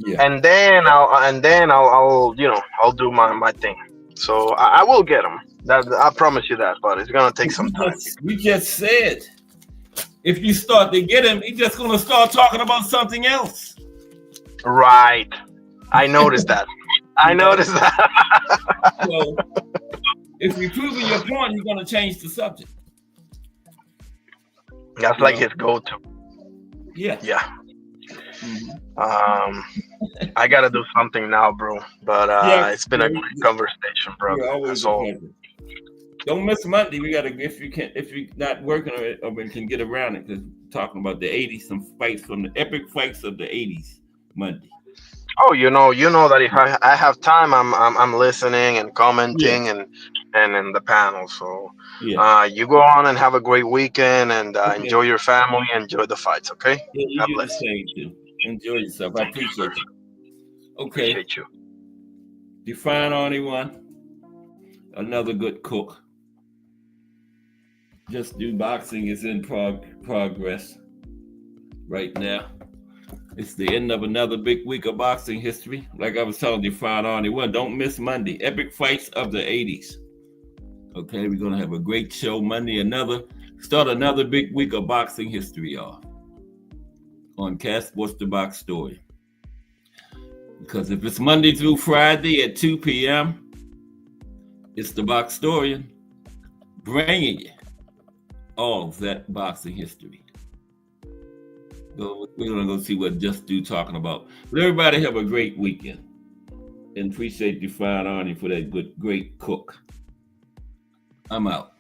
Yeah. And then I'll do my thing. So I will get him. I promise you that. But it's gonna take some time. We just said if you start to get him, he's just gonna start talking about something else. Right. I noticed that. So, if you're proving your point, you're going to change the subject. That's like his go-to. Yeah. Yeah. I got to do something now, bro. But it's been a great conversation, bro. That's all. Don't miss Monday. We got to, if you're not working or we can get around it, because talking about the 80s, some fights from the epic fights of the 80s. Monday. Oh, you know that if I have time, I'm listening and Yeah, commenting and in the panel. So, yeah. you go on and have a great weekend and enjoy Okay. your family, enjoy the fights. Okay, Yeah, God you do the bless. same too. Enjoy yourself. I Thank you, sir. appreciate you. Okay. Appreciate you. Define only one. Another good cook. Just do boxing is in progress right now. It's the end of another big week of boxing history. Like I was telling Define only one. Don't miss Monday. Epic fights of the 80s. Okay, we're gonna have a great show Monday. Start another big week of boxing history off on Cast What's the Box Story. Because if it's Monday through Friday at 2 p.m., it's the Box Historian bringing you all of that boxing history. So we're gonna go see what Just Do talking about. But everybody have a great weekend, and appreciate Define Arnie for that great cook. I'm out.